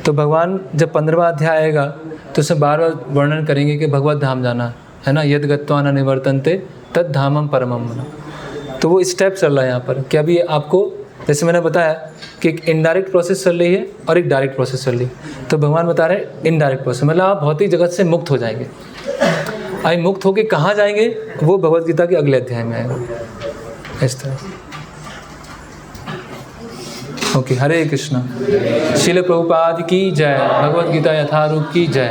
तो भगवान जब 15वां अध्याय आएगा तो उसमें बार बार वर्णन करेंगे कि भगवत धाम जाना है ना, यद गत्वा न निवर्तन्ते तद धामम परमम मन। तो वो स्टेप चल रहा है यहाँ पर कि अभी आपको, जैसे मैंने बताया कि एक इनडायरेक्ट प्रोसेस चल रही है और एक डायरेक्ट प्रोसेस चल रही है। तो भगवान बता रहे हैं इनडायरेक्ट प्रोसेस, मतलब आप भौतिक जगत से मुक्त हो जाएंगे। आई मुक्त होके कहाँ जाएंगे? वो भगवत गीता के अगले अध्याय में आएगा। इस तरह। ओके, हरे कृष्णा। श्रील प्रभुपाद की जय। भगवत गीता यथारूप की जय।